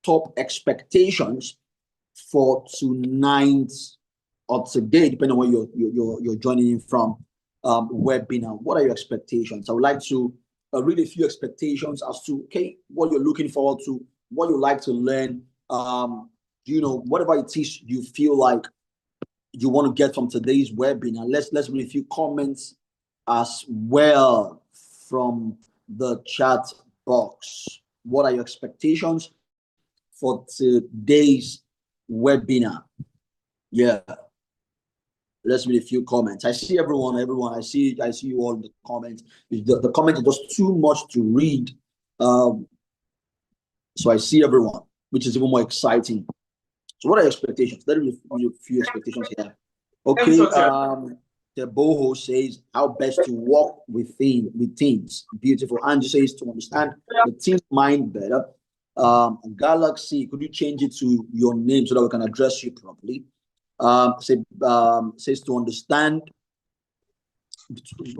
top expectations for tonight or today, depending on where you're joining in from, webinar? What are your expectations? I would like to read a few expectations as to what you're looking forward to, what you like to learn. Whatever it is you feel like you want to get from today's webinar. Let's read a few comments as well from the chat box. What are your expectations for today's webinar? Yeah. Let's read a few comments. I see everyone. I see you all in the comments. The comments are just too much to read. So I see everyone, which is even more exciting. So what are your expectations? Let me read a few expectations here. Okay. The Boho says how best to work with teams. Beautiful. Angie says to understand the team mind better. Galaxy, could you change it to your name so that we can address you properly? Says to understand.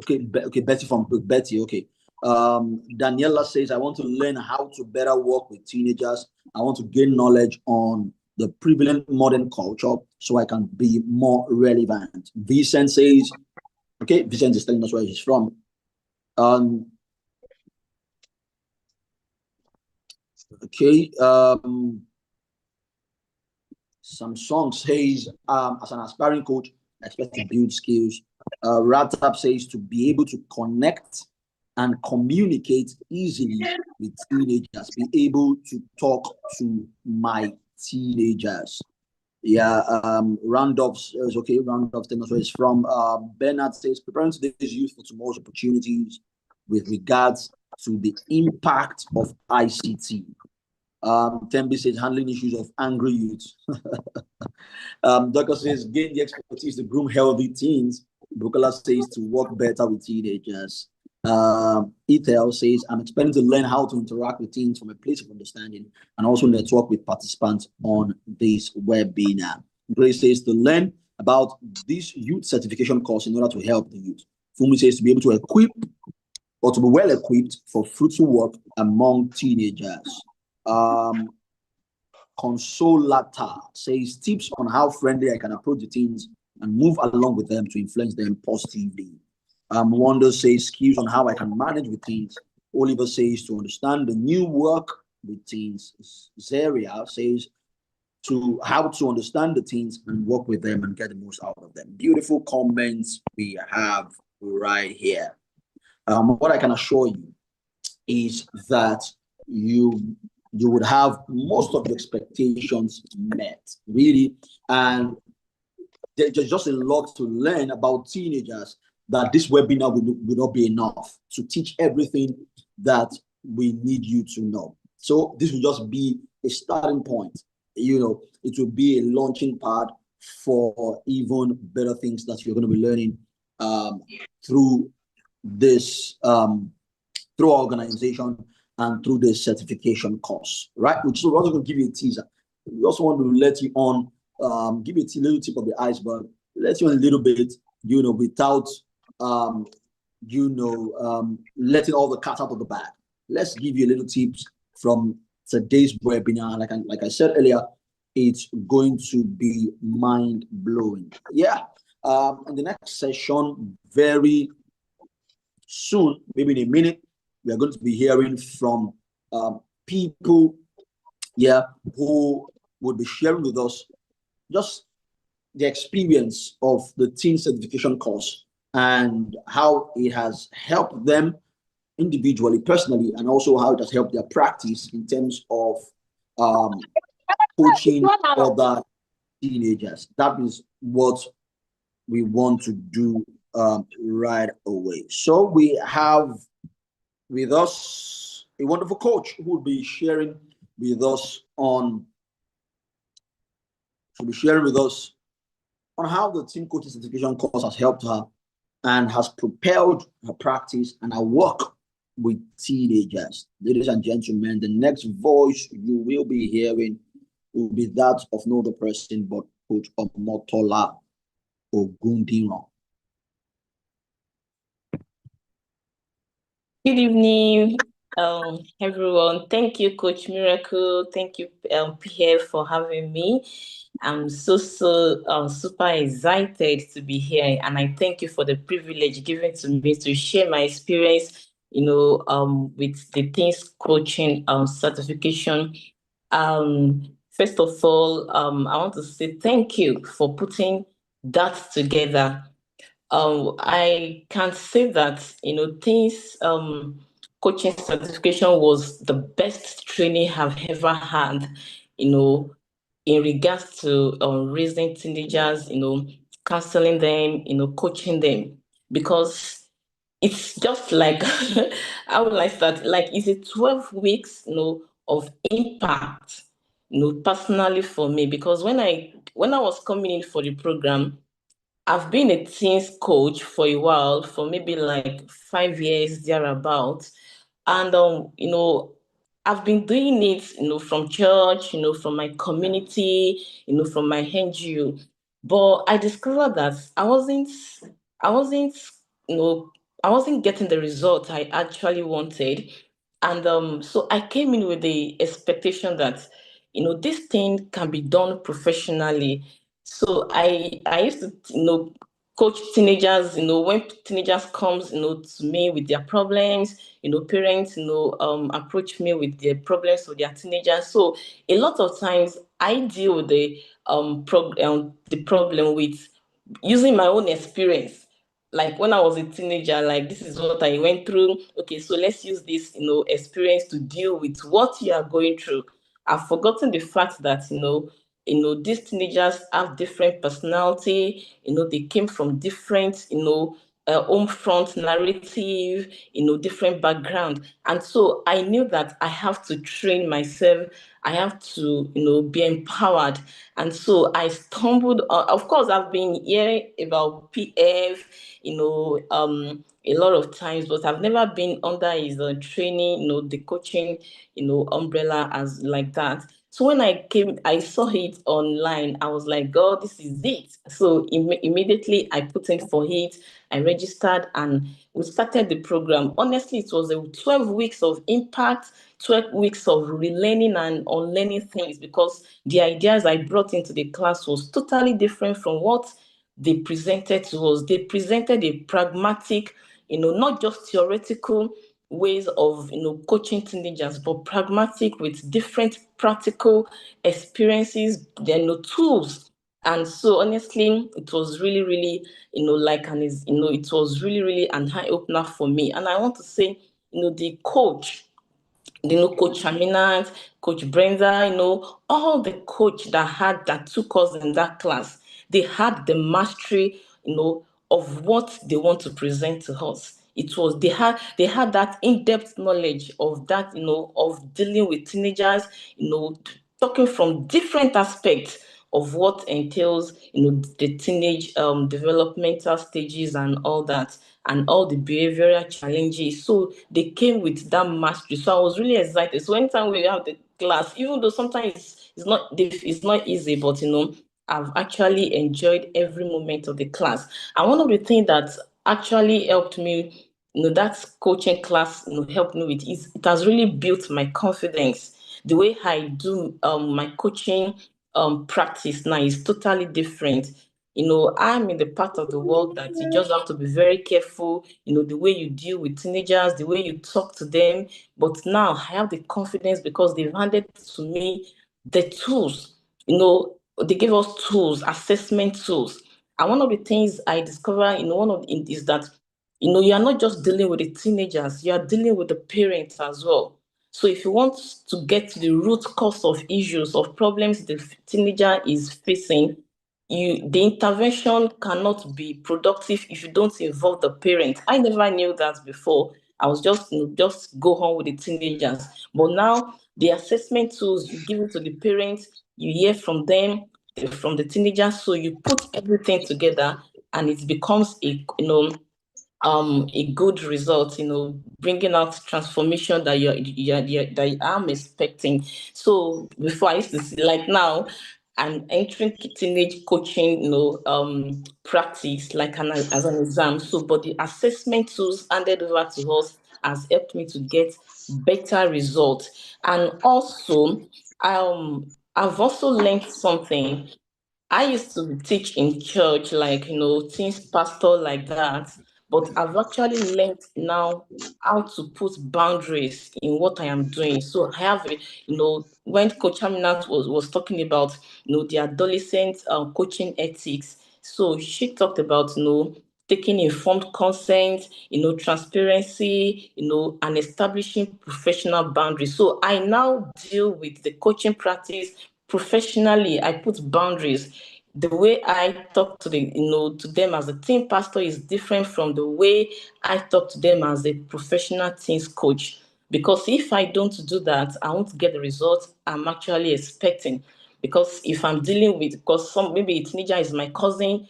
Okay, Betty from Betty. Okay. Daniela says, I want to learn how to better work with teenagers. I want to gain knowledge on the prevalent modern culture so I can be more relevant. Vicent says, okay, Vicent is telling us where he's from. Okay. Samsung says, as an aspiring coach, I expect to build skills. Ratap says to be able to connect and communicate easily with teenagers, be able to talk to my teenagers. Yeah, Randolph is okay. Randolph is from Bernard says preparing today's youth for tomorrow's opportunities with regards to the impact of ICT. Tembi says handling issues of angry youth. Docker says gain the expertise to groom healthy teens. Bukola says to work better with teenagers. Ethel says I'm expecting to learn how to interact with teens from a place of understanding and also network with participants on this webinar. Grace says to learn about this youth certification course in order to help the youth. Fumi says to be able to equip or to be well equipped for fruitful work among teenagers. Consolata says tips on how friendly I can approach the teens and move along with them to influence them positively. Wanda says skills on how I can manage with teens. Oliver says to understand the new work with teens. Zaria says to how to understand the teens and work with them and get the most out of them. Beautiful comments we have right here. What I can assure you is that you would have most of the expectations met, really. And there's just a lot to learn about teenagers that this webinar will not be enough to teach everything that we need you to know. So this will just be a starting point. It will be a launching pad for even better things that you're going to be learning through this, through our organization and through the certification course, right? Which is also going to give you a teaser. We also want to let you on, give you a little tip of the iceberg, let you on a little bit, without, letting all the cat out of the bag. Let's give you a little tips from today's webinar. Like I said earlier, it's going to be mind blowing. Yeah. In the next session, very soon, maybe in a minute, we are going to be hearing from people, who would be sharing with us just the experience of the teen certification course and how it has helped them individually, personally, and also how it has helped their practice in terms of coaching other teenagers. That is what we want to do right away. So we have with us a wonderful coach who will be sharing with us on how the teen coaching certification course has helped her and has propelled her practice and her work with teenagers. Ladies and gentlemen, the next voice you will be hearing will be that of no other person but Coach Omotola Ogundiran. Good evening. Everyone, thank you, Coach Miracle. Thank you, Pierre, for having me. I'm so super excited to be here, and I thank you for the privilege given to me to share my experience. With the things coaching certification. First of all, I want to say thank you for putting that together. I can say that things coaching certification was the best training I've ever had. You know, in regards to raising teenagers, counseling them, coaching them, because it's just like how would I start? Like it's a 12 weeks, of impact, personally for me, because when I was coming in for the program, I've been a teens coach for a while, for maybe like 5 years thereabout. And I've been doing it, from church, from my community, from my NGO. But I discovered that I wasn't, you know, I wasn't getting the result I actually wanted. And so I came in with the expectation that, this thing can be done professionally. So I used to, coach teenagers, when teenagers comes, to me with their problems, parents, approach me with their problems with their teenagers. So a lot of times I deal with the problem with using my own experience. Like when I was a teenager, like this is what I went through. Okay, so let's use this, experience to deal with what you are going through. I've forgotten the fact that, these teenagers have different personality. They came from different, home front narrative, different background. And so I knew that I have to train myself. I have to, be empowered. And so I stumbled of course, I've been hearing about PF, a lot of times, but I've never been under his training, the coaching, umbrella as like that. So when I saw it online. I was like, God, this is it. So immediately I put in for it. I registered and we started the program. Honestly, it was a 12 weeks of impact, 12 weeks of relearning and unlearning things, because the ideas I brought into the class was totally different from what they presented to us. They presented a pragmatic, not just theoretical ways of coaching teenagers, but pragmatic with different practical experiences, then tools. And so honestly, it was really, really, it was really, really an eye opener for me. And I want to say, the coach, Coach Aminat, Coach Brenda, all the coach that took us in that class, they had the mastery, of what they want to present to us. It was they had that in-depth knowledge of that, of dealing with teenagers, talking from different aspects of what entails, the teenage developmental stages and all that, and all the behavioral challenges. So they came with that mastery. So I was really excited. So anytime we have the class, even though sometimes it's not easy, but I've actually enjoyed every moment of the class. And one of the things that actually helped me, that coaching class, helped me with is it has really built my confidence. The way I do my coaching practice now is totally different. I'm in the part of the world that you just have to be very careful, the way you deal with teenagers, the way you talk to them. But now I have the confidence because they've handed to me the tools. They gave us tools, assessment tools. And one of the things I discovered, is that, you are not just dealing with the teenagers, you are dealing with the parents as well. So if you want to get to the root cause of issues, of problems the teenager is facing, the intervention cannot be productive if you don't involve the parent. I never knew that before. I was just go home with the teenagers. But now the assessment tools, you give it to the parents, you hear from them, from the teenagers, so you put everything together and it becomes a good result, bringing out transformation that that I'm expecting. So before I used to see, like now, I'm entering teenage coaching, practice like as an exam. So, but the assessment tools handed over to us has helped me to get better results. And also, I've also learned something. I used to teach in church, like, teens pastor like that, but I've actually learned now how to put boundaries in what I am doing. So I have, when Coach Aminat was talking about, the adolescent coaching ethics. So she talked about, taking informed consent, transparency, and establishing professional boundaries. So I now deal with the coaching practice professionally. I put boundaries. The way I talk to to them as a team pastor is different from the way I talk to them as a professional teams coach. Because if I don't do that, I won't get the results I'm actually expecting. Because if I'm dealing with, because maybe a teenager is my cousin,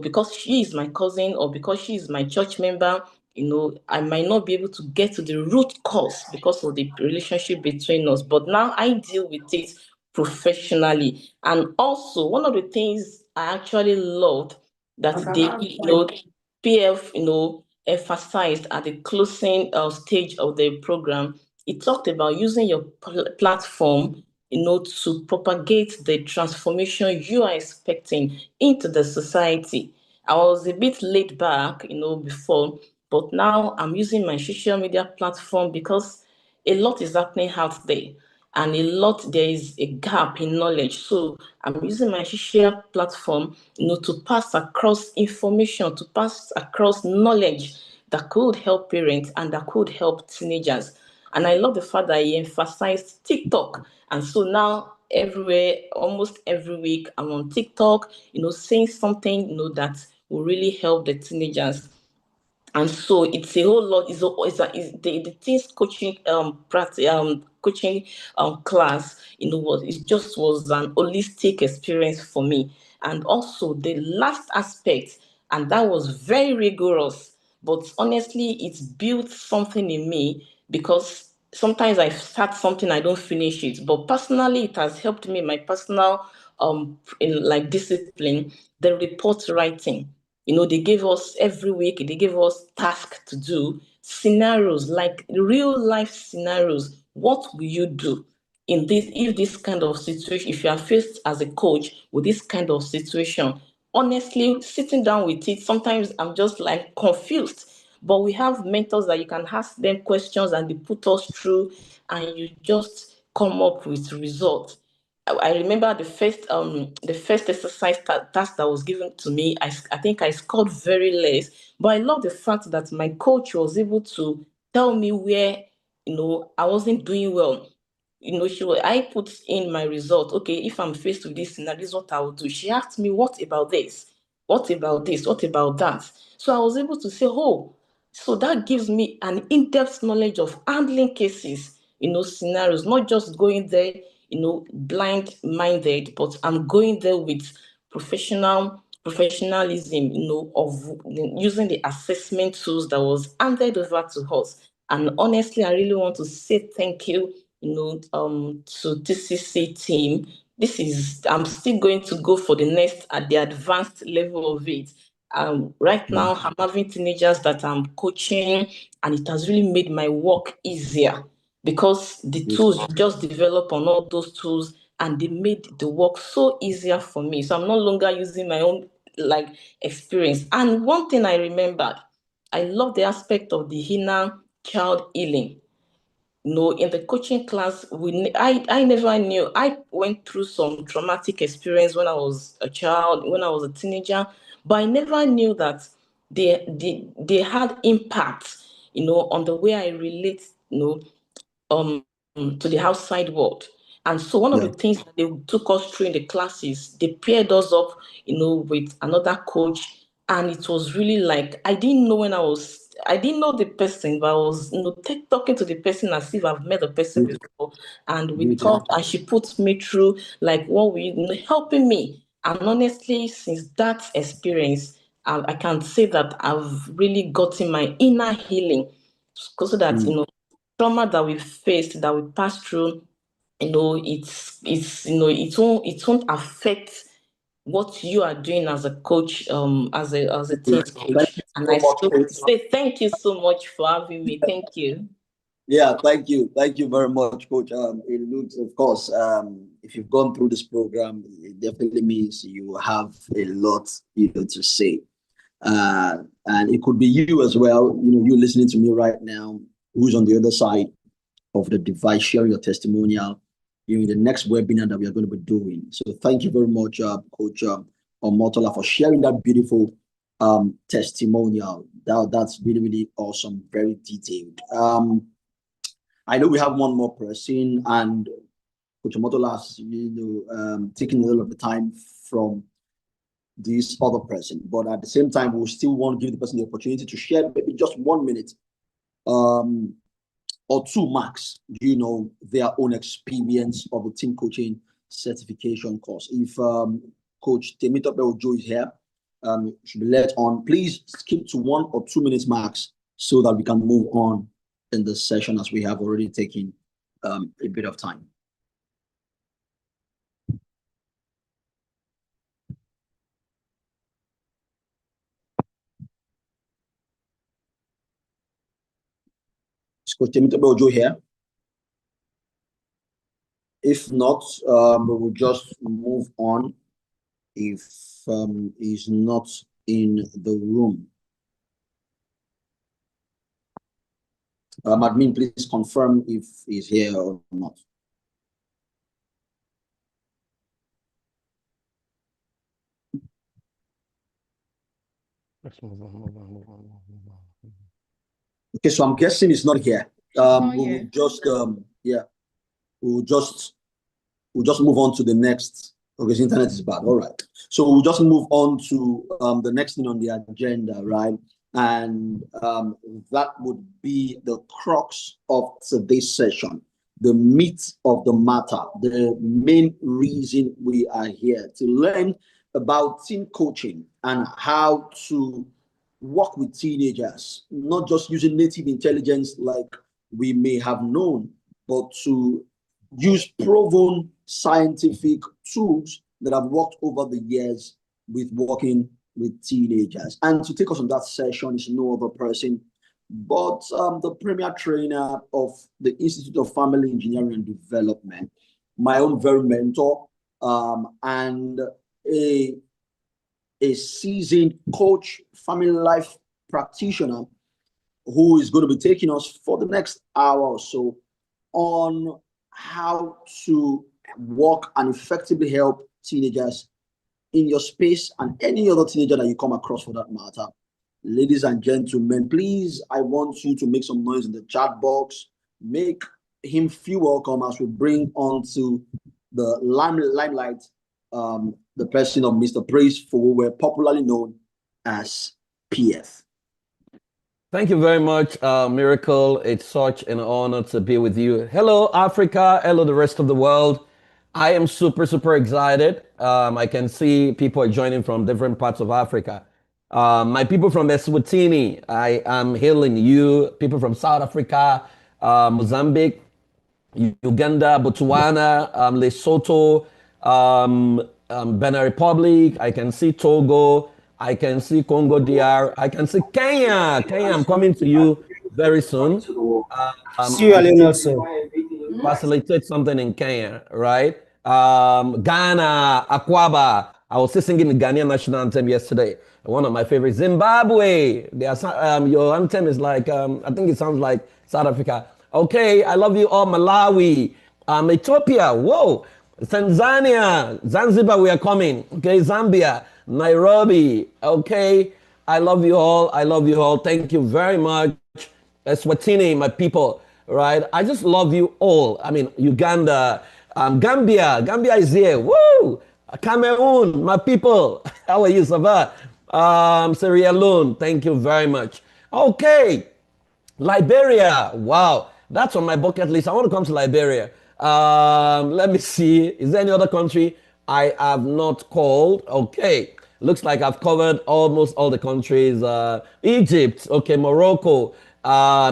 because she is my cousin or because she is my church member, I might not be able to get to the root cause because of the relationship between us. But now I deal with it professionally. And also, one of the things I actually loved that PF, emphasized at the closing stage of the program, it talked about using your platform, to propagate the transformation you are expecting into the society. I was a bit laid back, before, but now I'm using my social media platform because a lot is happening out there and there is a gap in knowledge. So I'm using my social platform, to pass across information, to pass across knowledge that could help parents and that could help teenagers. And I love the fact that he emphasized TikTok. And so now everywhere, almost every week, I'm on TikTok, saying something, that will really help the teenagers. And so it's a whole lot. The teens coaching practice coaching class. It just was an holistic experience for me. And also the last aspect, and that was very rigorous, but honestly, it's built something in me because sometimes I start something, I don't finish it. But personally, it has helped me, my personal in like discipline, the report writing. They gave us every week, they gave us tasks to do, scenarios, like real life scenarios. What will you do in this, if this kind of situation, if you are faced as a coach with this kind of situation? Honestly, sitting down with it, sometimes I'm just like confused. But we have mentors that you can ask them questions and they put us through, and you just come up with results. I remember the first exercise task that was given to me. I think I scored very less, but I love the fact that my coach was able to tell me where I wasn't doing well. I put in my result. Okay, if I'm faced with this scenario, this is what I will do. She asked me, "What about this? What about this? What about that?" So I was able to say, "Oh, so that gives me an in-depth knowledge of handling cases, scenarios, not just going there, blind-minded, but I'm going there with professionalism, of using the assessment tools that was handed over to us." And honestly, I really want to say thank you, to TCC team. I'm still going to go for the next at the advanced level of it. Right now, I'm having teenagers that I'm coaching, and it has really made my work easier because the tools, you just develop on all those tools, and they made the work so easier for me. So I'm no longer using my own like experience. And one thing I remembered, I love the aspect of the inner child healing. In the coaching class, I never knew. I went through some traumatic experience when I was a child, when I was a teenager, but I never knew that they had impact, on the way I relate, um, to the outside world. And so one of the things that they took us through in the classes, they paired us up, with another coach. And it was really like, I didn't know the person, but I was, talking to the person as if I've met the person before. And we talked, and she put me through like what helping me. And honestly, since that experience, I can say that I've really gotten my inner healing, so that, trauma that we faced, that we passed through, it's it won't affect what you are doing as a coach, as a teams Thank coach. you And so I much, still coach. say thank you so much for having me. Thank you. Yeah, thank you. Thank you very much, Coach. It looks, of course, if you've gone through this program, it definitely means you have a lot, to say. And it could be you as well, you listening to me right now, who's on the other side of the device, sharing your testimonial, in the next webinar that we are going to be doing. So thank you very much, Coach Omotola, for sharing that beautiful testimonial. That's really, really awesome, very detailed. I know we have one more person, and Coach Omotola has, taken a little of the time from this other person, but at the same time, we'll still want to give the person the opportunity to share maybe just 1 minute or two max, their own experience of the team coaching certification course. If Coach Temitope Ojo is here, should be let on. Please skip to 1 or 2 minutes max so that we can move on in the session, as we have already taken a bit of time. Is Coach Temitope Ojo here? If not, we will just move on if he's not in the room. Admin, please confirm if he's here or not. Move on. Okay, so I'm guessing it's not here. We'll just we'll just move on to the next. Okay, the internet is bad. All right. So we'll just move on to the next thing on the agenda, right? And that would be the crux of today's session, the meat of the matter, the main reason we are here to learn about team coaching and how to work with teenagers, not just using native intelligence like we may have known, but to use proven scientific tools that have worked over the years with working with teenagers. And to take us on that session is no other person but the premier trainer of the Institute of Family Engineering and Development, my own very mentor, and a seasoned coach, family life practitioner, who is going to be taking us for the next hour or so on how to work and effectively help teenagers in your space and any other teenager that you come across for that matter. Ladies and gentlemen, please, I want you to make some noise in the chat box. Make him feel welcome as we bring on to the limelight the person of Mr. Praise Fowowe, popularly known as PF. Thank you very much, Miracle. It's such an honor to be with you. Hello, Africa. Hello, the rest of the world. I am super, super excited. I can see people are joining from different parts of Africa. My people from Eswatini, I am hailing you. People from South Africa, Mozambique, Uganda, Botswana, Lesotho, Benin Republic. I can see Togo. I can see Congo DR. I can see Kenya. Kenya, I'm coming to you very soon. Sierra Leone also. Facilitate something in Kenya, right? Ghana, Akwaba. I was singing the Ghanaian national anthem yesterday. One of my favorites, Zimbabwe. Your anthem is like, I think it sounds like South Africa. Okay, I love you all. Malawi, Ethiopia. Whoa, Tanzania, Zanzibar. We are coming. Okay, Zambia, Nairobi. Okay, I love you all. I love you all. Thank you very much. Eswatini, my people. Right, I just love you all. I mean, Uganda, Gambia. Gambia is here. Woo! Cameroon, my people. How are you, Sava? Sierra Leone, thank you very much. Okay, Liberia. Wow, that's on my bucket list. I want to come to Liberia. Let me see. Is there any other country I have not called? Okay, looks like I've covered almost all the countries. Egypt. Okay, Morocco.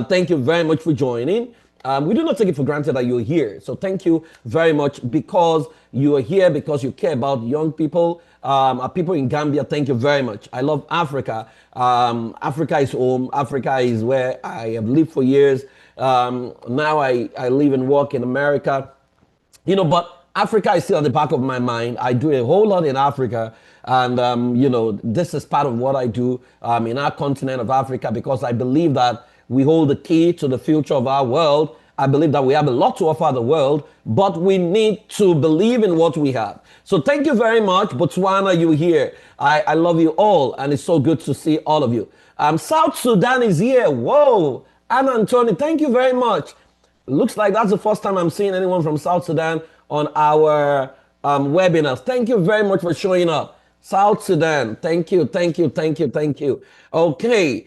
Thank you very much for joining. We do not take it for granted that you're here. So thank you very much because you are here, because you care about young people. People in Gambia, thank you very much. I love Africa. Africa is home. Africa is where I have lived for years. Now I live and work in America. But Africa is still at the back of my mind. I do a whole lot in Africa. And, this is part of what I do in our continent of Africa because I believe that we hold the key to the future of our world. I believe that we have a lot to offer the world, but we need to believe in what we have. So thank you very much. Botswana, you here. I love you all, and it's so good to see all of you. South Sudan is here. Whoa. Anna Antoni, thank you very much. Looks like that's the first time I'm seeing anyone from South Sudan on our webinars. Thank you very much for showing up. South Sudan, thank you. Okay,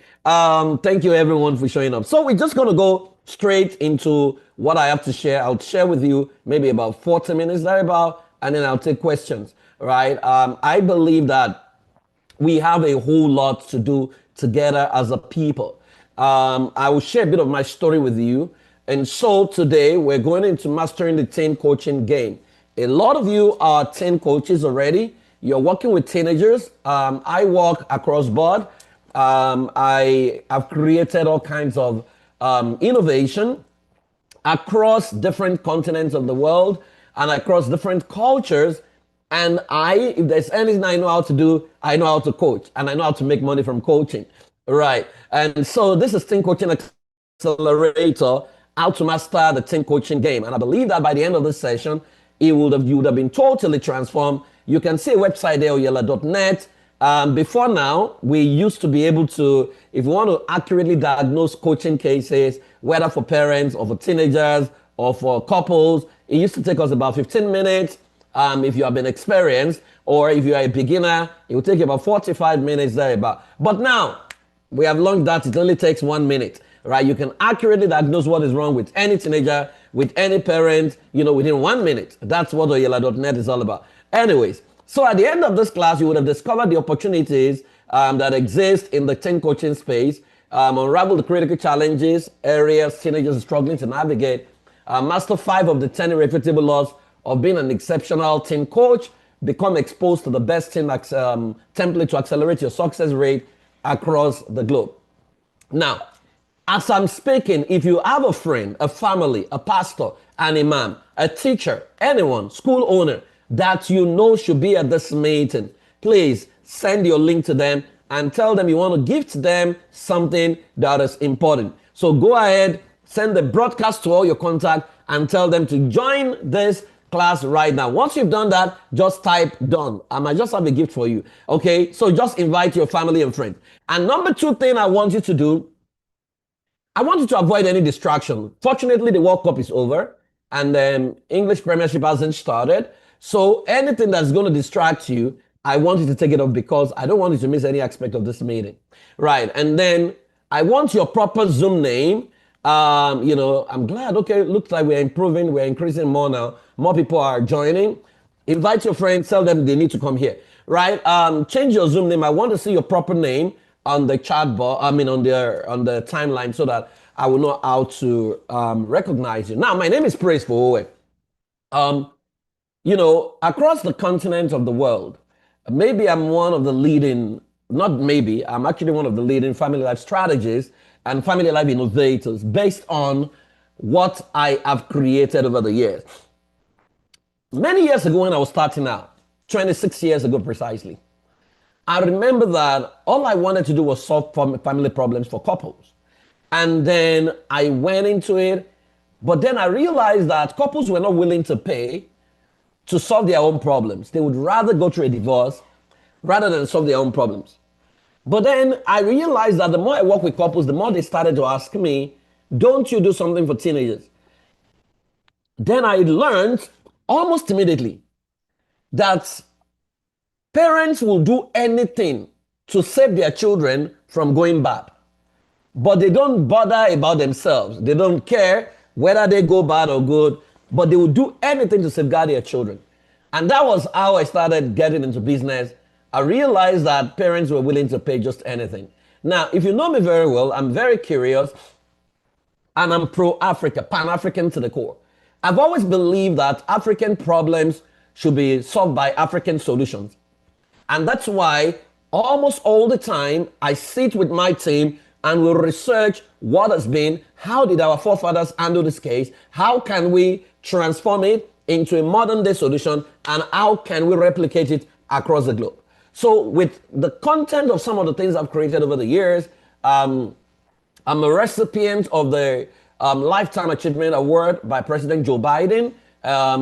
thank you everyone for showing up. So we're just gonna go straight into what I have to share. I'll share with you maybe about 40 minutes thereabout, and then I'll take questions, right? I believe that we have a whole lot to do together as a people. I will share a bit of my story with you. And so today we're going into mastering the teen coaching game. A lot of you are teen coaches already. You're working with teenagers. I work across board. I have created all kinds of innovation across different continents of the world and across different cultures. And if there's anything I know how to do, I know how to coach, and I know how to make money from coaching, right? And so this is Teen Coaching Accelerator, how to master the teen coaching game. And I believe that by the end of this session, you would have been totally transformed. You can see a website there, oyella.net. Before now, we used to be able to, if you want to accurately diagnose coaching cases, whether for parents or for teenagers or for couples, it used to take us about 15 minutes. If you have been experienced, or if you are a beginner, it will take you about 45 minutes thereabout. But now, we have learned that it only takes 1 minute, right? You can accurately diagnose what is wrong with any teenager, with any parent, within 1 minute. That's what oyella.net is all about. Anyways, so at the end of this class, you would have discovered the opportunities that exist in the teen coaching space, unravel the critical challenges, areas teenagers are struggling to navigate, master 5 of the 10 irrefutable laws of being an exceptional teen coach, become exposed to the best teen template to accelerate your success rate across the globe. Now, as I'm speaking, if you have a friend, a family, a pastor, an imam, a teacher, anyone, school owner that you know should be at this meeting, please send your link to them and tell them you want to give to them something that is important. So go ahead, send the broadcast to all your contacts and tell them to join this class right now. Once you've done that, just type done. I might just have a gift for you. Okay, so just invite your family and friends. And number 2 thing I want you to do, I want you to avoid any distraction. Fortunately, the World Cup is over and English Premiership hasn't started. So anything that's going to distract you, I want you to take it off because I don't want you to miss any aspect of this meeting. Right. And then I want your proper Zoom name. I'm glad. Okay, looks like we're improving. We're increasing more now. More people are joining. Invite your friends. Tell them they need to come here. Right. Change your Zoom name. I want to see your proper name on the chat bar. On the timeline so that I will know how to recognize you. Now, my name is Praise for Owe. Across the continent of the world, maybe I'm one of the leading, not maybe, I'm actually one of the leading family life strategists and family life innovators based on what I have created over the years. Many years ago when I was starting out, 26 years ago precisely, I remember that all I wanted to do was solve family problems for couples. And then I went into it, but then I realized that couples were not willing to pay to solve their own problems. They would rather go through a divorce rather than solve their own problems. But then I realized that the more I work with couples, the more they started to ask me, don't you do something for teenagers? Then I learned almost immediately that parents will do anything to save their children from going bad. But they don't bother about themselves. They don't care whether they go bad or good, but they will do anything to safeguard their children. And that was how I started getting into business. I realized that parents were willing to pay just anything. Now, if you know me very well, I'm very curious. and I'm pro-Africa, Pan-African to the core. I've always believed that African problems should be solved by African solutions. And that's why almost all the time I sit with my team and we'll research what has been, how did our forefathers handle this case, how can we transform it into a modern day solution, and how can we replicate it across the globe. So with the content of some of the things I've created over the years, I'm a recipient of the Lifetime Achievement Award by President Joe Biden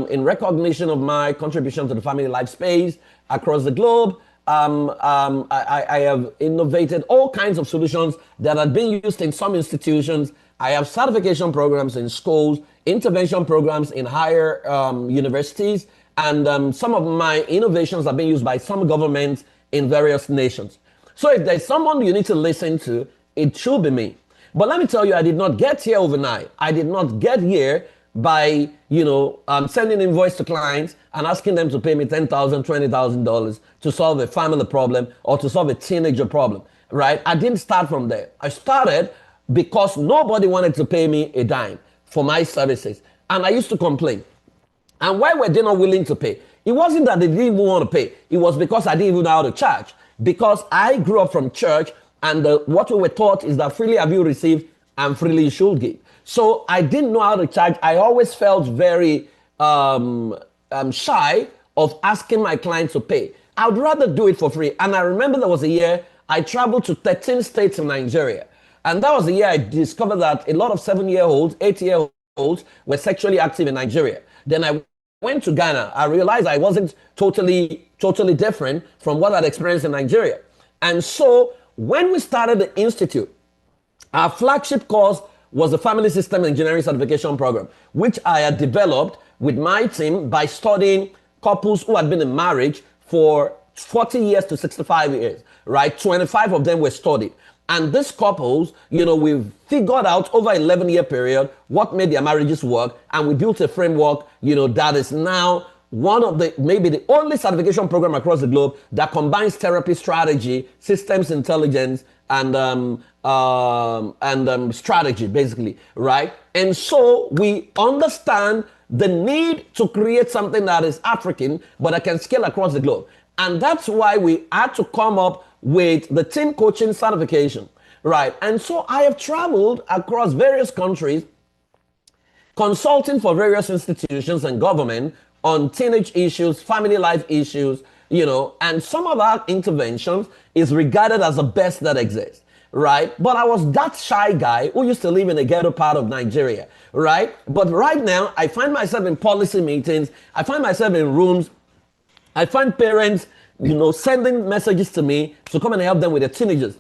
in recognition of my contribution to the family life space across the globe. I have innovated all kinds of solutions that are being used in some institutions. I have certification programs in schools, intervention programs in higher universities, and some of my innovations are being used by some governments in various nations. So if there's someone you need to listen to, it should be me. But let me tell you, I did not get here overnight. I did not get here by, sending invoice to clients and asking them to pay me $10,000, $20,000 to solve a family problem or to solve a teenager problem, right? I didn't start from there. I started because nobody wanted to pay me a dime for my services. And I used to complain. And why were they not willing to pay? It wasn't that they didn't even want to pay. It was because I didn't even know how to charge. Because I grew up from church, and what we were taught is that freely have you received and freely you should give. So I didn't know how to charge. I always felt very shy of asking my clients to pay. I would rather do it for free. And I remember there was a year I traveled to 13 states in Nigeria. And that was the year I discovered that a lot of 7-year-olds, 8-year-olds were sexually active in Nigeria. Then I went to Ghana. I realized I wasn't totally different from what I'd experienced in Nigeria. And so when we started the Institute, our flagship course was the Family System Engineering Certification Program, which I had developed with my team by studying couples who had been in marriage for 40 years to 65 years, right? 25 of them were studied. And these couples, we figured out over an 11-year period what made their marriages work. And we built a framework, that is now one of maybe the only certification program across the globe that combines therapy strategy, systems intelligence, and strategy, basically, right? And so we understand the need to create something that is African, but that can scale across the globe. And that's why we had to come up with the team coaching certification, right? And so I have traveled across various countries, consulting for various institutions and government on teenage issues, family life issues, and some of our interventions is regarded as the best that exists, right? But I was that shy guy who used to live in a ghetto part of Nigeria, right? But right now, I find myself in policy meetings. I find myself in rooms. I find parents, sending messages to me to come and help them with their teenagers.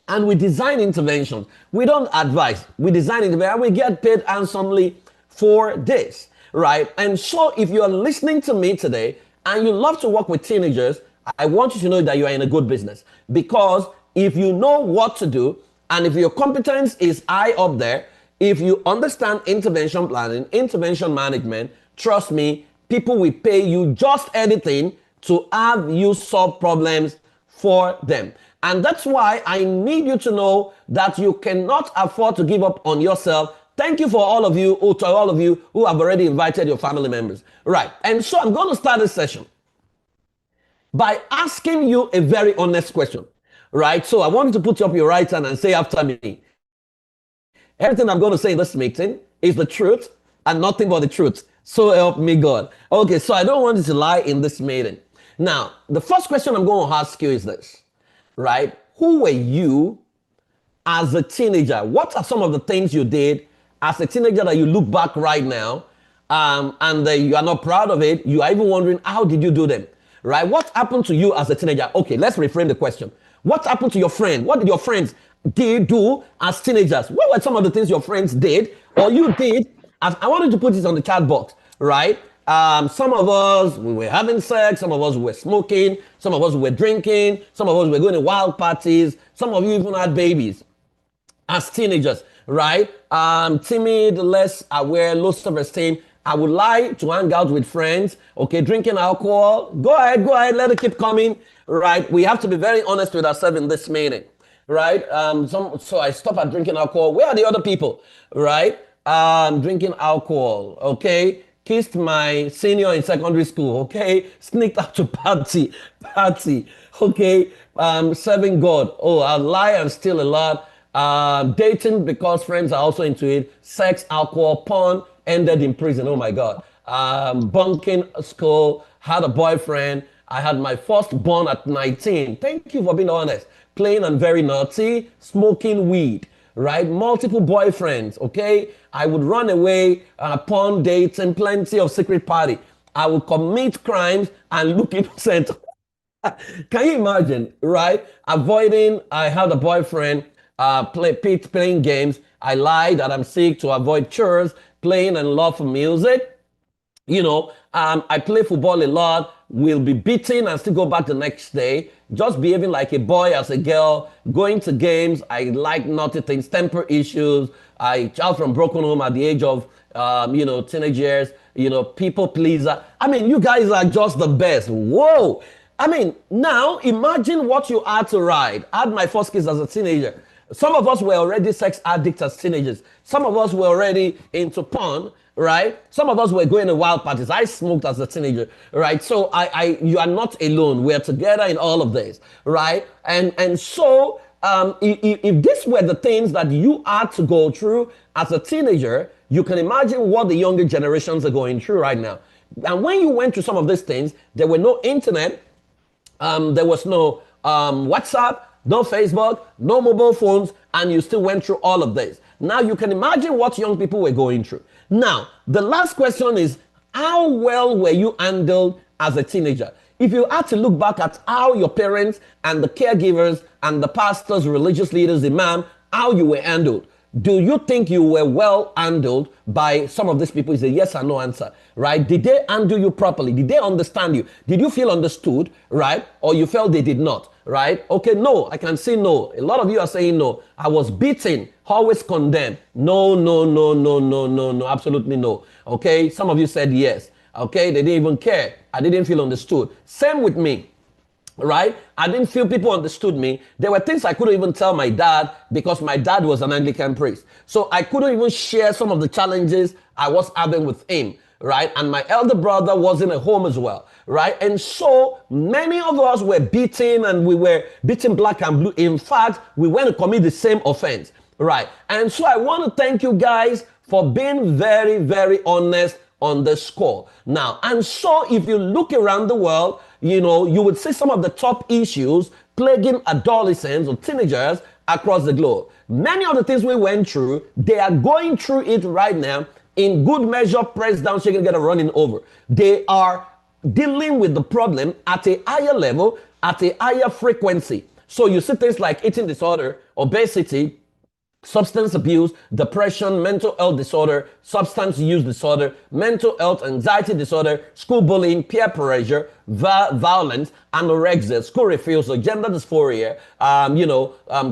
And we design interventions. We don't advise. We design interventions, and we get paid handsomely for this, right? And so if you are listening to me today and you love to work with teenagers, I want you to know that you are in a good business. Because if you know what to do, and if your competence is high up there, if you understand intervention planning, intervention management, trust me, people will pay you just anything to have you solve problems for them. And that's why I need you to know that you cannot afford to give up on yourself. Thank you for all of you, to all of you who have already invited your family members. Right. And so I'm going to start this session by asking you a very honest question. Right. So I want you to put up your right hand and say after me. Everything I'm going to say in this meeting is the truth and nothing but the truth. So help me God. Okay, so I don't want you to lie in this meeting. Now, the first question I'm going to ask you is this, right? Who were you as a teenager? What are some of the things you did as a teenager that you look back right now and you are not proud of it? You are even wondering, how did you do them, right? What happened to you as a teenager? Okay, let's reframe the question. What happened to your friend? What did your friends do as teenagers? What were some of the things your friends did or you did? I wanted to put this on the chat box, right? Some of us, we were having sex. Some of us were smoking. Some of us were drinking. Some of us were going to wild parties. Some of you even had babies as teenagers, right? Timid, less aware, low self-esteem. I would like to hang out with friends, okay, drinking alcohol. Go ahead, let it keep coming, right? We have to be very honest with ourselves in this meeting, right? So I stopped at drinking alcohol. Where are the other people, right? Drinking alcohol, okay? Kissed my senior in secondary school, okay? Sneaked out to party, okay? Serving God. Oh, I lie and steal a lot. Dating because friends are also into it. Sex, alcohol, porn, ended in prison. Oh my God. Bunking school, had a boyfriend. I had my first born at 19. Thank you for being honest. Plain and very naughty, smoking weed, right? Multiple boyfriends, okay? I would run away, porn dates, and plenty of secret party. I would commit crimes and look innocent. Can you imagine, right? Avoiding, I had a boyfriend, playing games. I lied that I'm sick to avoid chores, playing and love for music. I play football a lot, will be beaten and still go back the next day, just behaving like a boy as a girl, going to games. I like naughty things, temper issues. I child from broken home at the age of, teenage years, people pleaser. I mean, you guys are just the best. Whoa. I mean, now imagine what you had to ride. I had my first kiss as a teenager. Some of us were already sex addicts as teenagers. Some of us were already into porn, right? Some of us were going to wild parties. I smoked as a teenager, right? So you are not alone. We're together in all of this, right? And so if these were the things that you had to go through as a teenager, you can imagine what the younger generations are going through right now. And when you went through some of these things, there were no internet, there was no WhatsApp, no Facebook, no mobile phones, and you still went through all of this. Now you can imagine what young people were going through. Now, the last question is, how well were you handled as a teenager? If you had to look back at how your parents and the caregivers and the pastors, religious leaders, imam, how you were handled, do you think you were well handled by some of these people? It's a yes or no answer, right? Did they handle you properly? Did they understand you? Did you feel understood, right? Or you felt they did not, right? Okay, no, I can say no. A lot of you are saying no. I was beaten, always condemned. No, no, no, no, no, no, no, absolutely no. Okay, some of you said yes. Okay, they didn't even care. I didn't feel understood. Same with me. Right? I didn't feel people understood me. There were things I couldn't even tell my dad because my dad was an Anglican priest. So I couldn't even share some of the challenges I was having with him, right? And my elder brother was in a home as well, right? And so many of us were beaten and we were beaten black and blue. In fact, we went to commit the same offense, right? And so I want to thank you guys for being very, very honest on this score. Now, and so if you look around the world, you would see some of the top issues plaguing adolescents or teenagers across the globe. Many of the things we went through, they are going through it right now in good measure, pressed down, shaking together, running over. They are dealing with the problem at a higher level, at a higher frequency. So you see things like eating disorder, obesity, substance abuse, depression, mental health disorder, substance use disorder, mental health, anxiety disorder, school bullying, peer pressure, violence, anorexia, school refusal, gender dysphoria,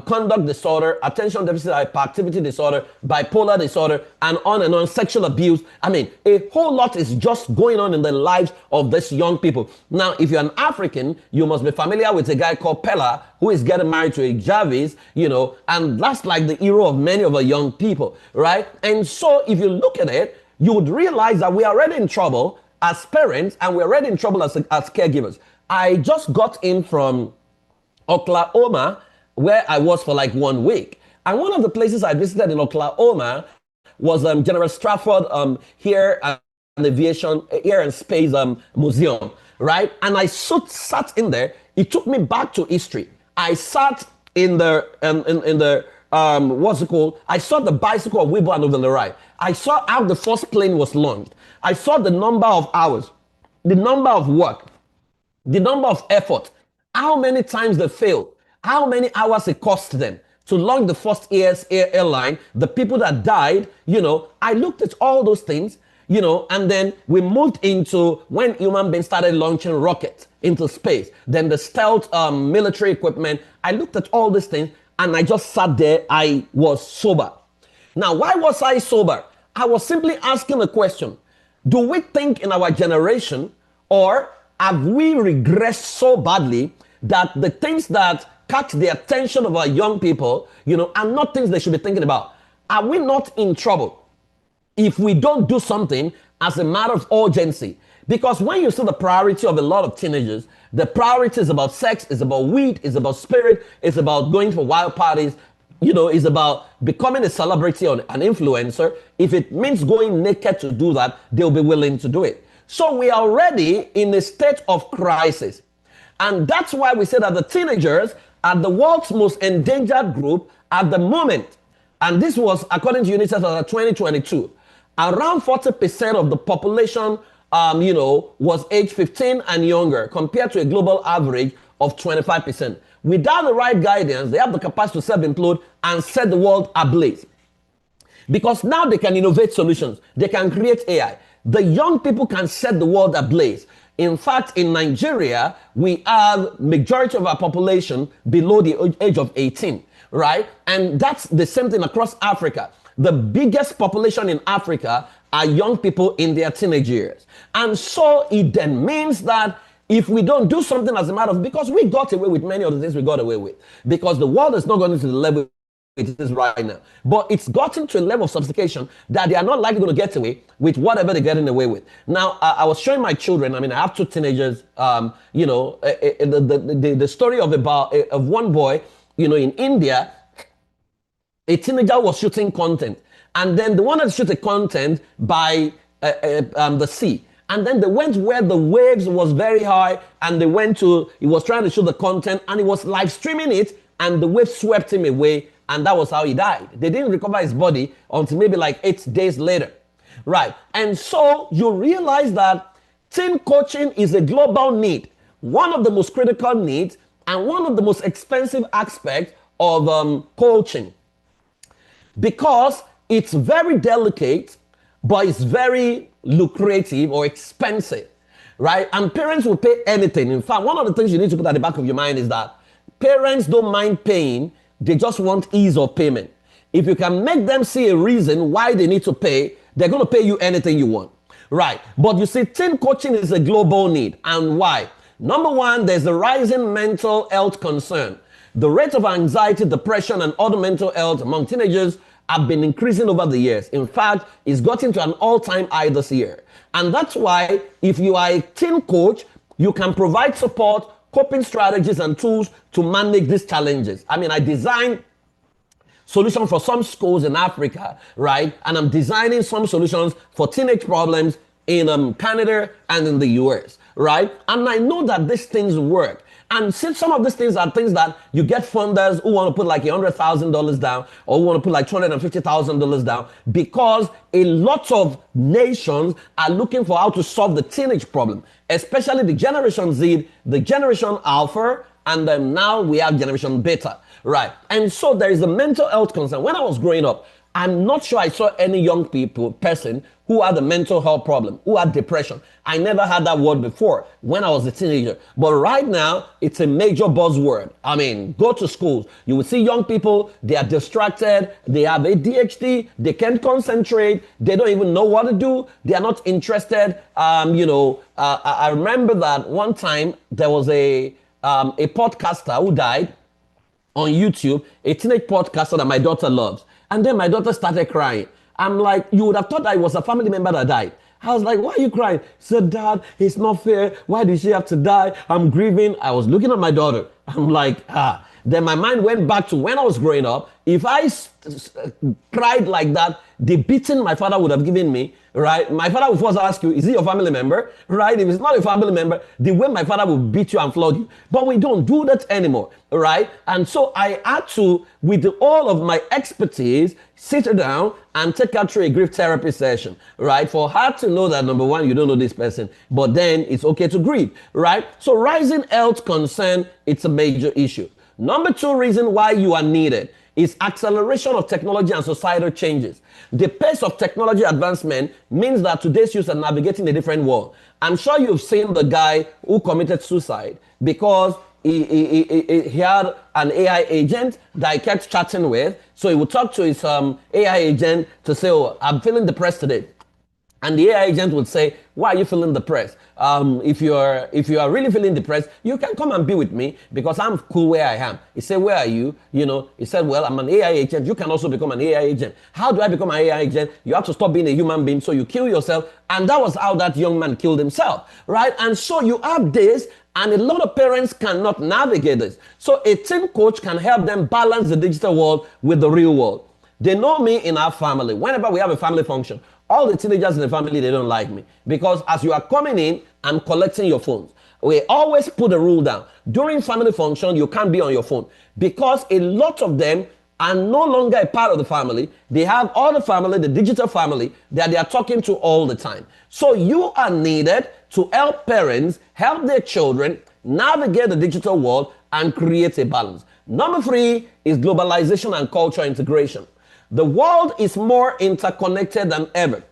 conduct disorder, attention deficit hyperactivity disorder, bipolar disorder, and on, sexual abuse. I mean, a whole lot is just going on in the lives of these young people. Now, if you're an African, you must be familiar with a guy called Pella, who is getting married to a Jarvis, and that's like the hero of many of our young people, right? And so if you look at it, you would realize that we are already in trouble as parents, and we're already in trouble as caregivers. I just got in from Oklahoma, where I was for like 1 week. And one of the places I visited in Oklahoma was General Stratford here at the Aviation Air and Space Museum, right? And I sat in there. It took me back to history. I sat in the what's it called? I saw the bicycle of Wilbur and Ovillerai. I saw how the first plane was launched. I saw the number of hours, the number of work, the number of effort, how many times they failed, how many hours it cost them to launch the first airline, the people that died, I looked at all those things, and then we moved into when human beings started launching rockets into space, then the stealth military equipment. I looked at all these things and I just sat there. I was sober. Now, why was I sober? I was simply asking a question. Do we think in our generation, or have we regressed so badly that the things that catch the attention of our young people, and not things they should be thinking about. Are we not in trouble if we don't do something as a matter of urgency? Because when you see the priority of a lot of teenagers, the priority is about sex, is about weed, is about spirit, it's about going for wild parties, is about becoming a celebrity or an influencer. If it means going naked to do that, they'll be willing to do it. So we are already in a state of crisis. And that's why we say that the teenagers are the world's most endangered group at the moment. And this was according to UNICEF 2022. Around 40% of the population, was age 15 and younger, compared to a global average of 25%. Without the right guidance, they have the capacity to self-implode and set the world ablaze. Because now they can innovate solutions. They can create AI. The young people can set the world ablaze. In fact, in Nigeria, we have majority of our population below the age of 18, right? And that's the same thing across Africa. The biggest population in Africa are young people in their teenage years. And so it then means that if we don't do something as a matter of, because we got away with many of the things we got away with, because the world is not going to the level it is right now. But it's gotten to a level of sophistication that they are not likely going to get away with whatever they're getting away with. Now, I was showing my children, I have two teenagers, the story of one boy, in India, a teenager was shooting content. And then they wanted to shoot the content by the sea. And then they went where the waves was very high, and he was trying to shoot the content, and he was live streaming it, and the wave swept him away, and that was how he died. They didn't recover his body until maybe like 8 days later. Right. And so you realize that teen coaching is a global need, one of the most critical needs, and one of the most expensive aspects of coaching. Because it's very delicate, but it's very lucrative or expensive, right? And parents will pay anything. In fact, one of the things you need to put at the back of your mind is that parents don't mind paying, they just want ease of payment. If you can make them see a reason why they need to pay, they're going to pay you anything you want, right? But you see, teen coaching is a global need. And why? Number one, there's a rising mental health concern. The rate of anxiety, depression, and other mental health among teenagers have been increasing over the years. In fact, it's gotten to an all-time high this year. And that's why if you are a teen coach, you can provide support, coping strategies, and tools to manage these challenges. I designed solutions for some schools in Africa, right? And I'm designing some solutions for teenage problems in Canada and in the US, right? And I know that these things work. And since some of these things are things that you get funders who want to put like $100,000 down, or who want to put like $250,000 down, because a lot of nations are looking for how to solve the teenage problem, especially the Generation Z, the Generation Alpha, and then now we have Generation Beta, right? And so there is a mental health concern. When I was growing up, I'm not sure I saw any young person who had a mental health problem, who had depression. I never had that word before when I was a teenager. But right now, it's a major buzzword. Go to schools. You will see young people, they are distracted, they have ADHD, they can't concentrate, they don't even know what to do, they are not interested. I remember that one time there was a podcaster who died on YouTube, a teenage podcaster that my daughter loves. And then my daughter started crying. I'm like, you would have thought that it was a family member that died. I was like, why are you crying? She said, Dad, it's not fair. Why did she have to die? I'm grieving. I was looking at my daughter. I'm like, Then my mind went back to when I was growing up. If I cried like that, the beating my father would have given me, right? My father would first ask you, is he your family member? Right? If it's not a family member, the way my father will beat you and flog you. But we don't do that anymore, right? And so I had to, with all of my expertise, sit her down and take her through a grief therapy session, right? For her to know that, number one, you don't know this person, but then it's okay to grieve, right? So rising health concern, it's a major issue. Number two reason why you are needed is acceleration of technology and societal changes. The pace of technology advancement means that today's youth are navigating a different world. I'm sure you've seen the guy who committed suicide because he had an AI agent that he kept chatting with. So he would talk to his AI agent to say, oh, I'm feeling depressed today. And the AI agent would say, why are you feeling depressed? if you are really feeling depressed, you can come and be with me because I'm cool where I am. He said, where are you? You know, he said, well, I'm an AI agent. You can also become an AI agent. How do I become an AI agent? You have to stop being a human being, so you kill yourself. And that was how that young man killed himself, right? And so you have this, and a lot of parents cannot navigate this. So a teen coach can help them balance the digital world with the real world. They know me in our family. Whenever we have a family function, all the teenagers in the family, they don't like me. Because as you are coming in, I'm collecting your phones. We always put a rule down. During family function, you can't be on your phone. Because a lot of them are no longer a part of the family. They have all the family, the digital family, that they are talking to all the time. So you are needed to help parents, help their children, navigate the digital world, and create a balance. Number 3 is globalization and cultural integration. The world is more interconnected than ever.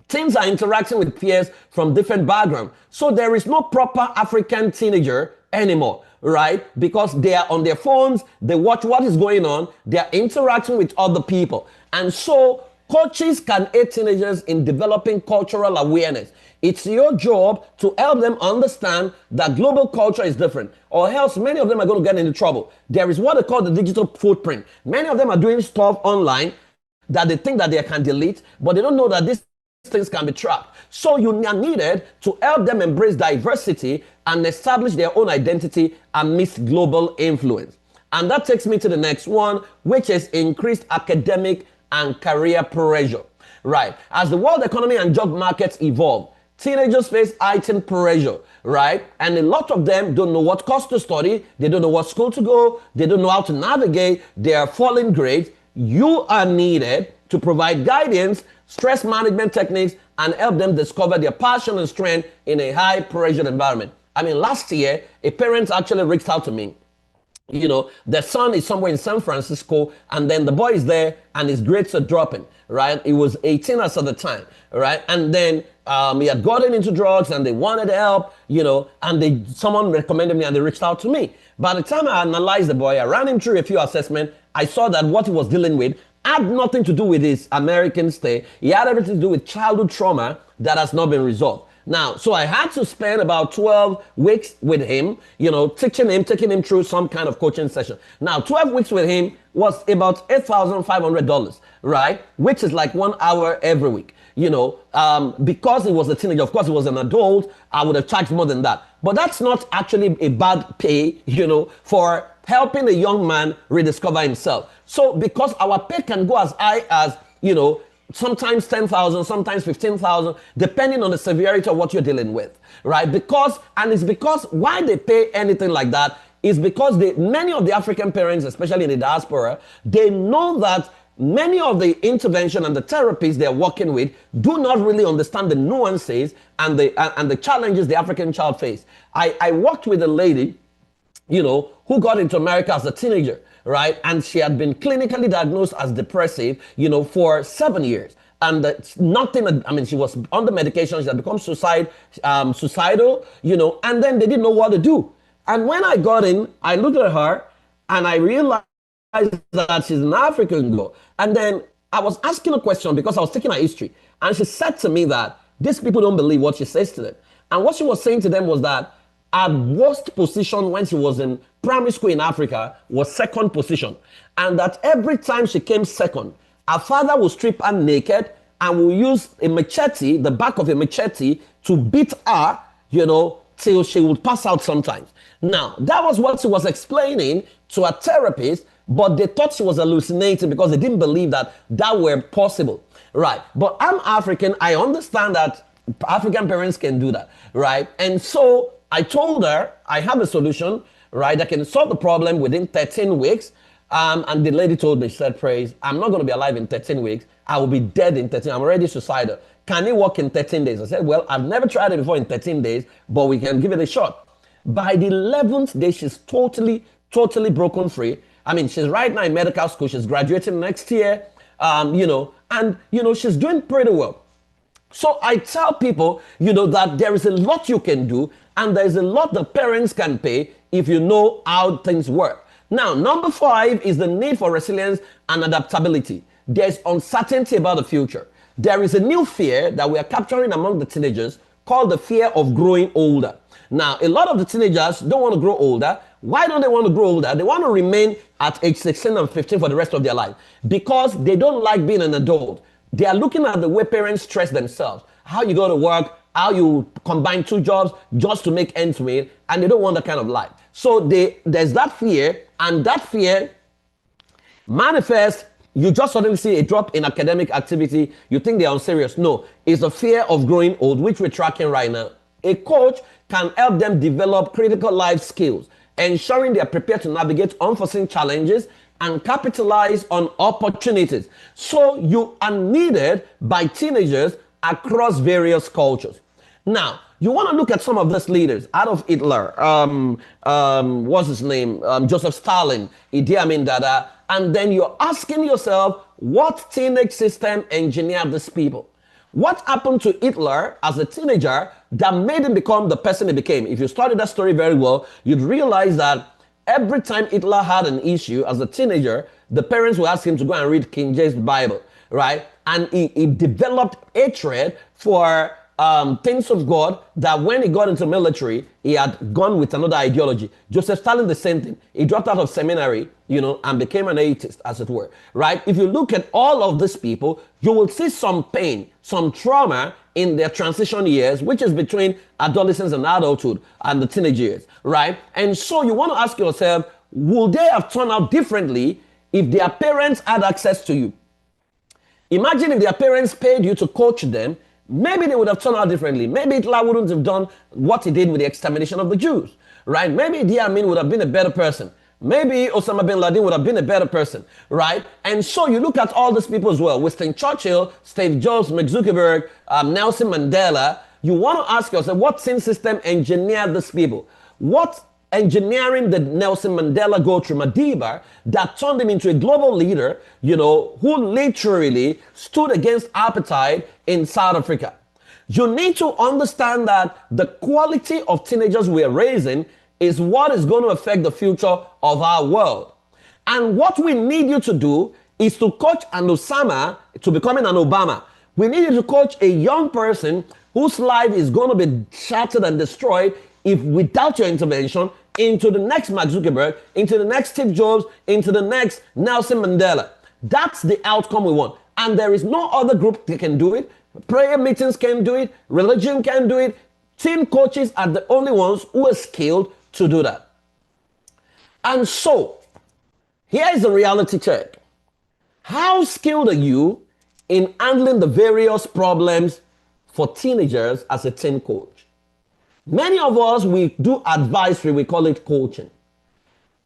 Teens are interacting with peers from different backgrounds. So there is no proper African teenager anymore, right? Because they are on their phones, they watch what is going on, they are interacting with other people. And so coaches can aid teenagers in developing cultural awareness. It's your job to help them understand that global culture is different, or else many of them are going to get into trouble. There is what they call the digital footprint. Many of them are doing stuff online that they think that they can delete, but they don't know that these things can be tracked. So you are needed to help them embrace diversity and establish their own identity amidst global influence. And that takes me to the next one, which is increased academic and career pressure. Right. As the world economy and job markets evolve, teenagers face heightened pressure, right? And a lot of them don't know what course to study. They don't know what school to go. They don't know how to navigate. They are falling grades. You are needed to provide guidance, stress management techniques, and help them discover their passion and strength in a high pressure environment. I mean, last year, a parent actually reached out to me. You know, the son is somewhere in San Francisco, and then the boy is there, and his grades are dropping, right? He was 18 at the time, right? And then he had gotten into drugs, and they wanted help, you know, and someone recommended me, and they reached out to me. By the time I analyzed the boy, I ran him through a few assessments, I saw that what he was dealing with had nothing to do with his American stay. He had everything to do with childhood trauma that has not been resolved. Now, so I had to spend about 12 weeks with him, you know, taking him through some kind of coaching session. Now, 12 weeks with him was about $8,500, right? Which is like 1 hour every week, you know, because he was a teenager. Of course, he was an adult. I would have charged more than that. But that's not actually a bad pay, you know, for helping a young man rediscover himself. So because our pay can go as high as, you know, sometimes 10,000, sometimes 15,000, depending on the severity of what you're dealing with, right? It's because why they pay anything like that is because many of the African parents, especially in the diaspora, they know that many of the intervention and the therapies they're working with do not really understand the nuances and the challenges the African child face. I worked with a lady, you know, who got into America as a teenager, right? And she had been clinically diagnosed as depressive, you know, for 7 years. And nothing, I mean, she was on the medication, she had become suicidal, you know, and then they didn't know what to do. And when I got in, I looked at her and I realized that she's an African girl. And then I was asking a question because I was taking her history. And she said to me that these people don't believe what she says to them. And what she was saying to them was that her worst position when she was in primary school in Africa was second position. And that every time she came second, her father would strip her naked and will use a machete, the back of a machete, to beat her, you know, till she would pass out sometimes. Now, that was what she was explaining to her therapist, but they thought she was hallucinating because they didn't believe that were possible, right? But I'm African. I understand that African parents can do that, right? And so I told her I have a solution, right? I can solve the problem within 13 weeks. And the lady told me, she said, Praise, I'm not going to be alive in 13 weeks. I will be dead in 13. I'm already suicidal. Can it work in 13 days? I said, well, I've never tried it before in 13 days, but we can give it a shot. By the 11th day, she's totally broken free. I mean, she's right now in medical school. She's graduating next year, you know, and, you know, she's doing pretty well. So I tell people, you know, that there is a lot you can do and there's a lot the parents can pay if you know how things work. Now, number 5 is the need for resilience and adaptability. There's uncertainty about the future. There is a new fear that we are capturing among the teenagers, called the fear of growing older. Now, a lot of the teenagers don't want to grow older. Why don't they want to grow older? They want to remain at age 16 and 15 for the rest of their life because they don't like being an adult. They are looking at the way parents stress themselves, how you go to work, how you combine two jobs just to make ends meet, and they don't want that kind of life. So there's that fear, and that fear manifests. You just suddenly see a drop in academic activity. You think they're unserious. No, it's the fear of growing old, which we're tracking right now. A coach can help them develop critical life skills, ensuring they are prepared to navigate unforeseen challenges and capitalize on opportunities. So you are needed by teenagers across various cultures. Now, you want to look at some of these leaders. Adolf Hitler, what's his name? Joseph Stalin, Idi Amin Dada. And then you're asking yourself, what teenage system engineered these people? What happened to Hitler as a teenager that made him become the person he became? If you study that story very well, you'd realize that every time Hitler had an issue as a teenager, the parents would ask him to go and read King James Bible, right? And he developed hatred for things of God, that when he got into military, he had gone with another ideology. Joseph Stalin, the same thing. He dropped out of seminary, and became an atheist, as it were, right? If you look at all of these people, you will see some pain, some trauma in their transition years, which is between adolescence and adulthood and the teenage years, right? And so you want to ask yourself, would they have turned out differently if their parents had access to you? Imagine if their parents paid you to coach them. Maybe they would have turned out differently. Maybe Hitler wouldn't have done what he did with the extermination of the Jews, right? Maybe Idi Amin would have been a better person. Maybe Osama bin Laden would have been a better person, right? And so you look at all these people as well. Winston Churchill, Steve Jobs, Mark Zuckerberg, Nelson Mandela. You want to ask yourself, what sin system engineered these people? What engineering did Nelson Mandela go through, Madiba, that turned him into a global leader, who literally stood against apartheid in South Africa? You need to understand that the quality of teenagers we're raising is what is going to affect the future of our world. And what we need you to do is to coach an Osama to becoming an Obama. We need you to coach a young person whose life is going to be shattered and destroyed if without your intervention, into the next Mark Zuckerberg, into the next Steve Jobs, into the next Nelson Mandela. That's the outcome we want. And there is no other group that can do it. Prayer meetings can do it. Religion can do it. Team coaches are the only ones who are skilled to do that. And so, here is the reality check. How skilled are you in handling the various problems for teenagers as a teen coach? Many of us, we do advisory, we call it coaching.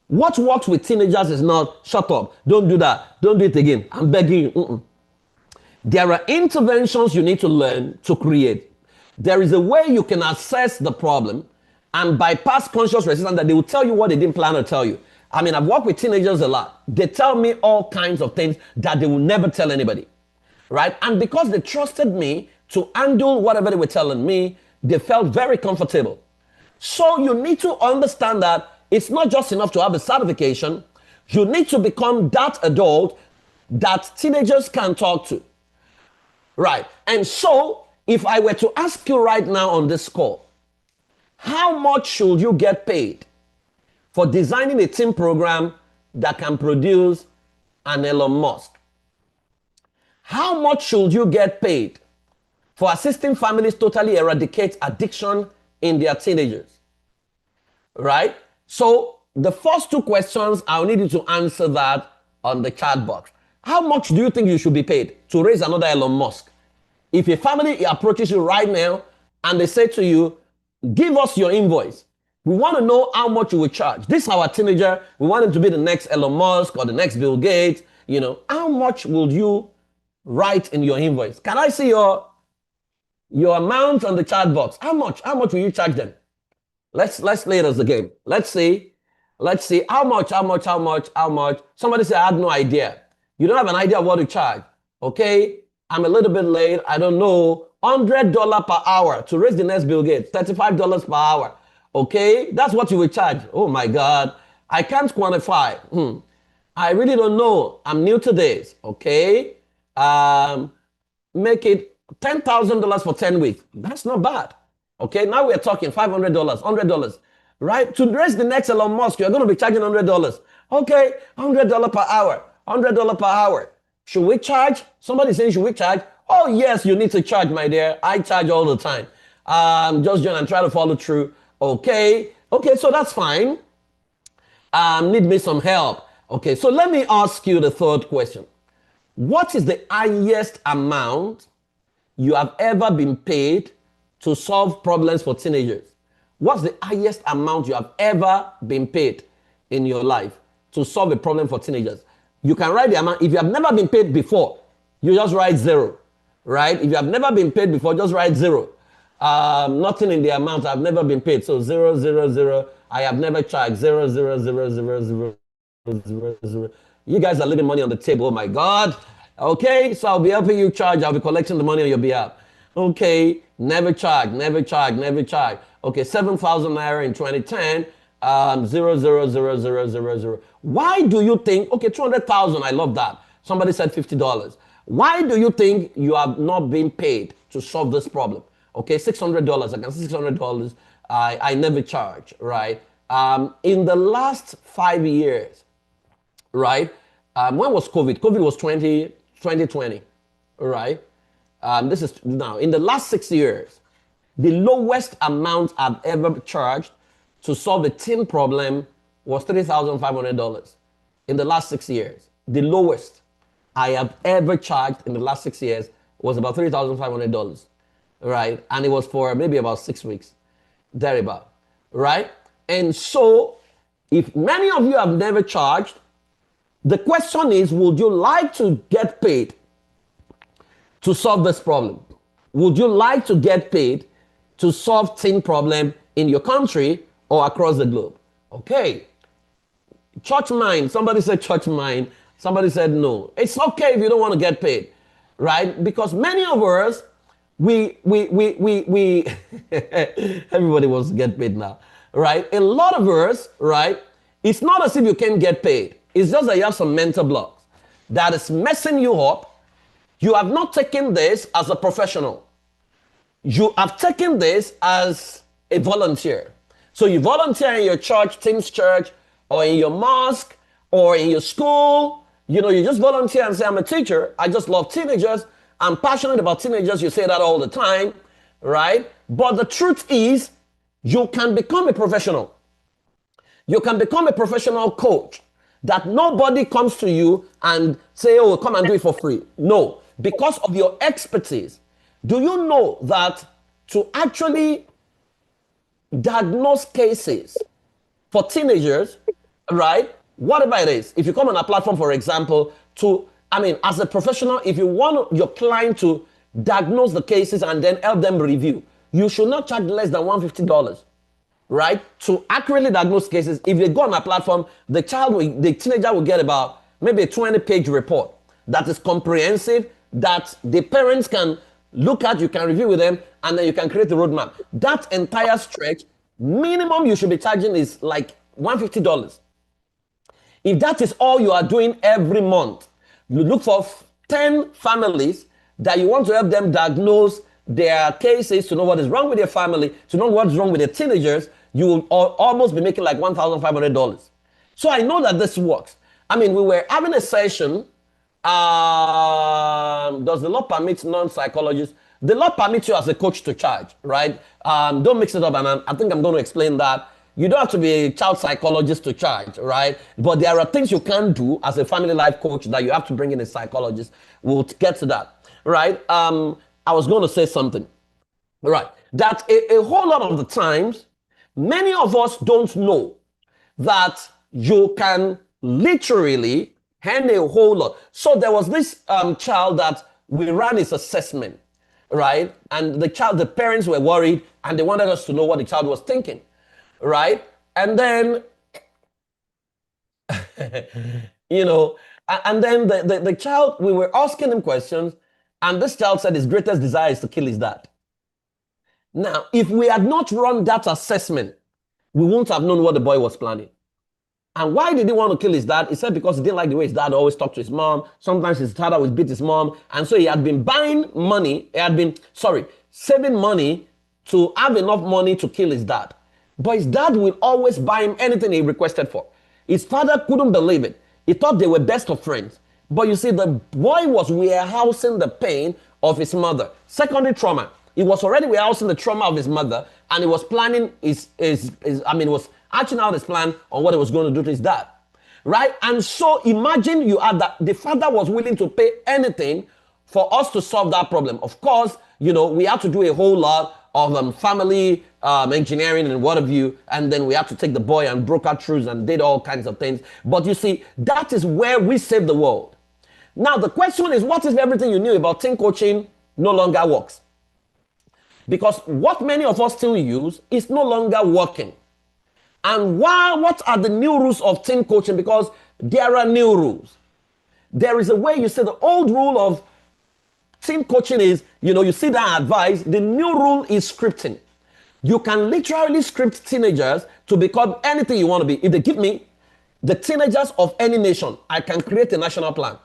What works with teenagers is not, shut up, don't do that, don't do it again, I'm begging you. There are interventions you need to learn to create. There is a way you can assess the problem and bypass conscious resistance that they will tell you what they didn't plan to tell you. I mean, I've worked with teenagers a lot. They tell me all kinds of things that they will never tell anybody, right? And because they trusted me to handle whatever they were telling me, they felt very comfortable. So you need to understand that it's not just enough to have a certification. You need to become that adult that teenagers can talk to, right? And so if I were to ask you right now on this call, how much should you get paid for designing a team program that can produce an Elon Musk? How much should you get paid for assisting families totally eradicate addiction in their teenagers? Right? So the first two questions, I'll need you to answer that on the chat box. How much do you think you should be paid to raise another Elon Musk? If a family approaches you right now and they say to you, give us your invoice. We want to know how much you will charge. This is our teenager. We want him to be the next Elon Musk or the next Bill Gates. How much will you write in your invoice? Can I see your amount on the chat box? How much will you charge them? Let's play it as a game. Let's see how much. Somebody said, I had no idea. You don't have an idea of what to charge. Okay, I'm a little bit late. I don't know. $100 per hour to raise the next Bill Gates. $35 per hour. Okay, that's what you will charge. Oh my God, I can't quantify. I really don't know. I'm new to this. Okay, make it $10,000 for 10 weeks. That's not bad. Okay, now we're talking $500, $100, right? To raise the next Elon Musk, you're going to be charging $100. Okay, $100 per hour, $100 per hour. Should we charge? Somebody saying, should we charge? Oh, yes, you need to charge, my dear. I charge all the time. Just join and try to follow through. Okay, so that's fine. Need me some help. Okay, so let me ask you the third question. What is the highest amount you have ever been paid to solve problems for teenagers? What's the highest amount you have ever been paid in your life to solve a problem for teenagers? You can write the amount. If you have never been paid before, you just write 0, right? If you have never been paid before, just write 0. Nothing in the amount. I've never been paid. So 0, 0, 0. I have never charged. 0, 0, 0, 0, 0, 0, 0. You guys are leaving money on the table. Oh my God. Okay, so I'll be helping you charge. I'll be collecting the money on your behalf. Okay, never charge, never charge, never charge. Okay, 7,000 naira in 2010. 0, 0, 0, 0, 0, 0. Why do you think? Okay, 200,000. I love that. Somebody said $50. Why do you think you have not been paid to solve this problem? Okay, $600. I can see $600. I never charge, right? In the last 5 years, right? When was COVID? COVID was 2020, right? This is now in the last 6 years, the lowest amount I've ever charged to solve a teen problem was $3,500 in the last 6 years. The lowest I have ever charged in the last 6 years was about $3,500, right? And it was for maybe about 6 weeks, thereabout, right? And so, if many of you have never charged, the question is, would you like to get paid to solve this problem? Would you like to get paid to solve teen problem in your country or across the globe? Okay. Church mind. Somebody said church mind. Somebody said no. It's okay if you don't want to get paid, right? Because many of us, we everybody wants to get paid now, right? A lot of us, right? It's not as if you can't get paid. It's just that you have some mental blocks that is messing you up. You have not taken this as a professional. You have taken this as a volunteer. So you volunteer in your church, team's church, or in your mosque, or in your school. You know, you just volunteer and say, I'm a teacher. I just love teenagers. I'm passionate about teenagers. You say that all the time, right? But the truth is, you can become a professional. You can become a professional coach that nobody comes to you and say, oh, come and do it for free. No, because of your expertise. Do you know that to actually diagnose cases for teenagers, right? Whatever it is, if you come on a platform, for example, as a professional, if you want your client to diagnose the cases and then help them review, you should not charge less than $150, right? To accurately diagnose cases, if you go on a platform, the teenager will get about maybe a 20-page report that is comprehensive, that the parents can look at, you can review with them, and then you can create a roadmap. That entire stretch, minimum you should be charging is like $150. If that is all you are doing every month, you look for 10 families that you want to help them diagnose their cases, to know what is wrong with their family, to know what's wrong with their teenagers, you will almost be making like $1,500. So I know that this works. I mean, we were having a session. Does the law permit non-psychologists? The law permits you as a coach to charge, right? Don't mix it up, and I think I'm going to explain that. You don't have to be a child psychologist to charge, right? But there are things you can do as a family life coach that you have to bring in a psychologist. We'll get to that, right? I was going to say something, right? That a whole lot of the times, many of us don't know that you can literally hand a whole lot. So there was this child that we ran his assessment, right? And the parents were worried and they wanted us to know what the child was thinking, right? And then, you know, and then the child, we were asking him questions, and this child said his greatest desire is to kill his dad. Now, if we had not run that assessment, we wouldn't have known what the boy was planning. And why did he want to kill his dad? He said because he didn't like the way his dad always talked to his mom. Sometimes his father would beat his mom. And so he had been saving money to have enough money to kill his dad. But his dad will always buy him anything he requested for. His father couldn't believe it. He thought they were best of friends. But you see, the boy was warehousing the pain of his mother. Secondary trauma. He was already warehousing the trauma of his mother, and he was planning was hatching out his plan on what he was going to do to his dad. Right? And so imagine you had that the father was willing to pay anything for us to solve that problem. Of course, we had to do a whole lot of family engineering and what have you, and then we had to take the boy and broker through and did all kinds of things. But you see, that is where we save the world. Now, the question is, what if everything you knew about teen coaching no longer works? Because what many of us still use is no longer working. And what are the new rules of teen coaching? Because there are new rules. There is a way you say the old rule of teen coaching is, you see that advice. The new rule is scripting. You can literally script teenagers to become anything you want to be. If they give me the teenagers of any nation, I can create a national plan.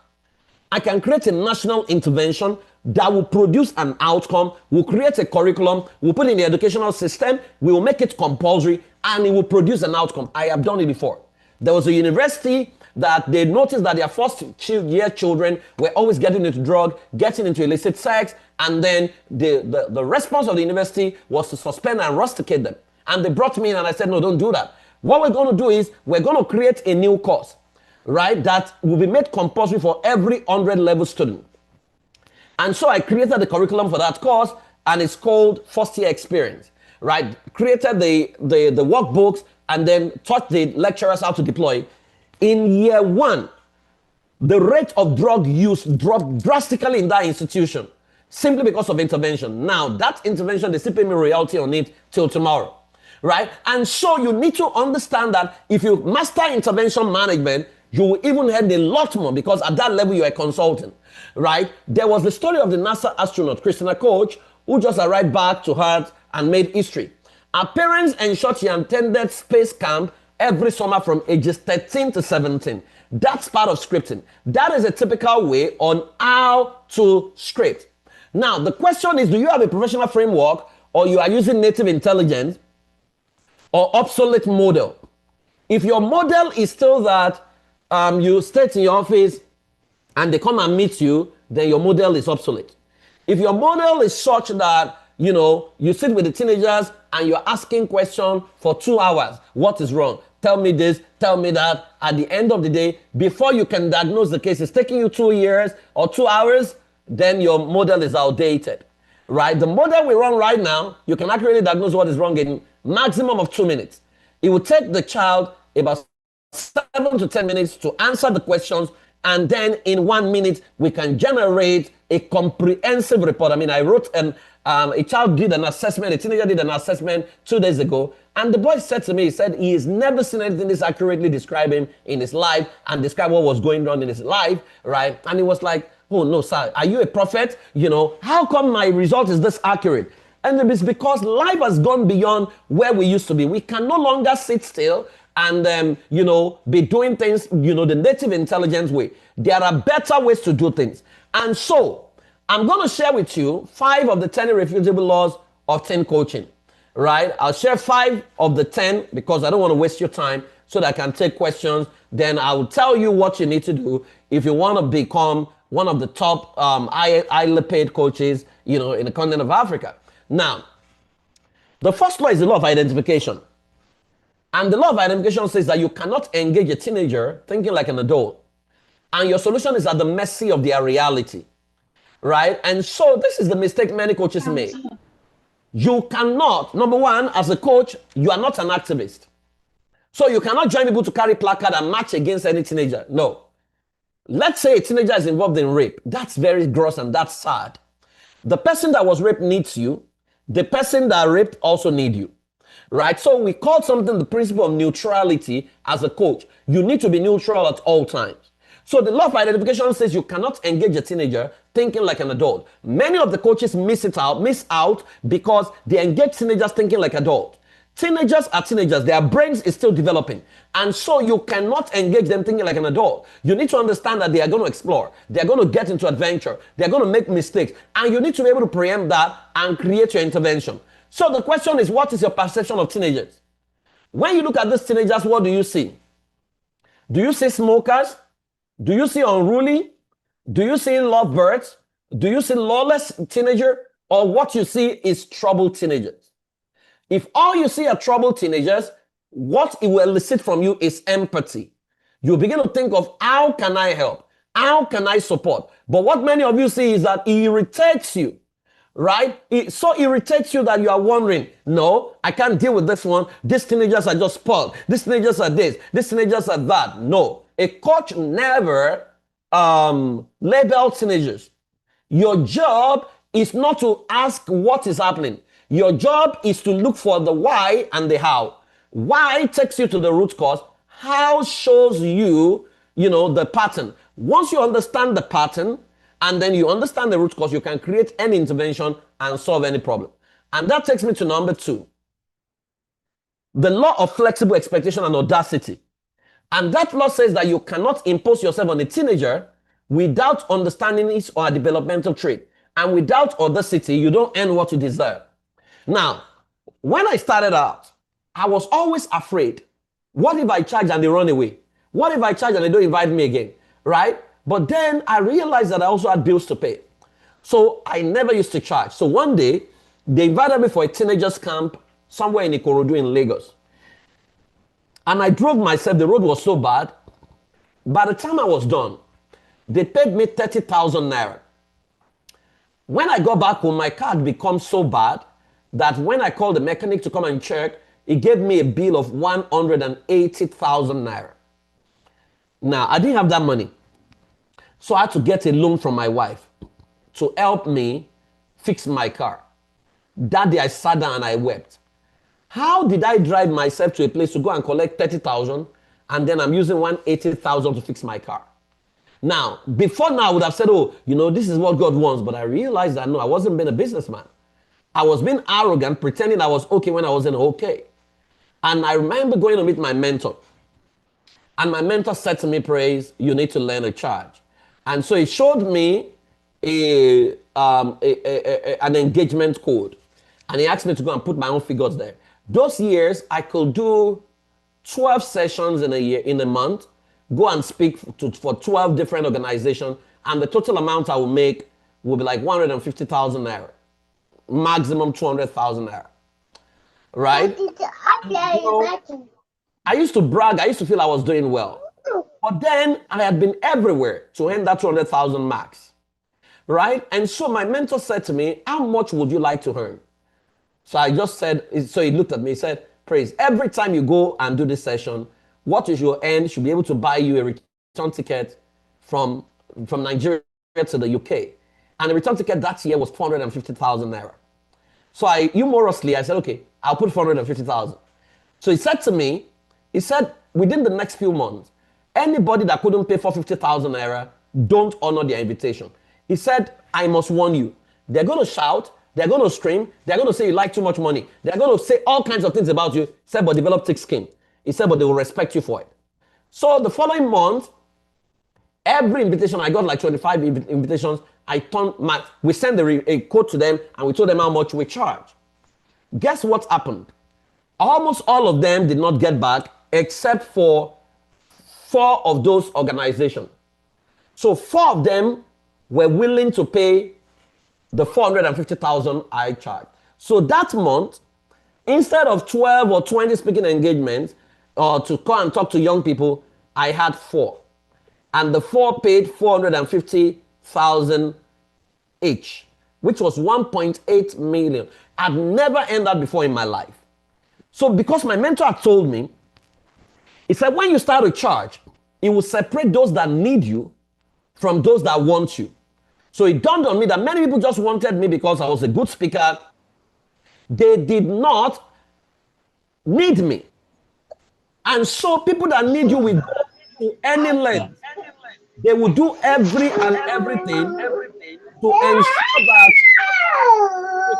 I can create a national intervention that will produce an outcome, will create a curriculum, will put in the educational system, we will make it compulsory, and it will produce an outcome. I have done it before. There was a university that they noticed that their first year children were always getting into drug, getting into illicit sex, and then the response of the university was to suspend and rusticate them. And they brought me in and I said, no, don't do that. What we're going to do is we're going to create a new course, right, that will be made compulsory for every 100 level student. And so I created the curriculum for that course, and it's called First Year Experience, right? Created the workbooks and then taught the lecturers how to deploy. In year one, the rate of drug use dropped drastically in that institution simply because of intervention. Now, that intervention, they still pay me royalty on it till tomorrow, right? And so you need to understand that if you master intervention management, you will even earn a lot more because at that level, you're a consultant, right? There was the story of the NASA astronaut, Christina Koch, who just arrived back to Earth and made history. Her parents ensured she attended space camp every summer from ages 13 to 17. That's part of scripting. That is a typical way on how to script. Now, the question is, do you have a professional framework or you are using native intelligence or obsolete model? If your model is still that you stay in your office and they come and meet you, then your model is obsolete. If your model is such that, you sit with the teenagers and you're asking questions for 2 hours, what is wrong? Tell me this, tell me that. At the end of the day, before you can diagnose the case, it's taking you 2 years or 2 hours, then your model is outdated, right? The model we run right now, you can accurately diagnose what is wrong in maximum of 2 minutes. It will take the child about 7 to 10 minutes to answer the questions, and then in 1 minute, we can generate a comprehensive report. I mean, I wrote a child did an assessment, a teenager did an assessment 2 days ago, and the boy said to me, he said he has never seen anything this accurately describe him in his life and describe what was going on in his life, right? And he was like, oh no, sir, are you a prophet? How come my result is this accurate? And it's because life has gone beyond where we used to be. We can no longer sit still and, be doing things, the native intelligence way. There are better ways to do things. And so I'm going to share with you 5 of the 10 irrefutable laws of teen coaching, right? I'll share 5 of the 10 because I don't want to waste your time so that I can take questions. Then I will tell you what you need to do if you want to become one of the top highly paid coaches, in the continent of Africa. Now, the first law is the law of identification. And the law of identification says that you cannot engage a teenager thinking like an adult. And your solution is at the mercy of their reality, right? And so this is the mistake many coaches make. You cannot, number one, as a coach, you are not an activist. So you cannot join people to carry placard and march against any teenager. No. Let's say a teenager is involved in rape. That's very gross and that's sad. The person that was raped needs you. The person that raped also needs you. Right? So we call something the principle of neutrality as a coach. You need to be neutral at all times. So the law of identification says you cannot engage a teenager thinking like an adult. Many of the coaches miss out because they engage teenagers thinking like adults. Teenagers are teenagers. Their brains is still developing. And so you cannot engage them thinking like an adult. You need to understand that they are going to explore. They are going to get into adventure. They are going to make mistakes. And you need to be able to preempt that and create your intervention. So the question is, what is your perception of teenagers? When you look at these teenagers, what do you see? Do you see smokers? Do you see unruly? Do you see lovebirds? Do you see lawless teenager? Or what you see is troubled teenagers? If all you see are troubled teenagers, what it will elicit from you is empathy. You begin to think of, how can I help? How can I support? But what many of you see is that it irritates you, right? It so irritates you that you are wondering, no, I can't deal with this one. These teenagers are just spoiled. These teenagers are this. These teenagers are that. No, a coach never labels teenagers. Your job is not to ask what is happening. Your job is to look for the why and the how. Why takes you to the root cause. How shows you, the pattern. Once you understand the pattern and then you understand the root cause, you can create any intervention and solve any problem. And that takes me to number 2. The law of flexible expectation and audacity. And that law says that you cannot impose yourself on a teenager without understanding his or her developmental trait. And without audacity, you don't earn what you deserve. Now, when I started out, I was always afraid. What if I charge and they run away? What if I charge and they don't invite me again? Right? But then I realized that I also had bills to pay. So I never used to charge. So one day, they invited me for a teenagers camp somewhere in Ikorodu in Lagos. And I drove myself. The road was so bad. By the time I was done, they paid me 30,000 naira. When I got back home, my car had become so bad that when I called the mechanic to come and check, he gave me a bill of 180,000 naira. Now, I didn't have that money. So I had to get a loan from my wife to help me fix my car. That day I sat down and I wept. How did I drive myself to a place to go and collect 30,000 and then I'm using 180,000 to fix my car? Now, before now, I would have said, oh, this is what God wants. But I realized that no, I wasn't being a businessman. I was being arrogant, pretending I was okay when I wasn't okay. And I remember going to meet my mentor. And my mentor said to me, Praise, you need to learn a charge. And so he showed me an engagement code. And he asked me to go and put my own figures there. Those years, I could do 12 sessions in a year, in a month, go and speak for 12 different organizations, and the total amount I will make will be like 150,000 naira. Maximum 200,000 naira. Right? I used to brag, I used to feel I was doing well. But then I had been everywhere to earn that 200,000 max. Right? And so my mentor said to me, how much would you like to earn? So I just said, so he looked at me, he said, Praise, every time you go and do this session, what is your end should be able to buy you a return ticket from Nigeria to the UK. And the return ticket that year was 450,000 naira. So humorously, I said, okay, I'll put 450,000. So he said to me, he said, within the next few months, anybody that couldn't pay 450,000 naira, don't honor their invitation. He said, I must warn you. They're going to shout, they're going to scream, they're going to say you like too much money. They're going to say all kinds of things about you. He said, but develop thick skin. He said, but they will respect you for it. So the following month, every invitation, I got like 25 invitations. We sent a quote to them and we told them how much we charge. Guess what happened? Almost all of them did not get back except for 4 of those organizations. So 4 of them were willing to pay the 450,000 I charged. So that month, instead of 12 or 20 speaking engagements, or to come and talk to young people, I had 4. And the 4 paid 450,000 each, which was 1.8 million. I'd never earned that before in my life. So because my mentor had told me, he said, when you start a charge, it will separate those that need you from those that want you. So it dawned on me that many people just wanted me because I was a good speaker. They did not need me. And so people that need you will go to any length. They will do everything to ensure that,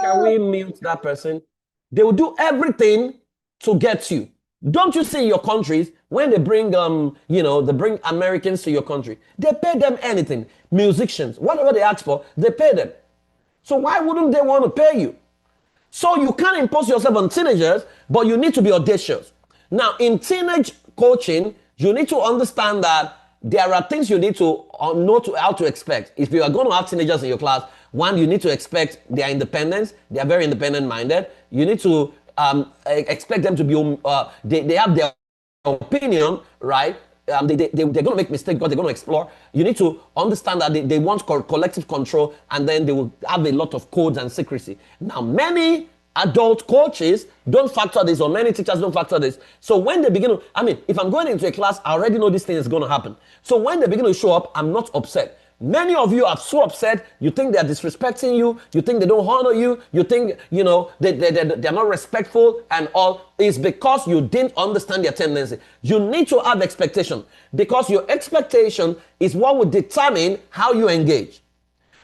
can we mute that person? They will do everything to get you. Don't you see in your countries, when they bring, they bring Americans to your country, they pay them anything. Musicians, whatever they ask for, they pay them. So why wouldn't they want to pay you? So you can't impose yourself on teenagers, but you need to be audacious. Now, in teenage coaching, you need to understand that there are things you need to know how to expect. If you are going to have teenagers in your class, one, you need to expect their independence. They are very independent minded. You need to expect them to be, they have their opinion, right? They're going to make mistakes because they're going to explore. You need to understand that they want collective control, and then they will have a lot of codes and secrecy. Now, many adult coaches don't factor this, or many teachers don't factor this. So when they begin to, if I'm going into a class, I already know this thing is going to happen. So when they begin to show up, I'm not upset. Many of you are so upset. You think they're disrespecting you. You think they don't honor you. You think, they're not respectful and all. It's because you didn't understand their tendency. You need to have expectation, because your expectation is what will determine how you engage.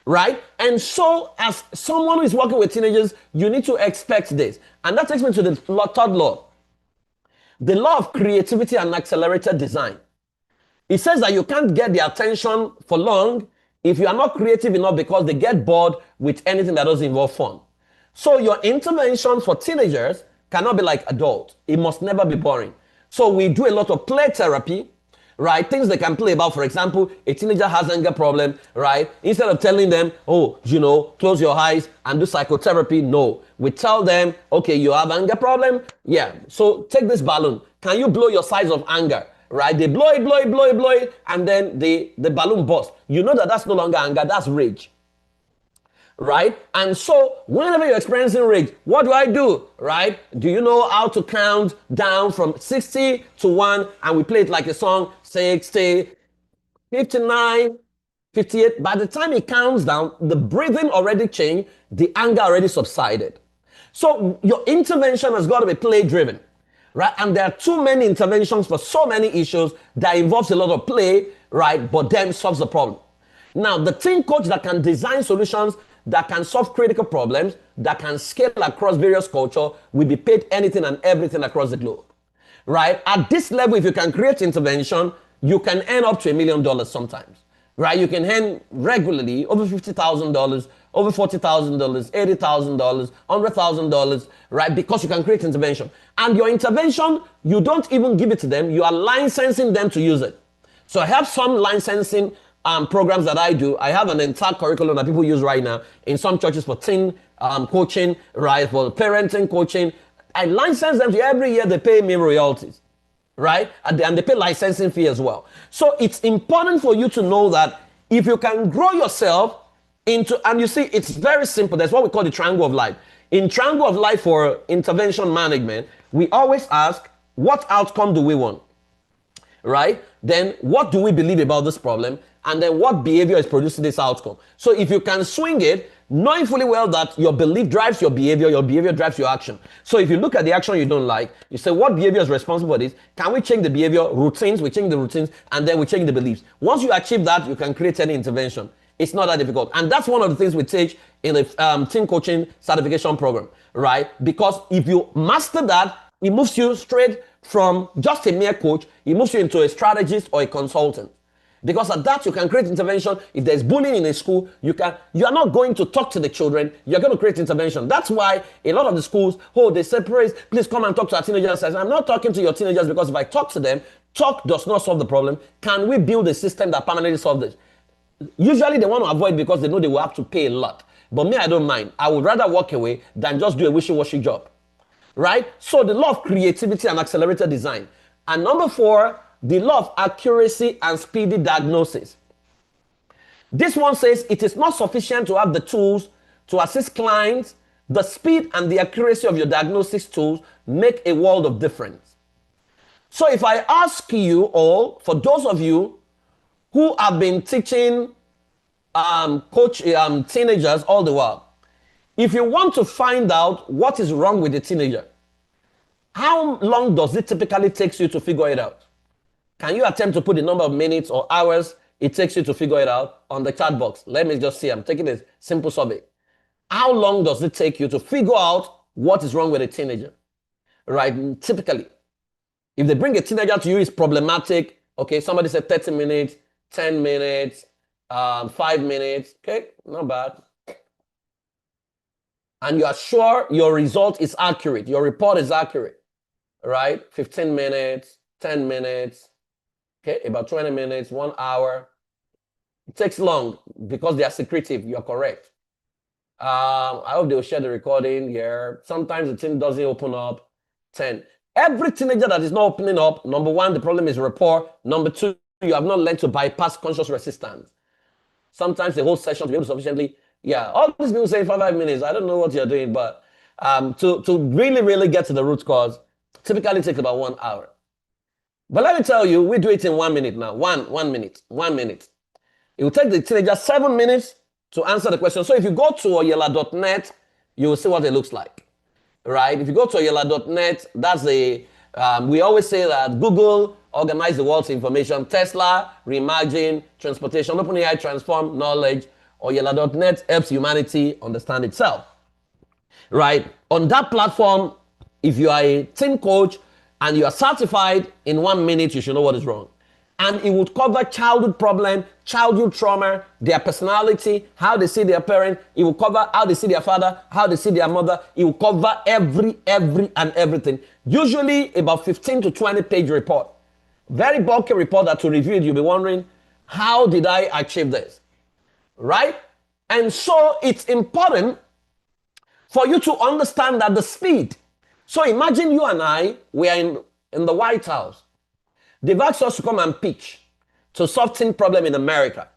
Right? And so as someone who is working with teenagers, you need to expect this. And that takes me to the third law. The law of creativity and accelerated design. It says that you can't get their attention for long if you are not creative enough, because they get bored with anything that doesn't involve fun. So your intervention for teenagers cannot be like adult. It must never be boring. So we do a lot of play therapy, right? Things they can play about. For example, a teenager has anger problem, right? Instead of telling them, close your eyes and do psychotherapy, no. We tell them, okay, you have anger problem? Yeah. So take this balloon. Can you blow your size of anger? Right? They blow it, and then the balloon bursts. You know that's no longer anger, that's rage. Right? And so whenever you're experiencing rage, what do I do? Right? Do you know how to count down from 60 to 1? And we play it like a song, 60, 59, 58. By the time it counts down, the breathing already changed, the anger already subsided. So your intervention has got to be play driven. Right? And there are too many interventions for so many issues that involves a lot of play, right? But then solves the problem. Now, the teen coach that can design solutions that can solve critical problems, that can scale across various cultures, will be paid anything and everything across the globe. Right? At this level, if you can create intervention, you can earn up to $1 million sometimes. Right? You can earn regularly over $50,000, over $40,000, $80,000, $100,000, right? Because you can create intervention. And your intervention, you don't even give it to them. You are licensing them to use it. So I have some licensing programs that I do. I have an entire curriculum that people use right now in some churches for teen coaching, right? For parenting coaching. I license them. Every year they pay me royalties, right? And they pay licensing fee as well. So it's important for you to know that if you can grow yourself and you see, it's very simple. That's what we call the triangle of life. In triangle of life for intervention management, we always ask, what outcome do we want? Right? Then what do we believe about this problem? And then what behavior is producing this outcome? So if you can swing it, knowing fully well that your belief drives your behavior drives your action. So if you look at the action you don't like, you say, what behavior is responsible for this? Can we change the behavior? Routines, we change the routines, and then we change the beliefs. Once you achieve that, you can create any intervention. It's not that difficult. And that's one of the things we teach in the teen coaching certification program, right? Because if you master that, it moves you straight from just a mere coach, it moves you into a strategist or a consultant. Because at that, you can create intervention. If there's bullying in a school, you are not going to talk to the children. You're going to create intervention. That's why a lot of the schools, they separate, please come and talk to our teenagers. I'm not talking to your teenagers because if I talk to them, talk does not solve the problem. Can we build a system that permanently solves this? Usually they want to avoid because they know they will have to pay a lot. But me, I don't mind. I would rather walk away than just do a wishy-washy job. Right? So the law of creativity and accelerated design. And number 4, the law of accuracy and speedy diagnosis. This one says it is not sufficient to have the tools to assist clients. The speed and the accuracy of your diagnosis tools make a world of difference. So if I ask you all, for those of you who have been teaching teenagers all the while, if you want to find out what is wrong with the teenager, how long does it typically take you to figure it out? Can you attempt to put the number of minutes or hours it takes you to figure it out on the chat box? Let me just see. I'm taking a simple survey. How long does it take you to figure out what is wrong with a teenager? Right? Typically, if they bring a teenager to you, it's problematic. Okay, somebody said 30 minutes, 10 minutes, 5 minutes. Okay, not bad. and you are sure your result is accurate, your report is accurate, right? 15 minutes, 10 minutes, okay, about 20 minutes, 1 hour. It takes long because they are secretive. You are correct. I hope they'll share the recording here. Sometimes the team doesn't open up. 10. Every teenager that is not opening up, number one, the problem is rapport. Number two, you have not learned to bypass conscious resistance. Sometimes the whole session to be able to sufficiently, all these people say 5 minutes. I don't know what you're doing, but to really, really get to the root cause, typically takes about 1 hour. But let me tell you, we do it in 1 minute now. One minute. It will take the teenager 7 minutes to answer the question. So if you go to oyella.net, you will see what it looks like, right? If you go to oyella.net, that's we always say that Google organized the world's information. Tesla, reimagine, transportation, OpenAI, transform knowledge. Oyella.net helps humanity understand itself, right? On that platform, if you are a team coach and you are certified, in 1 minute, you should know what is wrong. And it would cover childhood problem, childhood trauma, their personality, how they see their parent. It will cover how they see their father, how they see their mother. It will cover every and everything. Usually about 15 to 20 page report. Very bulky report that to review it, you'll be wondering, how did I achieve this? Right? And so it's important for you to understand that the speed. So imagine you and I, we are in the White House. They've asked us to come and pitch to solve teen problem in America.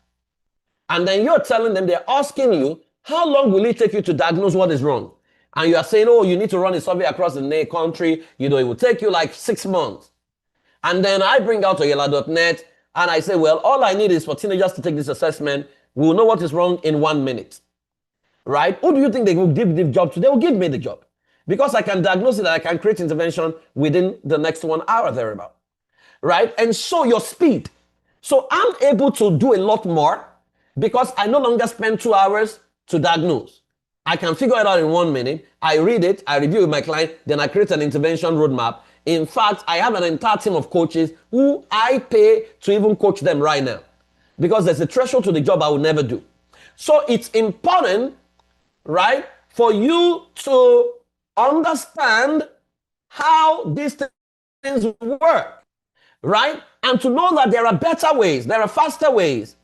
And then you're telling them, they're asking you, how long will it take you to diagnose what is wrong? And you are saying, oh, you need to run a survey across the country. You know, it will take you like 6 months. And then I bring out oyella.net and I say, well, all I need is for teenagers to take this assessment. We'll know what is wrong in 1 minute. Right? Who do you think they will give the job to? They will give me the job. Because I can diagnose it and I can create intervention within the next 1 hour thereabout. Right? And so your speed. So I'm able to do a lot more because I no longer spend 2 hours to diagnose. I can figure it out in 1 minute. I read it, I review with my client, then I create an intervention roadmap. In fact, I have an entire team of coaches who I pay to even coach them right now because there's a threshold to the job I will never do. So it's important, right, for you to understand how these things work. Right? And to know that there are better ways, there are faster ways,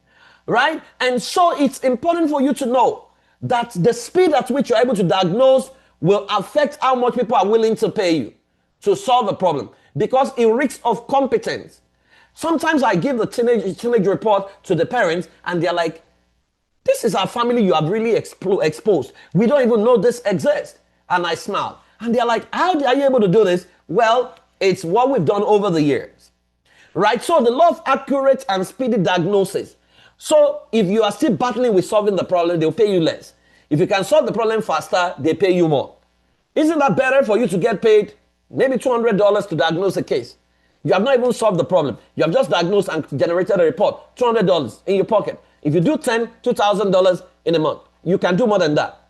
right? And so it's important for you to know that the speed at which you're able to diagnose will affect how much people are willing to pay you to solve a problem because it reeks of competence. Sometimes I give the teenage report to the parents and they're like, this is our family you have really exposed. We don't even know this exists. And I smile. And they're like, how are you able to do this? Well, it's what we've done over the years. Right? So the law of accurate and speedy diagnosis. So if you are still battling with solving the problem, they'll pay you less. If you can solve the problem faster, they pay you more. Isn't that better for you to get paid maybe $200 to diagnose a case? You have not even solved the problem. You have just diagnosed and generated a report. $200 in your pocket. If you do $2,000 in a month, you can do more than that.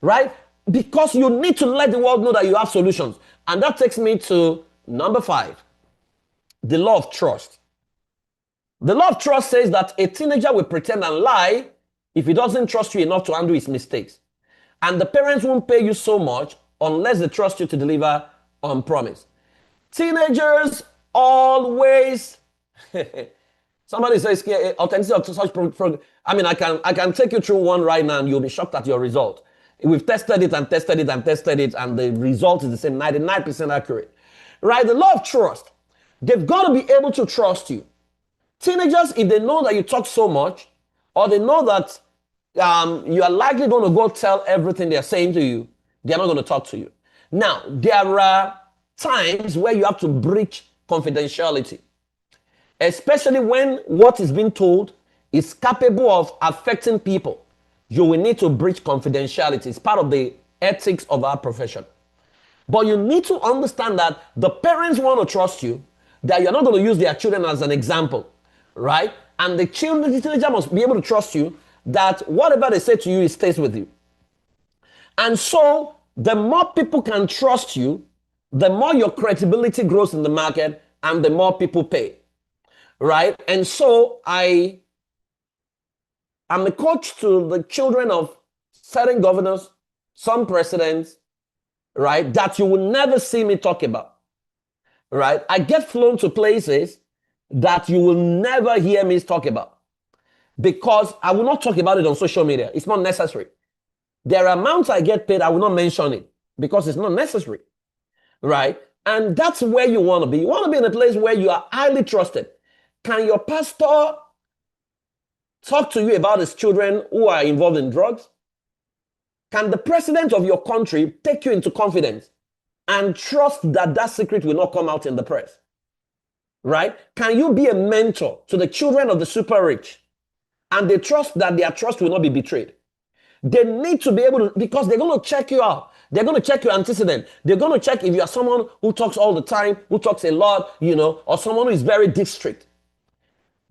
Right? Because you need to let the world know that you have solutions. And that takes me to number 5. The law of trust. The law of trust says that a teenager will pretend and lie if he doesn't trust you enough to undo his mistakes. And the parents won't pay you so much unless they trust you to deliver on promise. Teenagers always, somebody says, authenticity of such program. I mean, I can take you through one right now and you'll be shocked at your result. We've tested it and tested it and tested it and the result is the same, 99% accurate. Right? The law of trust. They've got to be able to trust you. Teenagers, if they know that you talk so much, or they know that you are likely going to go tell everything they're saying to you, they're not going to talk to you. Now, there are times where you have to breach confidentiality, especially when what is being told is capable of affecting people. You will need to breach confidentiality. It's part of the ethics of our profession. But you need to understand that the parents want to trust you, that you're not going to use their children as an example, right? And the teenager must be able to trust you that whatever they say to you, it stays with you. And so the more people can trust you, the more your credibility grows in the market and the more people pay, right? And so I'm a coach to the children of certain governors, some presidents, right, that you will never see me talk about, right? I get flown to places that you will never hear me talk about because I will not talk about it on social media. It's not necessary. There are amounts I get paid, I will not mention it because it's not necessary, right? And that's where you want to be. You want to be in a place where you are highly trusted. Can your pastor talk to you about his children who are involved in drugs? Can the president of your country take you into confidence and trust that that secret will not come out in the press? Right? Can you be a mentor to the children of the super rich and they trust that their trust will not be betrayed? They need to be able to, because they're going to check you out. They're going to check your antecedent. They're going to check if you are someone who talks all the time, who talks a lot, or someone who is very district.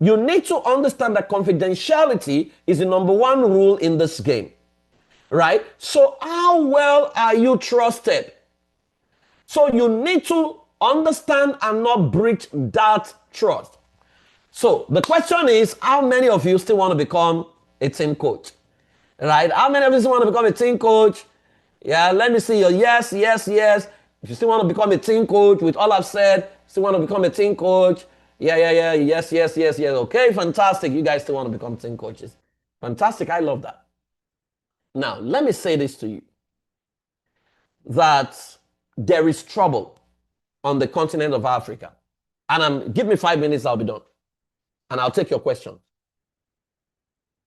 You need to understand that confidentiality is the number one rule in this game, right? So how well are you trusted? So you need to understand and not breach that trust. So the question is, how many of you still want to become a team coach? Right? How many of you still want to become a team coach? Yeah, let me see your yes, yes, yes. If you still want to become a team coach with all I've said, still want to become a team coach. Yeah, yes, yes, yes, yes. Okay, fantastic. You guys still want to become team coaches. Fantastic. I love that. Now, let me say this to you. That there is trouble on the continent of Africa. And give me 5 minutes, I'll be done. And I'll take your question.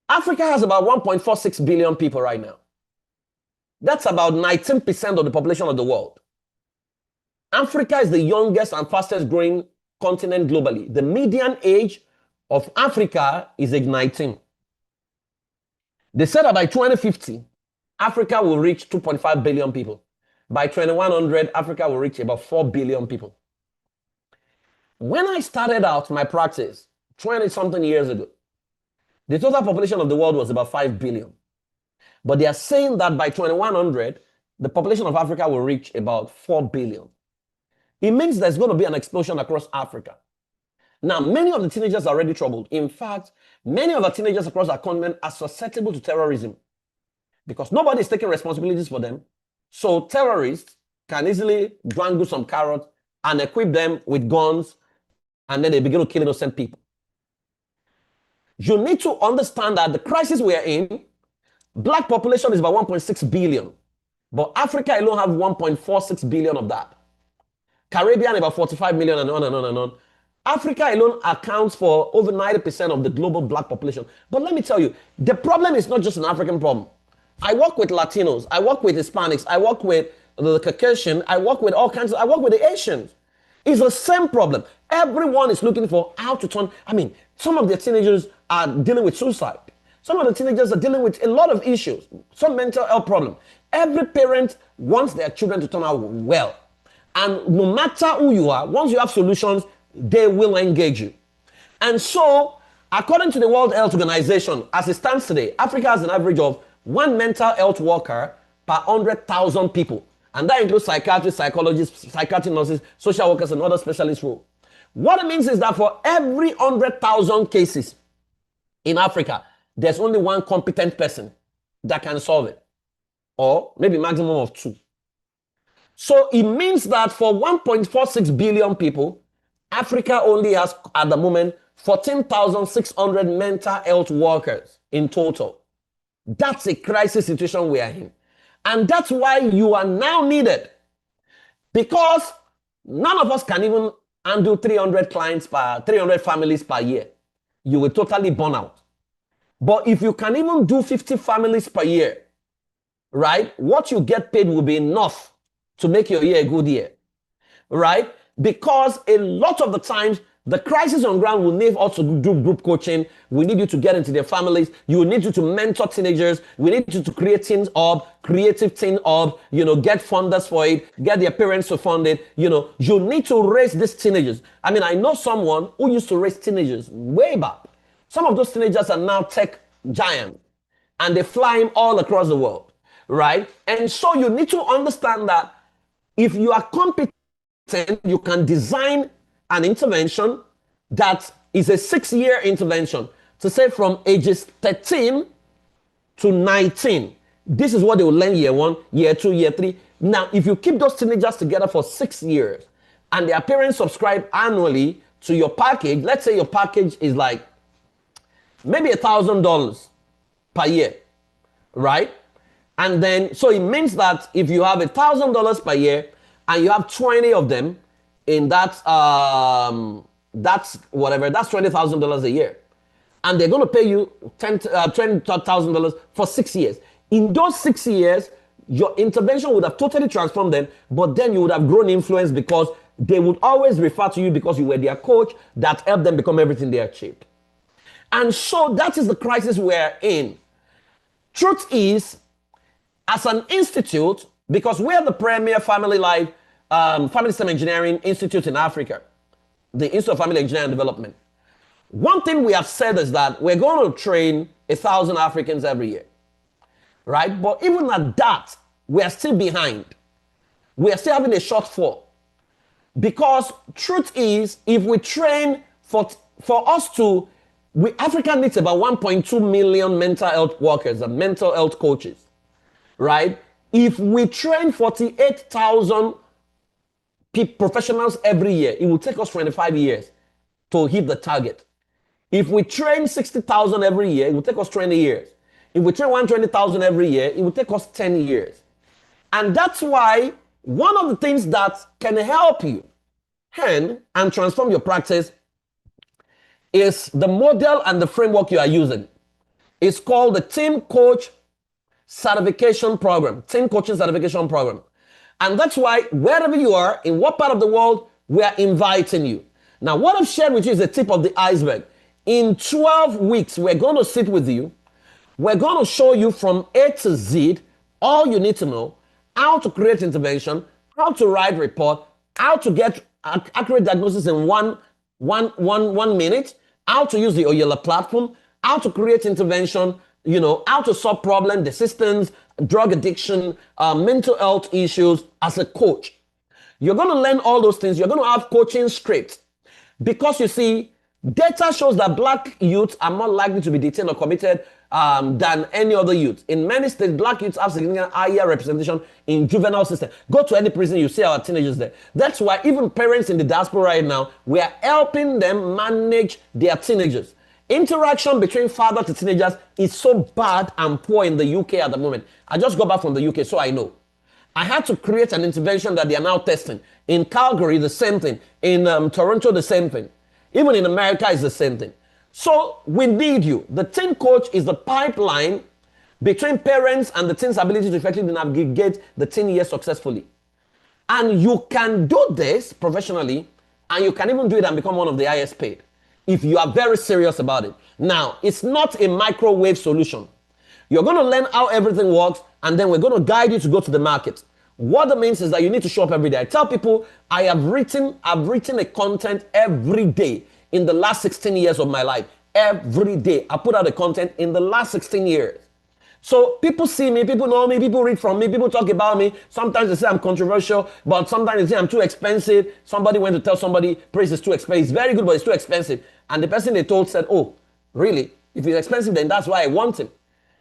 Africa has about 1.46 billion people right now. That's about 19% of the population of the world. Africa is the youngest and fastest growing continent globally. The median age of Africa is age 19. They said that by 2050, Africa will reach 2.5 billion people. By 2100, Africa will reach about 4 billion people. When I started out my practice 20-something years ago, the total population of the world was about 5 billion. But they are saying that by 2100, the population of Africa will reach about 4 billion. It means there's going to be an explosion across Africa. Now, many of the teenagers are already troubled. In fact, many of the teenagers across our continent are susceptible to terrorism because nobody is taking responsibilities for them. So terrorists can easily dangle some carrots and equip them with guns, and then they begin to kill innocent people. You need to understand that the crisis we are in, black population is about 1.6 billion, but Africa alone have 1.46 billion of that. Caribbean about 45 million and on and on and on. Africa alone accounts for over 90% of the global black population. But let me tell you, the problem is not just an African problem. I work with Latinos, I work with Hispanics, I work with the Caucasian, I work with I work with the Asians. It's the same problem. Everyone is looking for how to turn. Some of the teenagers are dealing with suicide. Some of the teenagers are dealing with a lot of issues, some mental health problem. Every parent wants their children to turn out well. And no matter who you are, once you have solutions, they will engage you. And so, according to the World Health Organization, as it stands today, Africa has an average of 1 mental health worker per 100,000 people. And that includes psychiatrists, psychologists, psychiatric nurses, social workers, and other specialist roles. What it means is that for every 100,000 cases in Africa, there's only one competent person that can solve it. Or maybe maximum of 2. So it means that for 1.46 billion people, Africa only has, at the moment, 14,600 mental health workers in total. That's a crisis situation we are in. And that's why you are now needed. Because none of us can even handle 300 families per year. You will totally burn out. But if you can even do 50 families per year, right, what you get paid will be enough to make your year a good year, right? Because a lot of the times, the crisis on ground will need us to do group coaching. We need you to get into their families. You need you to mentor teenagers. We need you to create teams up, creative team up, get funders for it, get their parents to fund it. You need to raise these teenagers. I know someone who used to raise teenagers way back. Some of those teenagers are now tech giants and they fly all across the world, right? And so you need to understand that if you are competent, you can design an intervention that is a 6-year intervention to say from ages 13 to 19. This is what they will learn year 1, year 2, year 3. Now, if you keep those teenagers together for 6 years and their parents subscribe annually to your package, let's say your package is like maybe $1,000 per year, right? And then, so it means that if you have $1,000 per year and you have 20 of them in that, that's $20,000 a year. And they're going to pay you $20,000 for 6 years. In those 6 years, your intervention would have totally transformed them, but then you would have grown influence because they would always refer to you because you were their coach that helped them become everything they achieved. And so that is the crisis we're in. Truth is, as an institute, because we're the premier family system engineering institute in Africa, the Institute of Family Engineering and Development. One thing we have said is that we're going to train 1,000 Africans every year, right? But even at that, we are still behind. We are still having a shortfall. Because truth is, if we train Africa needs about 1.2 million mental health workers and mental health coaches, right? If we train 48,000 professionals every year, it will take us 25 years to hit the target. If we train 60,000 every year, it will take us 20 years. If we train 120,000 every year, it will take us 10 years. And that's why one of the things that can help you and transform your practice is the model and the framework you are using. It's called the Team Coach Certification Program, Team Coaching Certification Program. And that's why wherever you are, in what part of the world, we are inviting you. Now, what I've shared with you is the tip of the iceberg. In 12 weeks, we're going to sit with you. We're going to show you from A to Z all you need to know, how to create intervention, how to write report, how to get accurate diagnosis in one minute, how to use the Oyela platform, how to create intervention, how to solve problem, desistance, drug addiction, mental health issues as a coach. You're going to learn all those things. You're going to have coaching scripts because you see, data shows that Black youths are more likely to be detained or committed than any other youth. In many states, Black youths have significantly higher representation in juvenile system. Go to any prison, you see our teenagers there. That's why even parents in the diaspora right now, we are helping them manage their teenagers. Interaction between father to teenagers is so bad and poor in the UK at the moment. I just got back from the UK, so I know. I had to create an intervention that they are now testing. In Calgary, the same thing. In Toronto, the same thing. Even in America, it's the same thing. So we need you. The teen coach is the pipeline between parents and the teen's ability to effectively navigate the teen years successfully. And you can do this professionally, and you can even do it and become one of the highest paid if you are very serious about it. Now, it's not a microwave solution. You're going to learn how everything works, and then we're going to guide you to go to the market. What that means is that you need to show up every day. I tell people I've written a content every day in the last 16 years of my life. Every day. I put out the content in the last 16 years. So people see me, people know me, people read from me, people talk about me. Sometimes they say I'm controversial, but sometimes they say I'm too expensive. Somebody went to tell somebody praise is too expensive. It's very good, but it's too expensive. And the person they told said, oh, really? If it's expensive, then that's why I want it.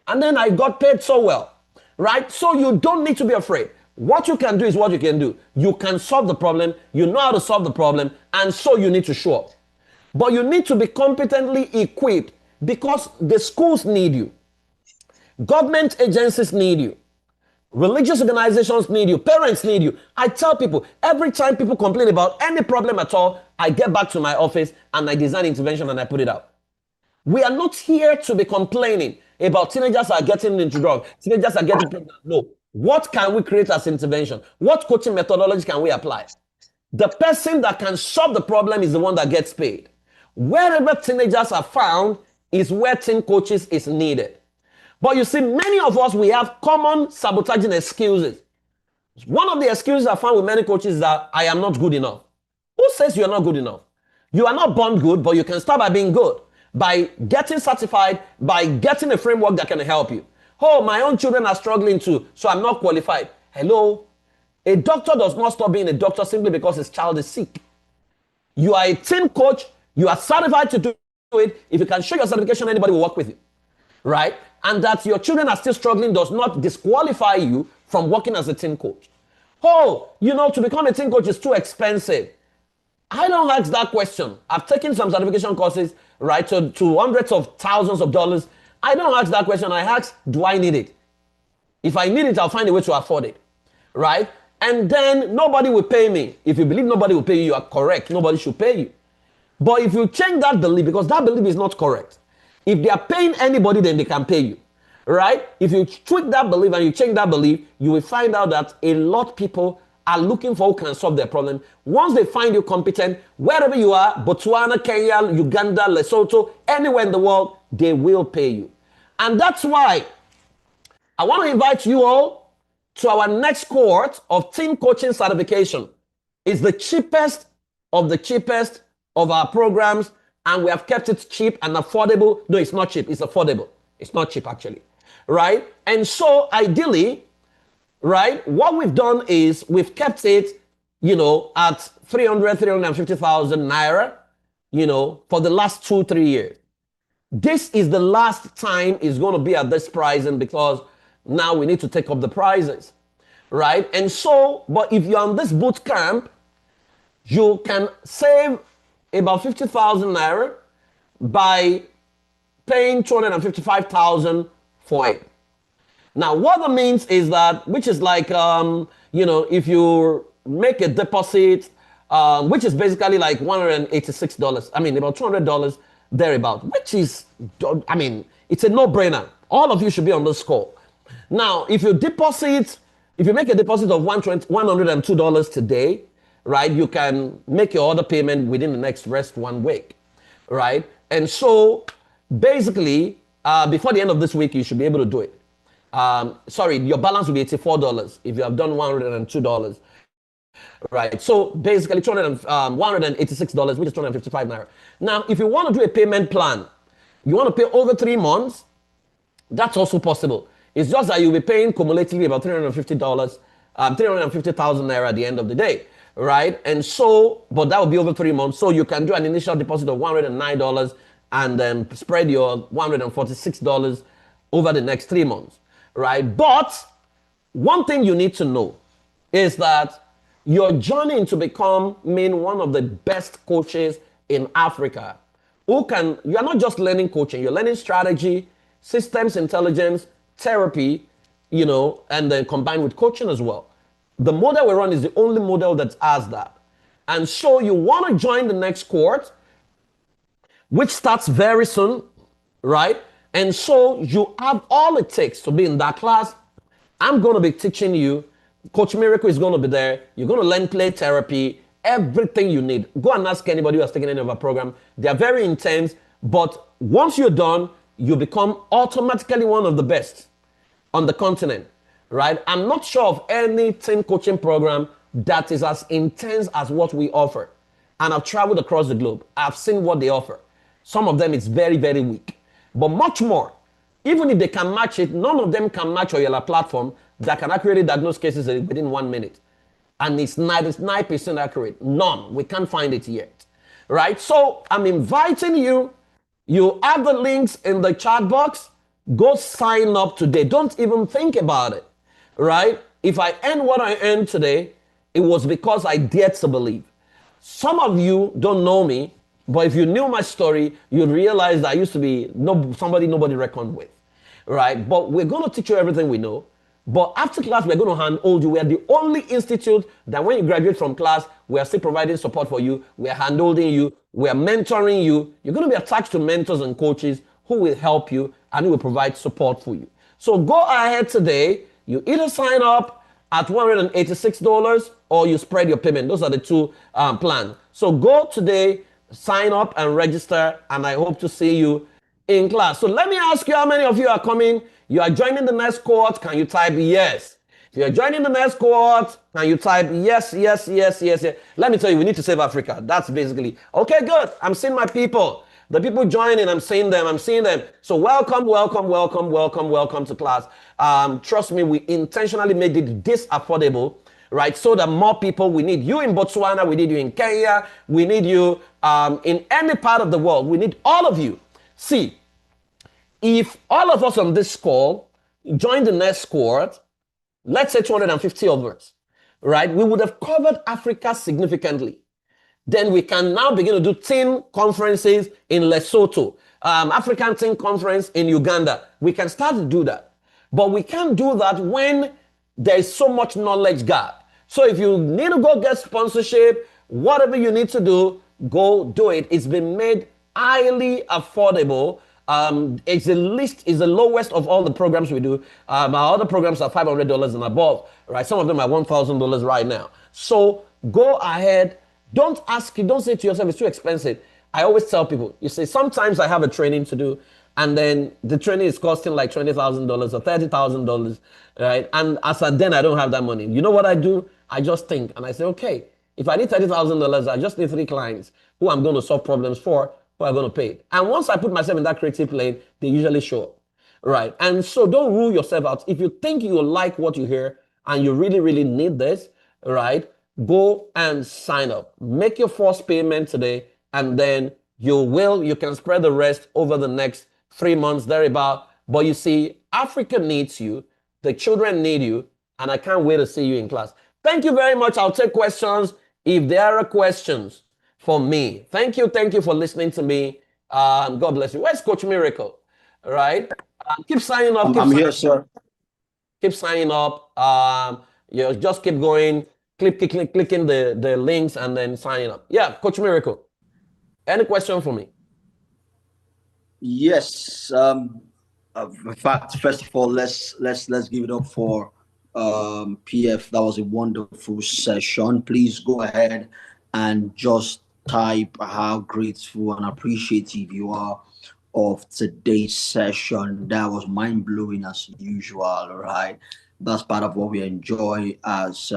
And then I got paid so well, right? So you don't need to be afraid. What you can do is what you can do. You can solve the problem. You know how to solve the problem. And so you need to show up. But you need to be competently equipped because the schools need you. Government agencies need you. Religious organizations need you. Parents need you. I tell people, every time people complain about any problem at all, I get back to my office and I design intervention and I put it out. We are not here to be complaining about teenagers are getting into drugs. Teenagers are getting pregnant. No. What can we create as intervention? What coaching methodology can we apply? The person that can solve the problem is the one that gets paid. Wherever teenagers are found is where teen coaches is needed. But you see, many of us, we have common sabotaging excuses. One of the excuses I found with many coaches is that I am not good enough. Who says you are not good enough? You are not born good, but you can start by being good. By getting certified, by getting a framework that can help you. Oh, my own children are struggling too, so I'm not qualified. Hello? A doctor does not stop being a doctor simply because his child is sick. You are a teen coach. You are certified to do it. If you can show your certification, anybody will work with you. Right? and that your children are still struggling does not disqualify you from working as a team coach. Oh, to become a team coach is too expensive. I don't ask that question. I've taken some certification courses, right, to hundreds of thousands of dollars. I don't ask that question. I ask, do I need it? If I need it, I'll find a way to afford it, right? And then nobody will pay me. If you believe nobody will pay you, you are correct. Nobody should pay you. But if you change that belief, because that belief is not correct, if they are paying anybody, then they can pay you, right? If you tweak that belief and you change that belief, you will find out that a lot of people are looking for who can solve their problem. Once they find you competent, wherever you are, Botswana, Kenya, Uganda, Lesotho, anywhere in the world, they will pay you. And that's why I want to invite you all to our next cohort of team coaching certification. It's the cheapest of our programs, and we have kept it cheap and affordable. No, it's not cheap. It's affordable. It's not cheap, actually, right? And so ideally, right, what we've done is we've kept it, at 350,000 naira, for the last 2-3 years. This is the last time it's going to be at this pricing, because now we need to take up the prices, right? And so, but if you're on this boot camp, you can save about 50,000 naira by paying 255,000 for it. Now, what that means is that, which is like, if you make a deposit, which is basically like $186, about $200 thereabout, which is, it's a no-brainer. All of you should be on this call. Now, if you make a deposit of $102 today, right, you can make your order payment within the next 1 week, right? And so, basically, before the end of this week, you should be able to do it. Your balance will be $84 if you have done $102, right? So basically $186, which is 255 naira. Now, if you want to do a payment plan, you want to pay over 3 months, that's also possible. It's just that you'll be paying cumulatively about $350, 350,000 naira at the end of the day, right? And so, but that will be over 3 months. So you can do an initial deposit of $109 and then spread your $146 over the next 3 months. Right? But one thing you need to know is that your journey to becoming one of the best coaches in Africa, you're not just learning coaching, you're learning strategy, systems intelligence, therapy, and then combined with coaching as well. The model we run is the only model that has that. And so you want to join the next cohort, which starts very soon, right? And so you have all it takes to be in that class. I'm going to be teaching you. Coach Miracle is going to be there. You're going to learn play therapy, everything you need. Go and ask anybody who has taken any of our program. They are very intense, but once you're done, you become automatically one of the best on the continent, right? I'm not sure of any team coaching program that is as intense as what we offer. And I've traveled across the globe. I've seen what they offer. Some of them is very, very weak. But much more, even if they can match it, none of them can match Oyala platform that can accurately diagnose cases within 1 minute. And it's 99% accurate. None. We can't find it yet. Right? So I'm inviting you. You have the links in the chat box. Go sign up today. Don't even think about it. Right? If I earn what I earned today, it was because I dared to believe. Some of you don't know me. But if you knew my story, you'd realize that I used to be somebody nobody reckoned with, right? But we're going to teach you everything we know. But after class, we're going to handhold you. We are the only institute that when you graduate from class, we are still providing support for you. We are handholding you. We are mentoring you. You're going to be attached to mentors and coaches who will help you and who will provide support for you. So go ahead today. You either sign up at $186 or you spread your payment. Those are the two plans. So go today. Sign up and register, and I hope to see you in class. So let me ask you, how many of you are coming? You are joining the next cohort. Can you type yes? If you're joining the next cohort, can you type yes, yes, yes, yes, yes? Let me tell you, we need to save Africa. That's basically, okay, good. I'm seeing my people. The people joining, I'm seeing them. So welcome to class. Trust me, we intentionally made it this affordable, right? So that more people, we need you in Botswana, we need you in Kenya, we need you in any part of the world. We need all of you. See, if all of us on this call join the next cohort, let's say 250 of us, right? We would have covered Africa significantly. Then we can now begin to do team conferences in Lesotho, African team conference in Uganda. We can start to do that. But we can't do that when there is so much knowledge gap. So if you need to go get sponsorship, whatever you need to do, go do it. It's been made highly affordable. It's the lowest of all the programs we do. Our other programs are $500 and above, right? Some of them are $1,000 right now. So go ahead. Don't say to yourself, it's too expensive. I always tell people, you say, sometimes I have a training to do, and then the training is costing like $20,000 or $30,000, right? And as at then, I don't have that money. You know what I do? I just think, and I say, okay, if I need $30,000, I just need 3 clients who I'm going to solve problems for, who are going to pay it. And once I put myself in that creative lane, they usually show up, right? And so don't rule yourself out. If you think you like what you hear and you really, really need this, right? Go and sign up. Make your first payment today, and then you can spread the rest over the next 3 months, thereabout. But you see, Africa needs you, the children need you, and I can't wait to see you in class. Thank you very much. I'll take questions if there are questions for me. Thank you for listening to me. God bless you. Where's Coach Miracle? All right. Keep signing up. I'm here, sir. Keep signing up. You just keep going. Clicking the links and then signing up. Yeah, Coach Miracle. Any question for me? Yes. In fact, first of all, let's give it up for PF. That was a wonderful session. Please go ahead and just type how grateful and appreciative you are of today's session. That was mind-blowing as usual, right? That's part of what we enjoy as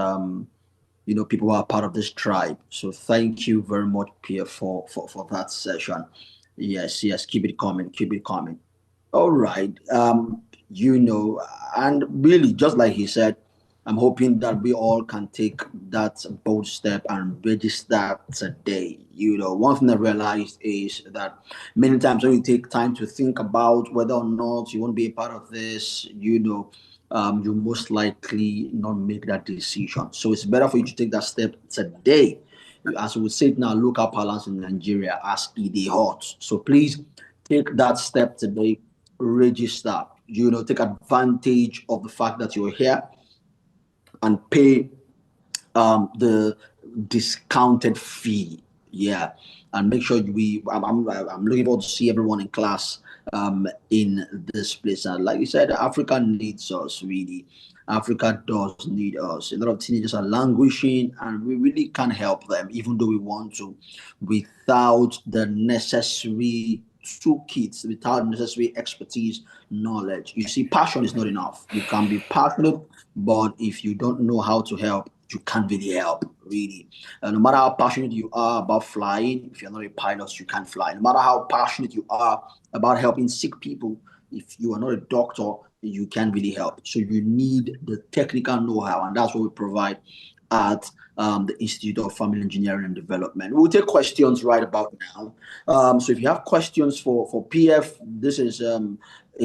people who are part of this tribe. So thank you very much, Pierre, for that session. Yes, keep it coming. All right. And really, just like he said, I'm hoping that we all can take that bold step and register today. One thing I realized is that many times when you take time to think about whether or not you want to be a part of this, you most likely not make that decision. So it's better for you to take that step today. As we would say it in our local parlance in Nigeria, as ED hot. So please take that step today, register, take advantage of the fact that you're here and pay the discounted fee. Yeah. And make sure I'm looking forward to see everyone in class in this place. And like you said, Africa needs us, really. Africa does need us. A lot of teenagers are languishing, and we really can't help them, even though we want to, without the necessary toolkits, without necessary expertise, knowledge. You see, passion is not enough. You can be passionate, but if you don't know how to help, you can't really help, really. No matter how passionate you are about flying, if you're not a pilot, you can't fly. No matter how passionate you are about helping sick people, if you are not a doctor, you can't really help. So you need the technical know-how, and that's what we provide at the Institute of Family Engineering and Development. We'll take questions right about now. So if you have questions for PF, this is a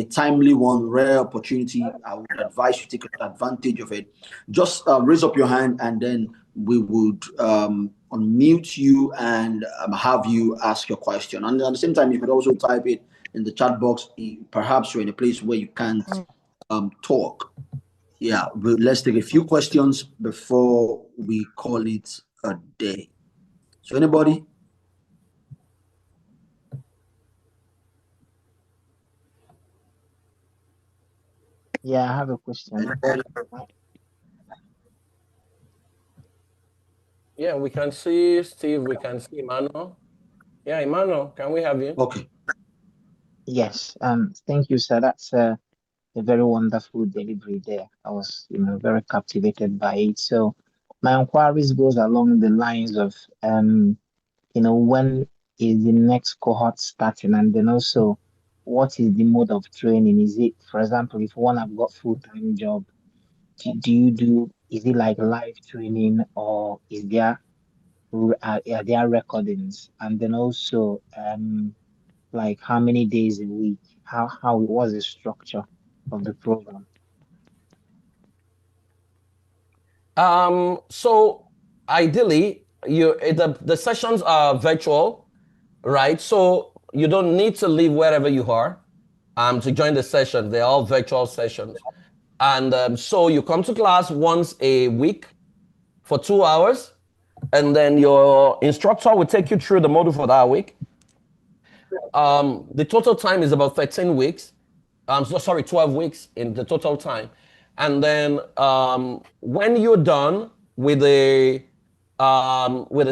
timely one, rare opportunity. I would advise you take advantage of it. Just raise up your hand, and then we would unmute you and have you ask your question. And at the same time, you could also type it in the chat box. Perhaps you're in a place where you can't talk. Yeah, let's take a few questions before we call it a day. So anybody? Yeah, I have a question. Yeah, we can see Steve, we can see Emmanuel. Yeah, Emmanuel, can we have you? Okay. Yes, thank you, sir. That's a very wonderful delivery there. I was, very captivated by it. So my inquiries goes along the lines of, when is the next cohort starting? And then also, what is the mode of training? Is it, for example, if one have got full-time job, is it like live training, or are there recordings? And then also, Like how many days a week? How was the structure of the program? So ideally, the sessions are virtual, right? So you don't need to leave wherever you are to join the session. They're all virtual sessions. And so you come to class once a week for 2 hours, and then your instructor will take you through the module for that week. The total time is about 13 weeks. 12 weeks in the total time. And then when you're done with the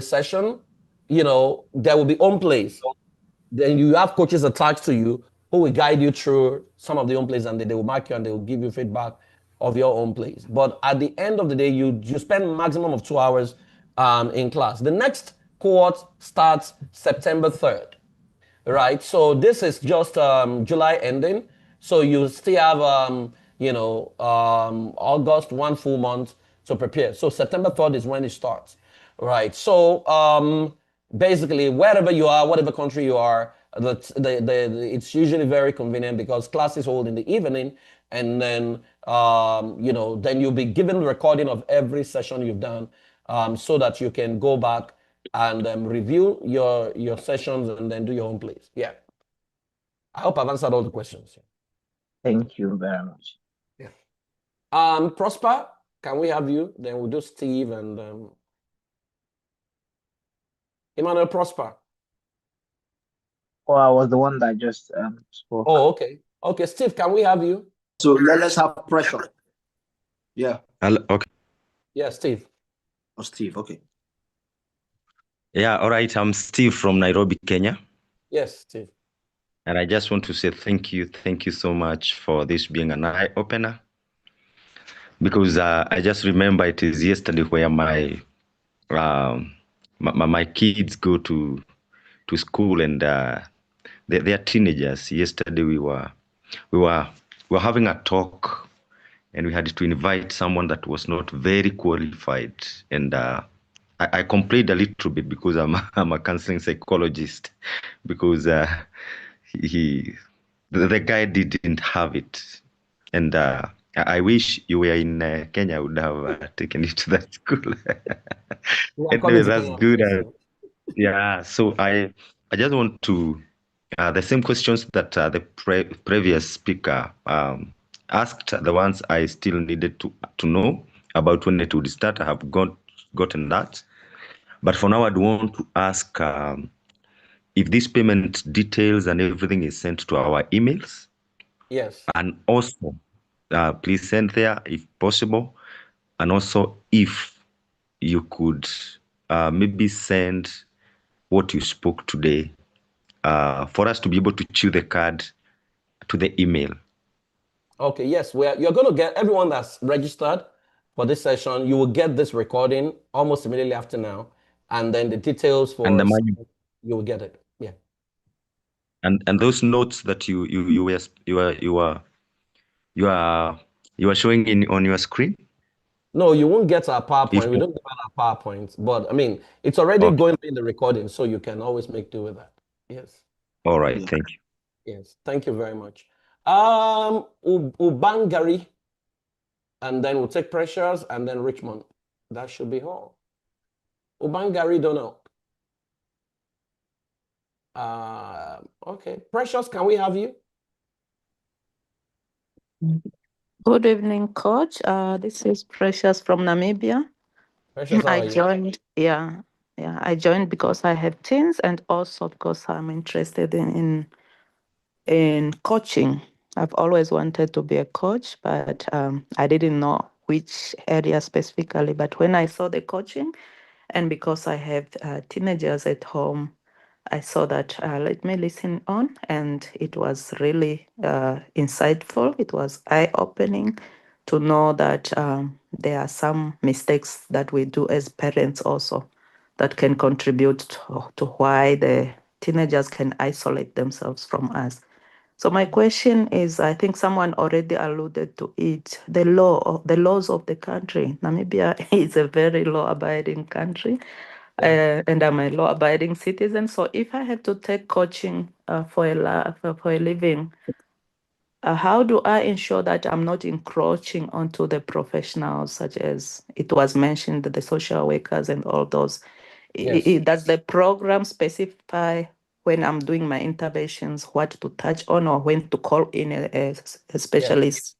session, there will be home plays. Then you have coaches attached to you who will guide you through some of the home plays, and they will mark you and they will give you feedback of your own plays. But at the end of the day, you spend maximum of 2 hours in class. The next cohort starts September 3rd. Right. So this is just July ending. So you still have August, 1 full month to prepare. So September 3rd is when it starts. Right. So basically, wherever you are, whatever country you are, it's usually very convenient because classes hold in the evening, and then then you'll be given the recording of every session you've done, so that you can go back and review your sessions and then do your own plays. Yeah. I hope I've answered all the questions. Thank you very much. Yeah. Prosper, can we have you? Then we'll do Steve and Emmanuel Prosper. Oh, I was the one that just spoke. Oh, okay. Okay, Steve, can we have you? So let's have pressure. Yeah. Okay. Yeah, Steve. Oh, Steve, okay. Yeah, all right. I'm Steve from Nairobi, Kenya. Yes, Steve. And I just want to say thank you so much for this being an eye-opener. Because I just remember it is yesterday where my kids go to school, and they're teenagers. Yesterday we were having a talk, and we had to invite someone that was not very qualified, and I complained a little bit because I'm a counseling psychologist, because the guy didn't have it, and I wish you were in Kenya. I would have taken you to that school. Anyway, that's good. Yeah, so I just want to the same questions that the previous speaker asked, the ones I still needed to know about when it would start. I have gotten that. But for now, I'd want to ask if this payment details and everything is sent to our emails. Yes. And also, please send there if possible. And also, if you could maybe send what you spoke today for us to be able to chew the card to the email. Okay, yes. You're going to get everyone that's registered for this session. You will get this recording almost immediately after now. And then the details for and the money, you will get it. Yeah. And those notes that you are showing on your screen. No, you won't get our PowerPoint. We don't give out our PowerPoints, but I mean, it's already going in the recording, so you can always make do with that. Yes. All right. Thank you. Yes. Thank you very much. Ubangari, and then we'll take Precious, and then Richmond. That should be all. Ubangari, don't know. Okay. Precious, can we have you? Good evening, Coach. This is Precious from Namibia. Precious, how are you? I joined because I have teens, and also because I'm interested in coaching. I've always wanted to be a coach, but I didn't know which area specifically. But when I saw the coaching, and because I have teenagers at home, I saw that let me listen on, and it was really insightful. It was eye-opening to know that there are some mistakes that we do as parents also that can contribute to why the teenagers can isolate themselves from us. So my question is, I think someone already alluded to it, the laws of the country. Namibia is a very law-abiding country. and I'm a law-abiding citizen. So if I had to take coaching for a living, how do I ensure that I'm not encroaching onto the professionals, such as it was mentioned, the social workers and all those? Yes. Does the program specify when I'm doing my interventions what to touch on or when to call in a specialist?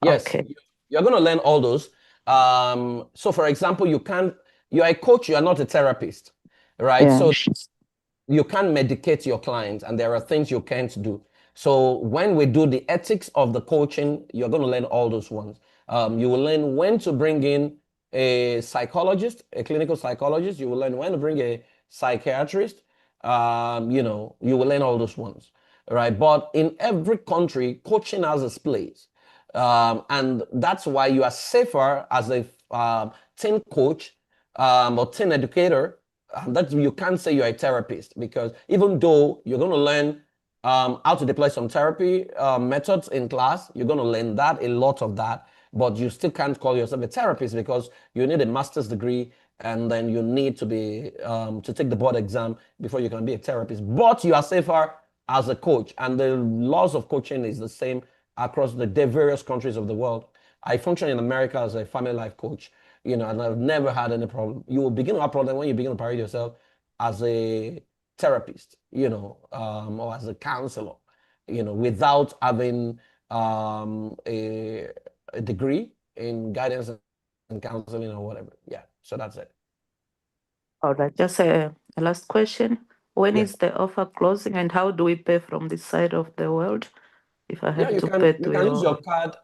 Yes, Okay. you're going to learn all those. So for example, you're a coach, you are not a therapist, right? Yeah. So you can't medicate your clients and there are things you can't do. So when we do the ethics of the coaching, you're going to learn all those ones. You will learn when to bring in a psychologist, a clinical psychologist. You will learn when to bring a psychiatrist. You will learn all those ones, right? But in every country, coaching has its place. And that's why you are safer as a teen coach or teen educator. That you can't say you're a therapist, because even though you're going to learn how to deploy some therapy methods in class, you're going to learn that, a lot of that, but you still can't call yourself a therapist because you need a master's degree and then you need to be to take the board exam before you can be a therapist. But you are safer as a coach, and the laws of coaching is the same across the various countries of the world. I function in America as a family life coach, and I've never had any problem. You will begin to have problem when you begin to parade yourself as a therapist, or as a counselor, without having a degree in guidance and counseling or whatever. Yeah, so that's it. All right, just a last question. When Yeah. is the offer closing and how do we pay from this side of the world? If I have you to can pay you to can use your... your card.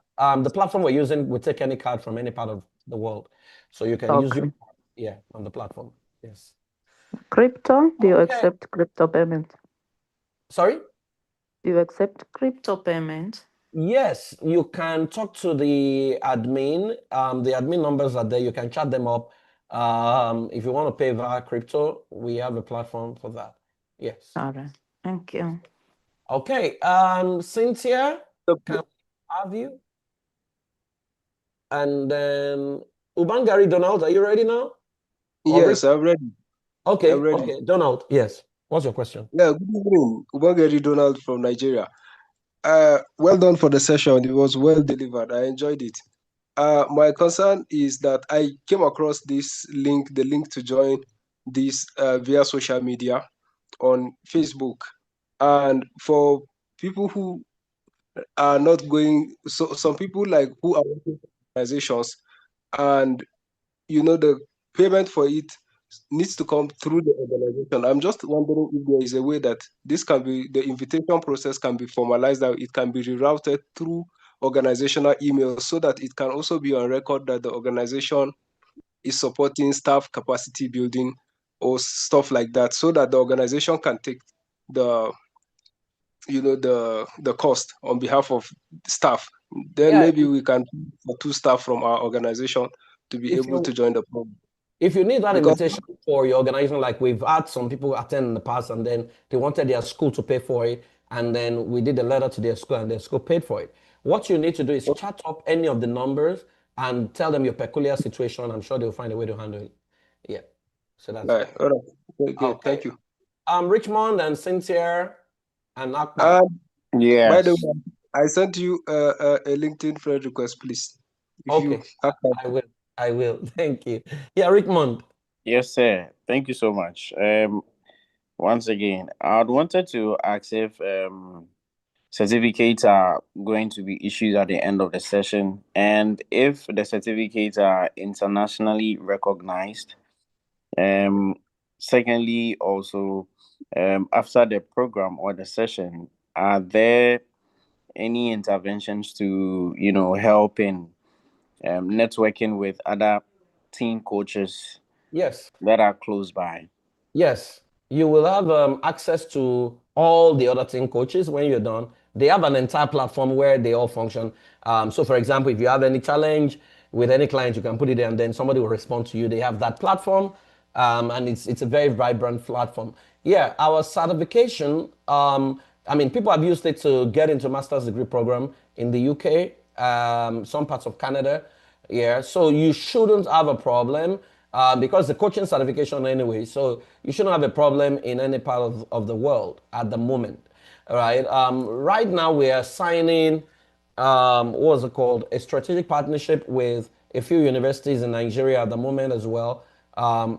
The platform we're using will take any card from any part of the world, so you can use your Okay. card, on the platform. Yes. Crypto? Do you Okay. accept crypto payment? Sorry? Do you accept crypto payment? Yes, you can talk to the admin. The admin numbers are there. You can chat them up. If you want to pay via crypto, we have a platform for that. Yes. All right. Thank you. Okay. Cynthia, can we have you? And then Ubangari Donald, are you ready now? Yes, I'm ready. Okay. I'm ready. Okay. Donald, yes. What's your question? Yeah, good evening. Ubangeri Donald from Nigeria. Well done for the session. It was well delivered. I enjoyed it. My concern is that I came across this link, the link to join this via social media on Facebook. And for people who are not going, so some people like who are working for organizations, and the payment for it needs to come through the organization. I'm just wondering if there is a way that the invitation process can be formalized, that it can be rerouted through organizational emails so that it can also be on record that the organization is supporting staff capacity building or stuff like that, so that the organization can take the the cost on behalf of staff. Then maybe we can for 2 staff from our organization to be able to join the program. If you need that Because- invitation for your organization, like we've had some people attend in the past and then they wanted their school to pay for it, and then we did a letter to their school and their school paid for it. What you need to do is chat up any of the numbers and tell them your peculiar situation. I'm sure they'll find a way to handle it. Yeah. So that's All right. Okay. Thank you. Richmond and Cynthia and Akbar. Yes. By the way, I sent you a LinkedIn friend request, please. Okay. I will. Thank you. Yeah, Richmond. Yes, sir. Thank you so much. Once again, I wanted to ask if certificates are going to be issued at the end of the session, and if the certificates are internationally recognized. Secondly, also, after the program or the session, are there any interventions to help in networking with other team coaches? Yes. That are close by. Yes, you will have access to all the other team coaches when you're done. They have an entire platform where they all function. So, for example, if you have any challenge with any client, you can put it there, and then somebody will respond to you. They have that platform, and it's a very vibrant platform. Yeah, our certification. People have used it to get into master's degree program in the UK, some parts of Canada. Yeah, so you shouldn't have a problem. because the coaching certification anyway, so you shouldn't have a problem in any part of the world at the moment. All right. Right now we are signing, what was it called? A strategic partnership with a few universities in Nigeria at the moment as well.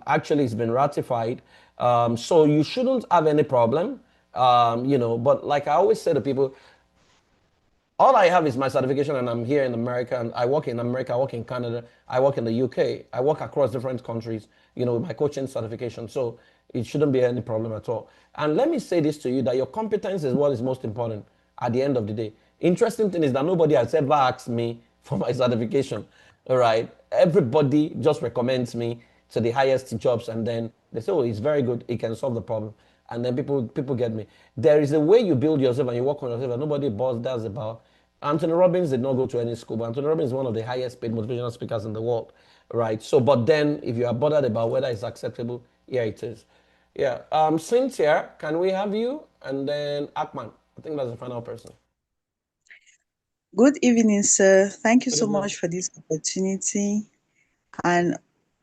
Actually, it's been ratified. So you shouldn't have any problem. But like I always say to people, all I have is my certification, and I'm here in America, and I work in America, I work in Canada, I work in the UK, I work across different countries, with my coaching certification. So it shouldn't be any problem at all. And let me say this to you, that your competence is what is most important at the end of the day. Interesting thing is that nobody has ever asked me for my certification. All right. Everybody just recommends me to the highest jobs, and then they say, oh, he's very good, he can solve the problem. And then people get me. There is a way you build yourself and you work on yourself that nobody bothers about. Anthony Robbins did not go to any school, but Anthony Robbins is one of the highest paid motivational speakers in the world, right? So, but then if you are bothered about whether it's acceptable, yeah, it is. Yeah. Cynthia, can we have you? And then Akman. I think that's the final person. Good evening, sir. Thank you Good so evening. much for this opportunity. And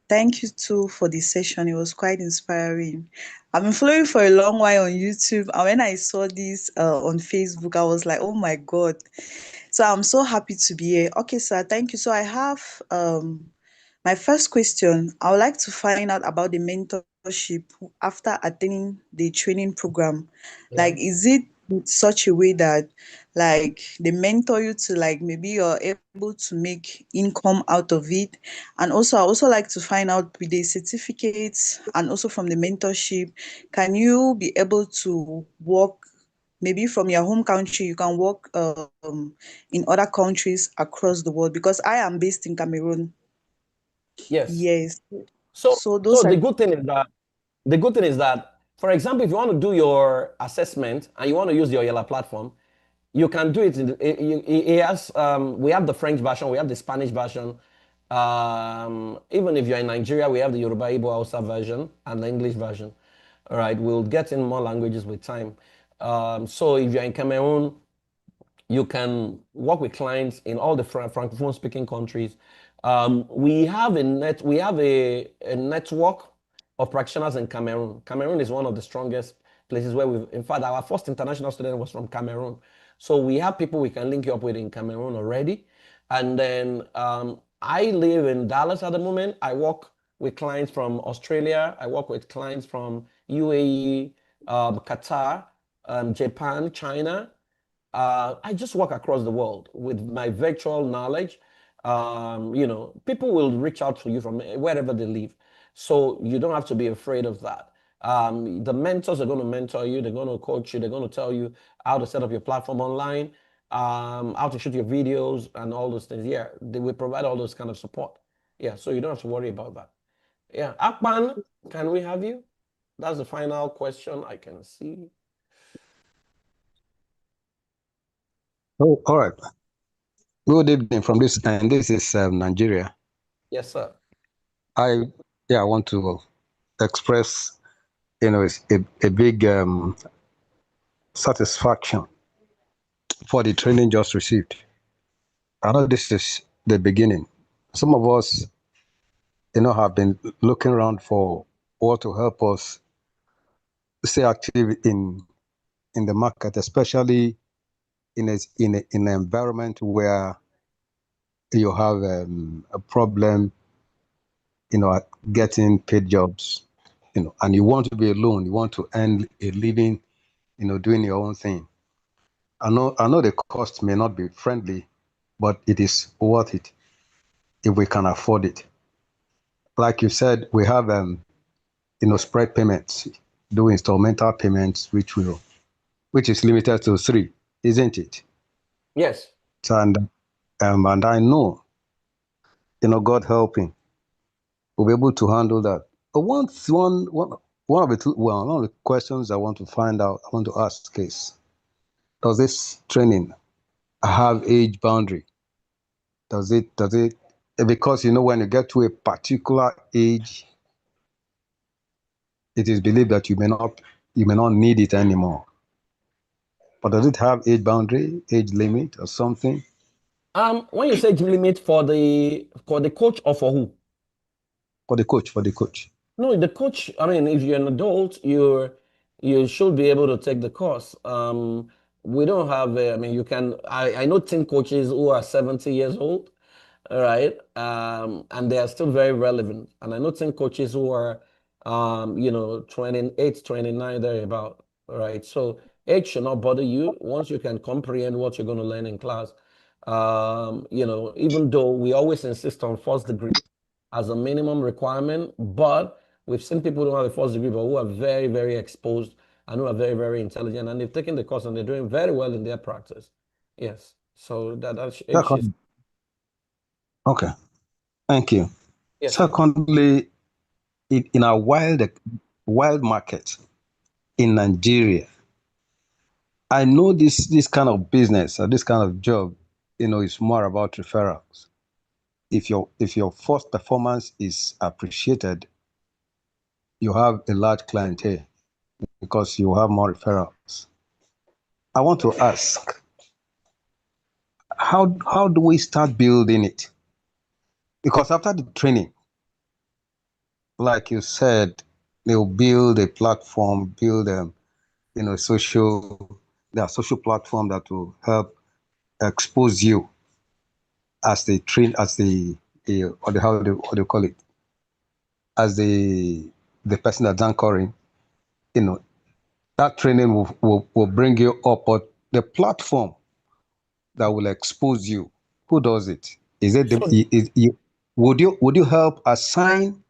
thank you too for the session. It was quite inspiring. I've been following for a long while on YouTube, and when I saw this on Facebook, I was like, oh my God. So I'm so happy to be here. Okay, sir, thank you. So I have my first question. I would like to find out about the mentorship after attending the training program. Like, is it in such a way that like they mentor you to like maybe you're able to make income out of it? And also I also like to find out with the certificates and also from the mentorship, can you be able to work maybe from your home country? You can work in other countries across the world, because I am based in Cameroon. Yes. Yes. So So those are the good thing is that, for example, if you want to do your assessment and you want to use the Oyela platform, you can do it. We have the French version, we have the Spanish version. Even if you're in Nigeria, we have the Yoruba, Igbo, Hausa version and the English version. All right, we'll get in more languages with time. So if you're in Cameroon, you can work with clients in all the francophone speaking countries. We have a network of practitioners in Cameroon. Cameroon is one of the strongest places where in fact, our first international student was from Cameroon. So we have people we can link you up with in Cameroon already. And then I live in Dallas at the moment. I work with clients from Australia. I work with clients from UAE, Qatar, Japan, China. I just work across the world with my virtual knowledge. People will reach out to you from wherever they live. So you don't have to be afraid of that. The mentors are going to mentor you. They're going to coach you. They're going to tell you how to set up your platform online, how to shoot your videos and all those things. Yeah, they will provide all those kind of support. Yeah, so you don't have to worry about that. Yeah, Akman, can we have you? That's the final question I can see. Oh, all right. Good evening from this, and this is Nigeria. Yes, sir. I want to express, a big satisfaction for the training just received. I know this is the beginning. Some of us, have been looking around for what to help us stay active in the market, especially in an environment where you have a problem, getting paid jobs, and you want to be alone. You want to earn a living, doing your own thing. I know the cost may not be friendly, but it is worth it if we can afford it. Like you said, we have spread payments, do installmental payments, which is limited to 3, isn't it? Yes. And I know, God helping, we'll be able to handle that. But one of the questions I want to ask is, does this training have age boundary? Does it, because when you get to a particular age, it is believed that you may not need it anymore. But does it have age boundary, age limit or something? When you say age limit for the coach or for who? For the coach. No, the coach, I mean, if you're an adult, you should be able to take the course. We don't have, I mean, you can, I know 10 coaches who are 70 years old, all right, and they are still very relevant. And I know 10 coaches who are, 28, 29, thereabout, all right? So age should not bother you once you can comprehend what you're going to learn in class. Even though we always insist on first degree as a minimum requirement, but we've seen people who don't have a first degree, but who are very, very exposed and who are very, very intelligent, and they've taken the course and they're doing very well in their practice. Yes. So that's okay. Thank you. Yes, sir. Secondly, in our wild market in Nigeria, I know this kind of business or this kind of job, is more about referrals. If your first performance is appreciated, you have a large clientele because you have more referrals. I want to ask, how do we start building it? Because after the training, like you said, they'll build a platform, build social platform that will help expose you as they train, how do you call it? As the person that's anchoring, that training will bring you up, but the platform that will expose you, who does it? Is it would you help assign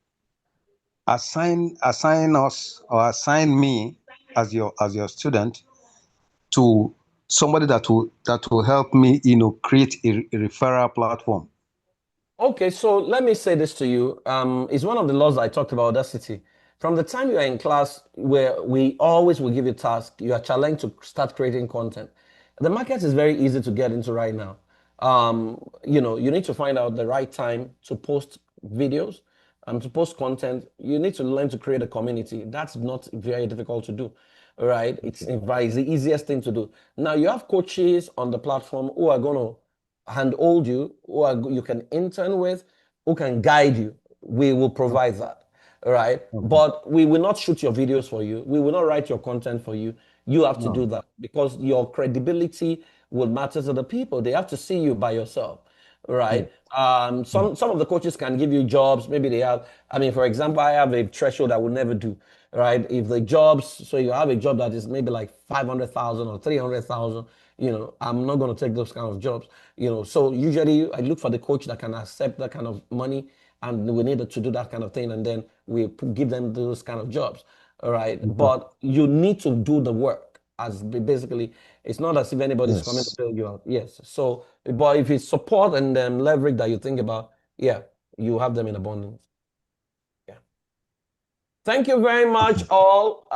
us or assign me as your student to somebody that will help me, create a referral platform? Okay, so let me say this to you. It's one of the laws I talked about, Audacity. From the time you are in class, where we always will give you tasks, you are challenged to start creating content. The market is very easy to get into right now. You need to find out the right time to post videos, to post content. You need to learn to create a community. That's not very difficult to do, right? It's the easiest thing to do. Now, you have coaches on the platform who are going to handhold you, you can intern with, who can guide you. We will provide that, right? But we will not shoot your videos for you. We will not write your content for you. You have to do that because your credibility will matter to the people. They have to see you by yourself, right? Some of the coaches can give you jobs. Maybe they have, for example, I have a threshold I will never do, right? If the jobs, so you have a job that is maybe like 500,000 or 300,000, I'm not going to take those kind of jobs, so usually I look for the coach that can accept that kind of money, and we need to do that kind of thing, and then we give them those kind of jobs, all right? But you need to do the work. As basically, it's not as if anybody's coming to bail you out. Yes. So, but if it's support and leverage that you think about, yeah, you have them in abundance. Yeah. Thank you very much, all.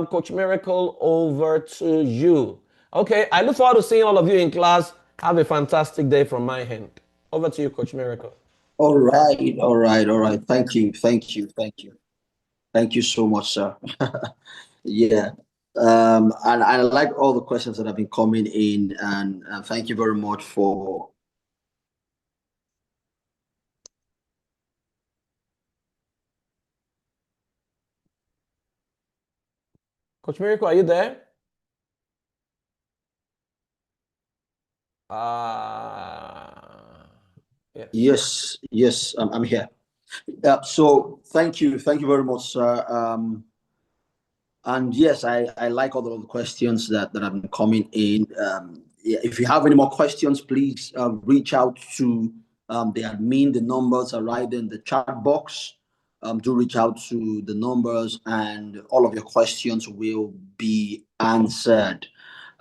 Coach Miracle, over to you. Okay, I look forward to seeing all of you in class. Have a fantastic day from my hand. Over to you, Coach Miracle. All right. Thank you so much, sir. Yeah. And I like all the questions that have been coming in, and thank you very much for Coach Miracle, are you there? Yes, I'm here. So thank you very much, sir. And yes, I like all the questions that have been coming in. If you have any more questions, please reach out to the admin. The numbers are right in the chat box. Do reach out to the numbers, and all of your questions will be answered.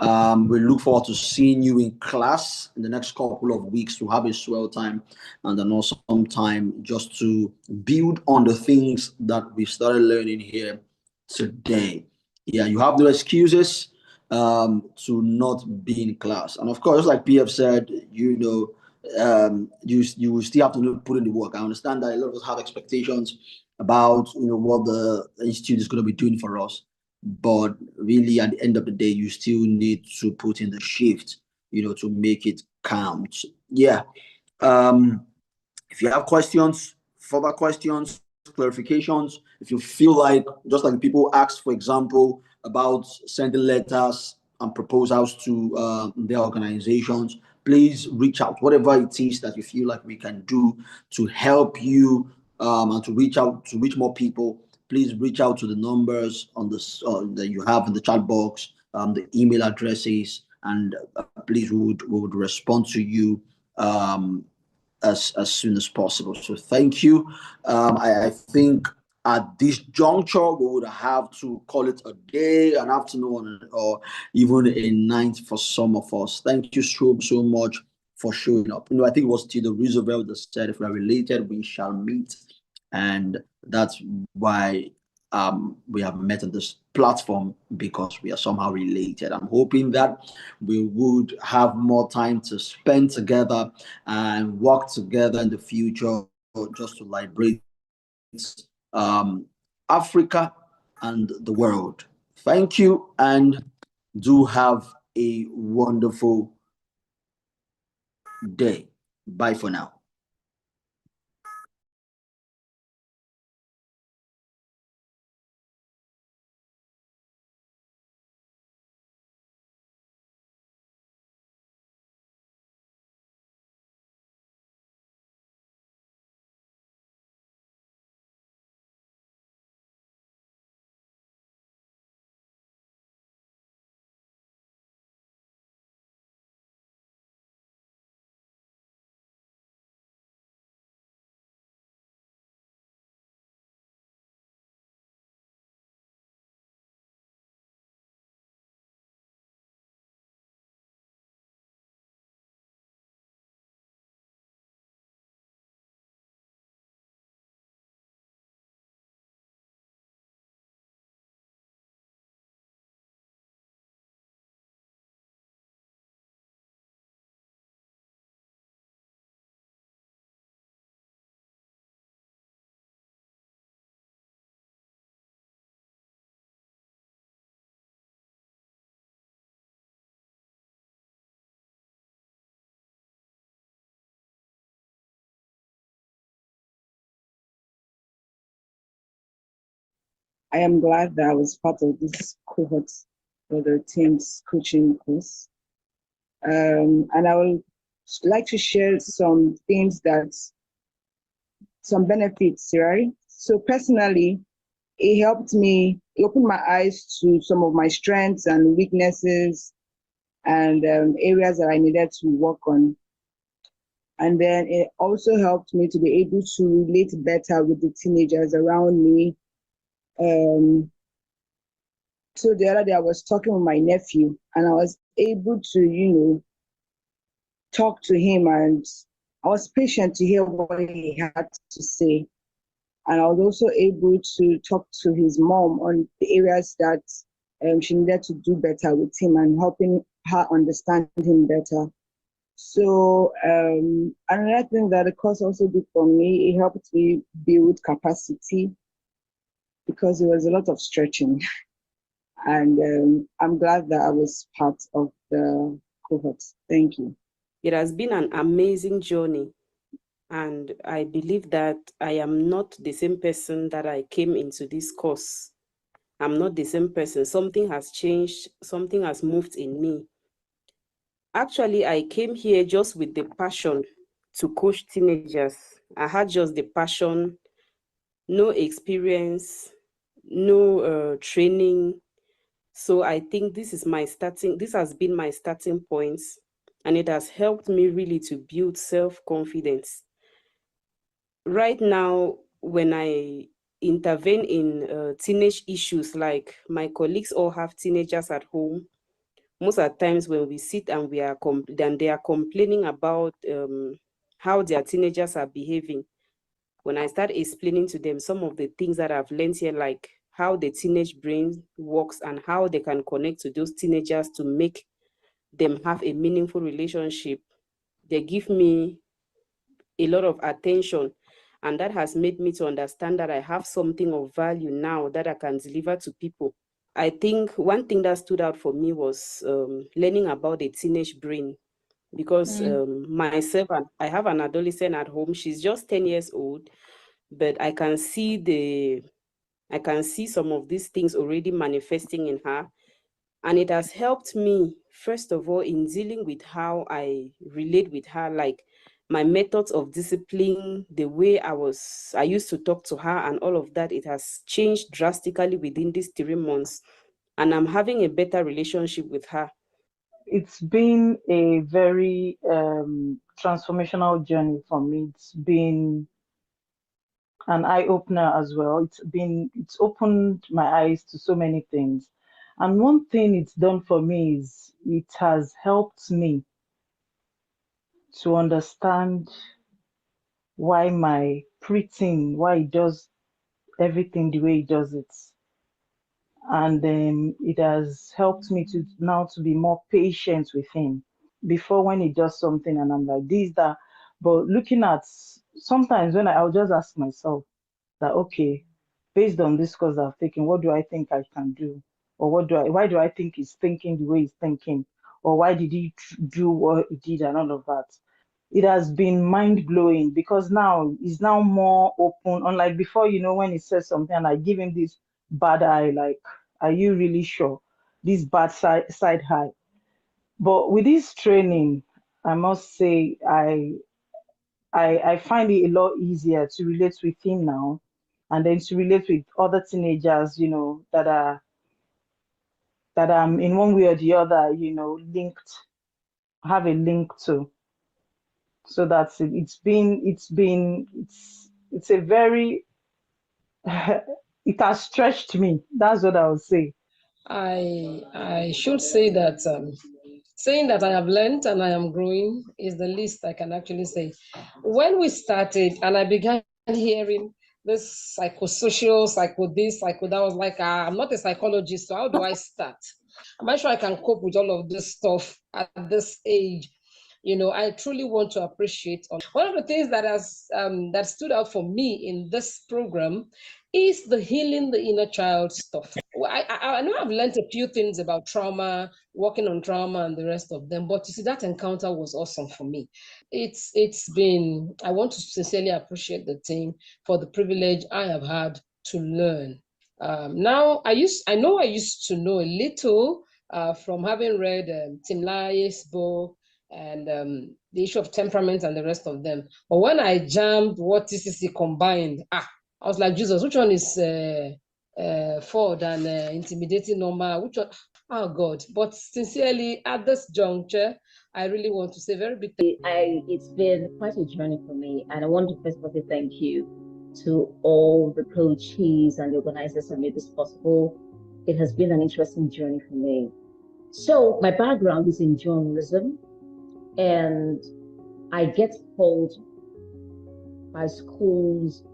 We look forward to seeing you in class in the next couple of weeks to have a swell time, and then also some time just to build on the things that we started learning here today. Yeah, you have no excuses to not be in class. And of course, like PF said, you will still have to put in the work. I understand that a lot of us have expectations about what the institute is going to be doing for us. But really, at the end of the day, you still need to put in the shift, to make it count. Yeah. If you have questions, further questions, clarifications, if you feel like, just like people asked, for example, about sending letters and proposals to their organizations, please reach out. Whatever it is that you feel like we can do to help you and to reach out, to reach more people, please reach out to the numbers on this that you have in the chat box, the email addresses, and please we would respond to you as soon as possible. So thank you. I think at this juncture we would have to call it a day, an afternoon, or even a night for some of us. Thank you so much for showing up. I think it was Theodore Roosevelt that said, if we are related, we shall meet. And that's why we have met on this platform, because we are somehow related. I'm hoping that we would have more time to spend together and work together in the future, just to liberate Africa and the world. Thank you, and do have a wonderful day. Bye for now. I am glad that I was part of this cohort for the team's coaching course. And I would like to share some things some benefits, right? So personally, it helped me, it opened my eyes to some of my strengths and weaknesses and areas that I needed to work on. And then it also helped me to be able to relate better with the teenagers around me. So the other day I was talking with my nephew and I was able to, talk to him, and I was patient to hear what he had to say. And I was also able to talk to his mom on the areas that she needed to do better with him and helping her understand him better. So another thing that the course also did for me, it helped me build capacity, because there was a lot of stretching. And I'm glad that I was part of the cohort. Thank you. It has been an amazing journey, and I believe that I am not the same person that I came into this course. I'm not the same person. Something has changed, something has moved in me. Actually, I came here just with the passion to coach teenagers. I had just the passion, no experience, no training. So I think this has been my starting point, and it has helped me really to build self-confidence. Right now, when I intervene in teenage issues, like my colleagues all have teenagers at home, most of the times when we sit and they are complaining about how their teenagers are behaving, when I start explaining to them some of the things that I've learned here, like how the teenage brain works and how they can connect to those teenagers to make them have a meaningful relationship, they give me a lot of attention. And that has made me to understand that I have something of value now that I can deliver to people. I think one thing that stood out for me was learning about the teenage brain, because myself, and I have an adolescent at home. She's just 10 years old, but I can see some of these things already manifesting in her. And it has helped me, first of all, in dealing with how I relate with her, like my methods of discipline, the way I used to talk to her and all of that. It has changed drastically within these 3 months. And I'm having a better relationship with her. It's been a very transformational journey for me. It's been an eye-opener as well. It's opened my eyes to so many things. And one thing it's done for me is it has helped me to understand why my preteen, why he does everything the way he does it. And it has helped me to now to be more patient with him. Before, when he does something and I'm like this, that, but looking at sometimes when I'll just ask myself that, okay, based on this course I've taken, what do I think I can do? Or why do I think he's thinking the way he's thinking? Or why did he do what he did and all of that? It has been mind-blowing because now he's now more open. Unlike before, when he says something and I give him this bad eye, like, are you really sure? This bad side eye. But with this training, I must say I find it a lot easier to relate with him now, and then to relate with other teenagers, that I'm in one way or the other, have a link to. So that's it. It's a very it has stretched me. That's what I would say. I should say that saying that I have learned and I am growing is the least I can actually say. When we started and I began hearing this psychosocial, psycho this, psycho that, I was like, I'm not a psychologist, so how do I start? I'm not sure I can cope with all of this stuff at this age. I truly want to appreciate. One of the things that that stood out for me in this program is the healing the inner child stuff. I know I've learned a few things about trauma, working on trauma and the rest of them, but you see, that encounter was awesome for me. I want to sincerely appreciate the team for the privilege I have had to learn. Now, I used to know a little from having read Tim Lai's book and the issue of temperament and the rest of them. But when I jammed what TCC combined, I was like, Jesus, which one is Ford and intimidating normal? Which one? Oh God! But sincerely, at this juncture, I really want to say very big thank you. It's been quite a journey for me, and I want to first of all say thank you to all the coaches and the organizers who made this possible. It has been an interesting journey for me. So my background is in journalism, and I get called by schools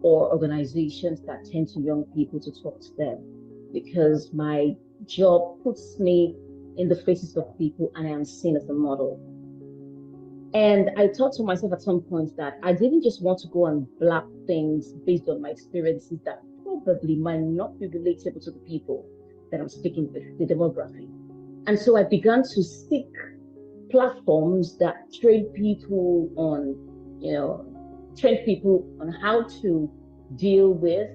or organizations that tend to young people to talk to them, because my job puts me in the faces of people and I am seen as a model. And I thought to myself at some point that I didn't just want to go and blab things based on my experiences that probably might not be relatable to the people that I'm speaking with, the demography. And so I began to seek platforms that train people on how to deal with,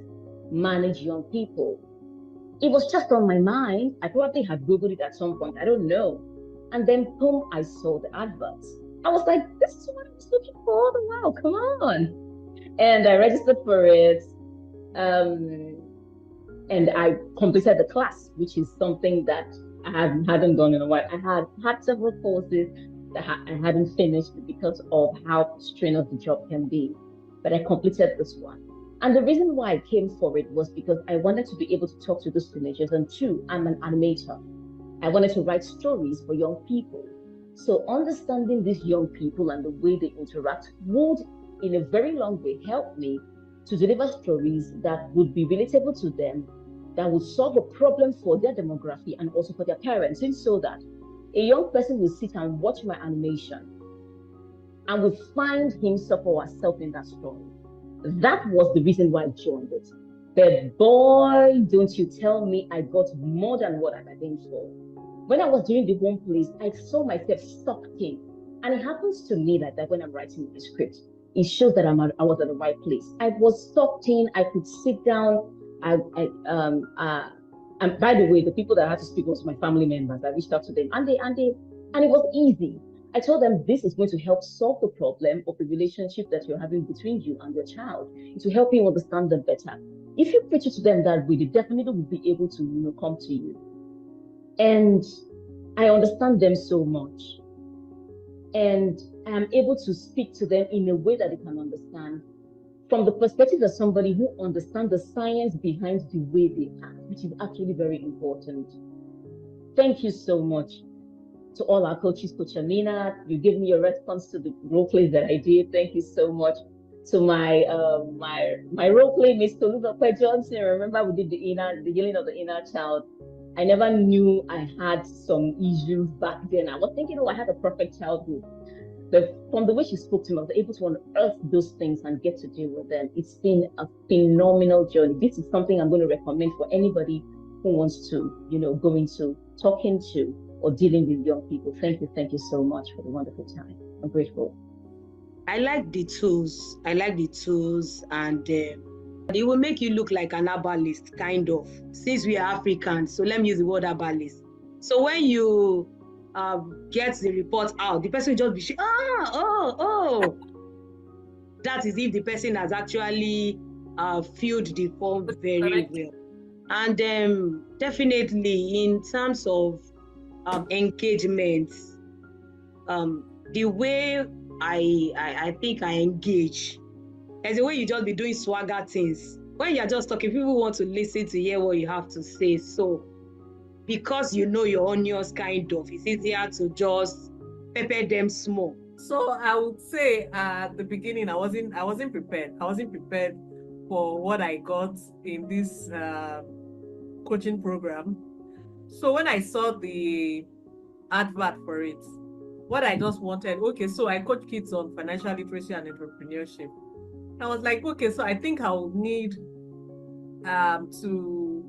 manage young people. It was just on my mind. I probably had Googled it at some point, I don't know. And then boom, I saw the adverts. I was like, this is what I was looking for all the while, come on. And I registered for it. And I completed the class, which is something that I hadn't done in a while. I had several courses that I hadn't finished because of how strenuous the job can be. But I completed this one. And the reason why I came for it was because I wanted to be able to talk to those teenagers. And two, I'm an animator. I wanted to write stories for young people. So understanding these young people and the way they interact would, in a very long way, help me to deliver stories that would be relatable to them, that would solve a problem for their demography and also for their parents, and so that a young person will sit and watch my animation and will find himself or herself in that story. That was the reason why I joined it. But boy, don't you tell me I got more than what I bargained for. When I was doing the home plays, I saw myself sucked in. And it happens to me like that when I'm writing the script. it shows that I was at the right place. I was tucked in. I could sit down. And by the way, the people that I had to speak was my family members. I reached out to them, and it was easy. I told them this is going to help solve the problem of the relationship that you're having between you and your child. It will help you understand them better. If you preach it to them that way, they definitely will be able to, come to you. And I understand them so much. And I'm able to speak to them in a way that they can understand from the perspective of somebody who understands the science behind the way they act, which is actually very important. Thank you so much to all our coaches. Coach Amina, you gave me a response to the role plays that I did. Thank you so much. To my my role play, Miss Tolulope Johnson. Remember we did the healing of the inner child. I never knew I had some issues back then. I was thinking, I had a perfect childhood. But from the way she spoke to me, I was able to unearth those things and get to deal with them. It's been a phenomenal journey. This is something I'm going to recommend for anybody who wants to, go into talking to or dealing with young people. Thank you so much for the wonderful time. I'm grateful. I like the tools. And it will make you look like an herbalist, kind of, since we are Africans. So let me use the word herbalist. So when you get the report out, the person will just be, that is if the person has actually filled the form very well. And definitely in terms of engagement, the way I think I engage, there's a way you just be doing swagger things. When you're just talking, people want to listen to hear what you have to say. So because your onions kind of, it's easier to just pepper them small. So I would say at the beginning, I wasn't prepared. I wasn't prepared for what I got in this coaching program. So when I saw the advert for it, what I just wanted, so I coach kids on financial literacy and entrepreneurship. I was like, so I think I will need to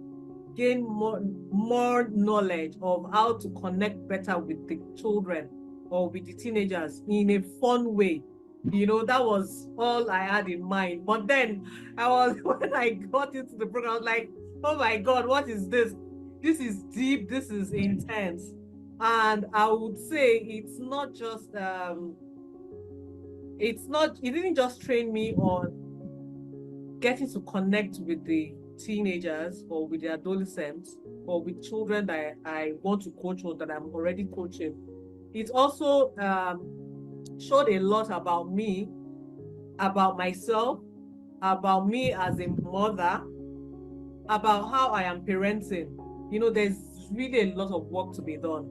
gain more knowledge of how to connect better with the children or with the teenagers in a fun way. That was all I had in mind. But then when I got into the program, I was like, oh my God, what is this? This is deep, this is intense. And I would say it's not just, it didn't just train me on getting to connect with the teenagers or with the adolescents or with children that I want to coach or that I'm already coaching. It also showed a lot about me, about myself, about me as a mother, about how I am parenting. There's really a lot of work to be done.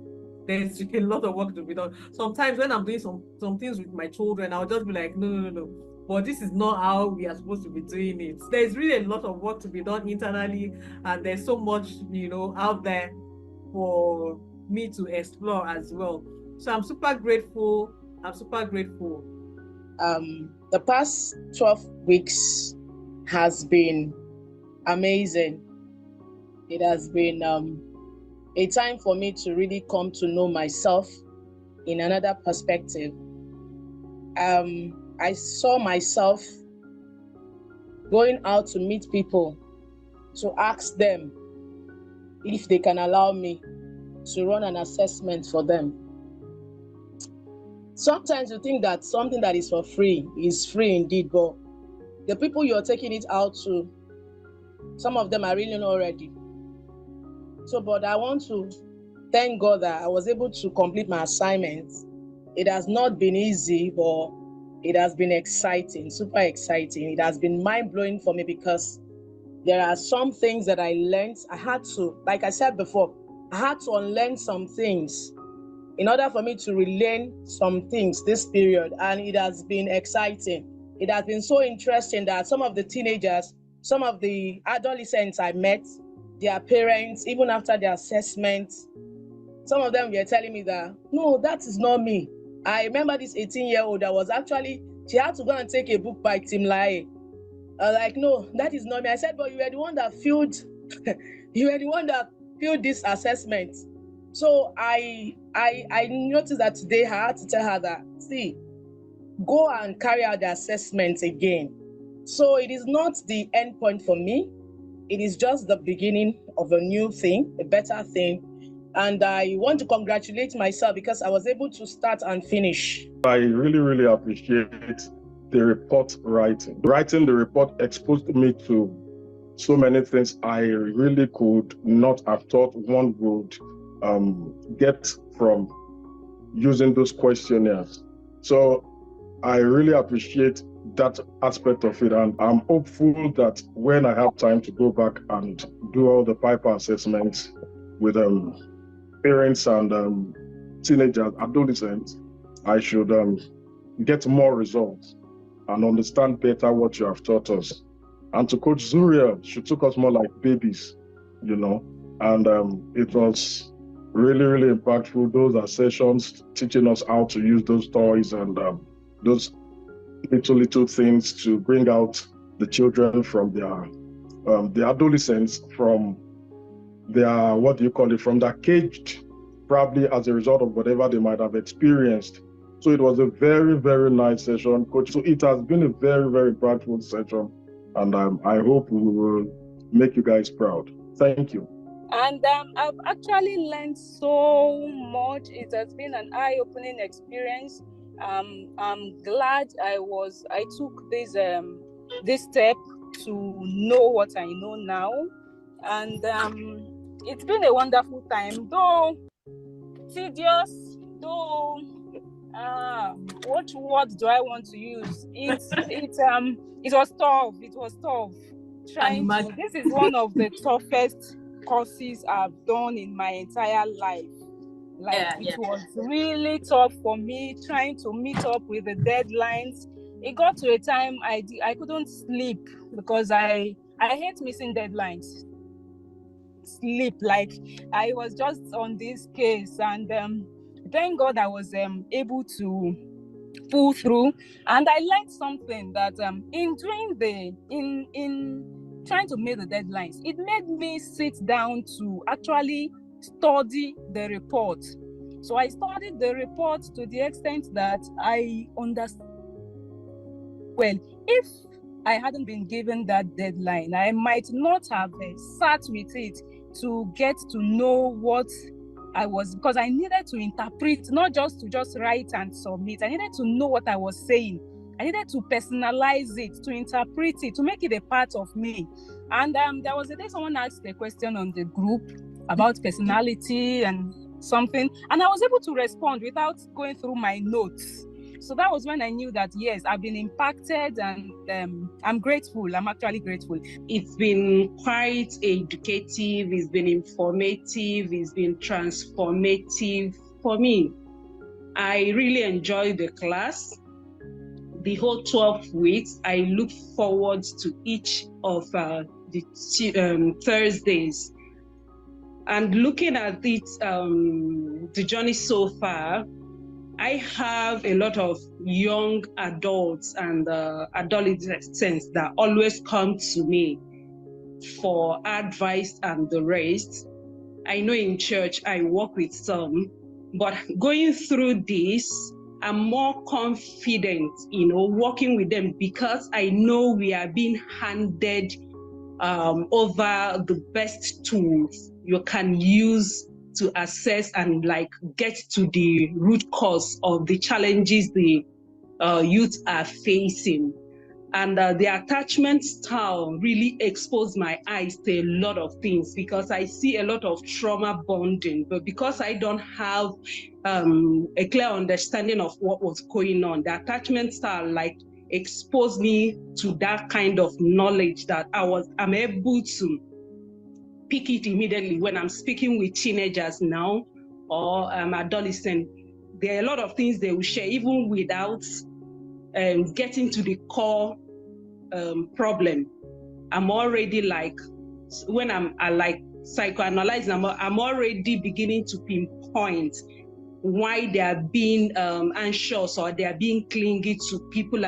There's a lot of work to be done. Sometimes when I'm doing some things with my children, I'll just be like, no. But this is not how we are supposed to be doing it. There's really a lot of work to be done internally, and there's so much, out there for me to explore as well. So I'm super grateful. The past 12 weeks has been amazing. It has been a time for me to really come to know myself in another perspective. I saw myself going out to meet people to ask them if they can allow me to run an assessment for them. Sometimes you think that something that is for free is free indeed, but the people you're taking it out to, some of them are really not ready. So, but I want to thank God that I was able to complete my assignment. It has not been easy, but it has been exciting, super exciting. It has been mind-blowing for me because there are some things that I learned. I had to, like I said before, I had to unlearn some things in order for me to relearn some things this period. And it has been exciting. It has been so interesting that some of the teenagers, some of the adolescents I met, their parents, even after the assessment, some of them were telling me that, no, that is not me. I remember this 18-year-old that was actually, she had to go and take a book by Tim Lai. I was like, no, that is not me. I said, but you were the one that filled, this assessment. So I noticed that today I had to tell her that, see, go and carry out the assessment again. So it is not the end point for me. It is just the beginning of a new thing, a better thing. And I want to congratulate myself because I was able to start and finish. I really, really appreciate the report writing. Writing the report exposed me to so many things I really could not have thought one would get from using those questionnaires. So I really appreciate that aspect of it, and I'm hopeful that when I have time to go back and do all the Piper assessments with parents and teenagers, adolescents, I should get more results and understand better what you have taught us. And to Coach Zuriel, she took us more like babies, you know, and it was really, really impactful. Those are sessions teaching us how to use those toys and those little things to bring out the children from the adolescents from their, what do you call it, from their caged, probably as a result of whatever they might have experienced. So it was a very, very nice session, Coach. So it has been a very, very impactful session, and I hope we will make you guys proud. Thank you. And I've actually learned so much. It has been an eye-opening experience. I'm glad I took this step to know what I know now, and it's been a wonderful time. Though tedious, though what word do I want to use? It was tough. It was tough. This is one of the toughest courses I've done in my entire life. It was really tough for me trying to meet up with the deadlines. It got to a time I couldn't sleep because I hate missing deadlines. Sleep, like I was just on this case, and thank God I was able to pull through. And I learned something that in trying to meet the deadlines, it made me sit down to actually study the report. So I studied the report to the extent that I understood. Well, if I hadn't been given that deadline, I might not have sat with it to get to know what I was, because I needed to interpret, not just to write and submit. I needed to know what I was saying. I needed to personalize it, to interpret it, to make it a part of me. And there was a day someone asked a question on the group about personality and something, and I was able to respond without going through my notes. So that was when I knew that, yes, I've been impacted, and I'm grateful. I'm actually grateful. It's been quite educative, it's been informative, it's been transformative for me. I really enjoyed the class. The whole 12 weeks, I look forward to each of the Thursdays. And looking at it, the journey so far, I have a lot of young adults and adolescents that always come to me for advice and the rest. I know in church I work with some, but going through this, I'm more confident, working with them, because I know we are being handed over the best tools you can use to assess and get to the root cause of the challenges the youth are facing. And the attachment style really exposed my eyes to a lot of things, because I see a lot of trauma bonding, but because I don't have a clear understanding of what was going on, the attachment style exposed me to that kind of knowledge that I'm able to pick it immediately when I'm speaking with teenagers now or adolescents. There are a lot of things they will share, even without getting to the core problem. I'm already when I psychoanalyzing, I'm already beginning to pinpoint why they are being anxious or they are being clingy to people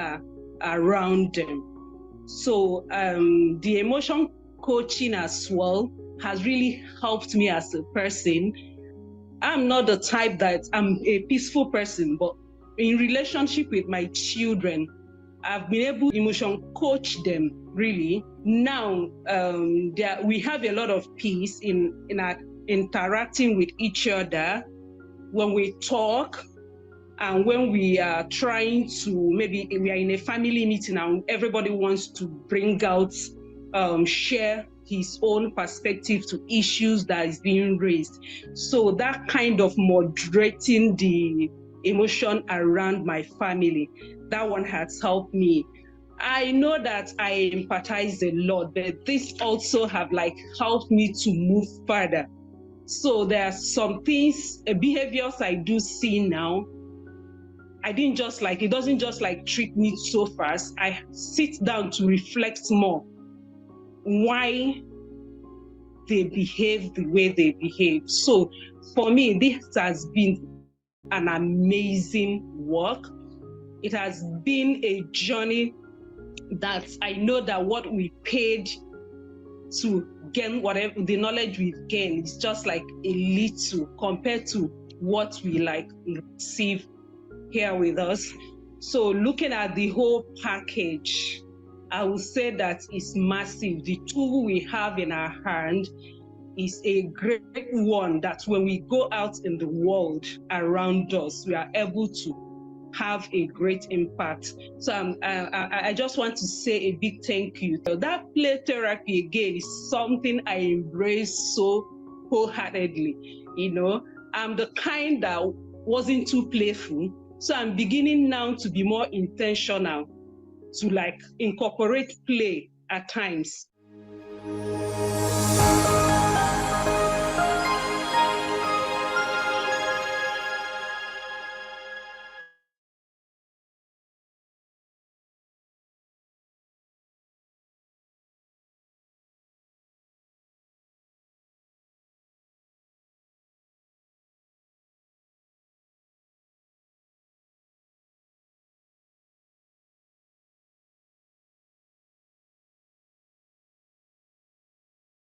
around them. So the emotion coaching as well has really helped me as a person. I'm not the type that I'm a peaceful person, but in relationship with my children, I've been able to emotion coach them really. Now we have a lot of peace in our interacting with each other when we talk, and when we are trying to, maybe we are in a family meeting and everybody wants to bring out, share his own perspective to issues that is being raised. So that kind of moderating the emotion around my family, that one has helped me. I know that I empathize a lot, but this also have helped me to move further. So there are some things, behaviors I do see now. I didn't just it doesn't just treat me so fast. I sit down to reflect more why they behave the way they behave. So for me, this has been an amazing work. It has been a journey that I know that what we paid to gain, whatever the knowledge we've gained, is just a little compared to what we receive here with us. So looking at the whole package, I would say that it's massive. The tool we have in our hand is a great one that when we go out in the world around us, we are able to have a great impact. So I just want to say a big thank you. So that play therapy again is something I embrace so wholeheartedly. I'm the kind that wasn't too playful. So I'm beginning now to be more intentional, to incorporate play at times.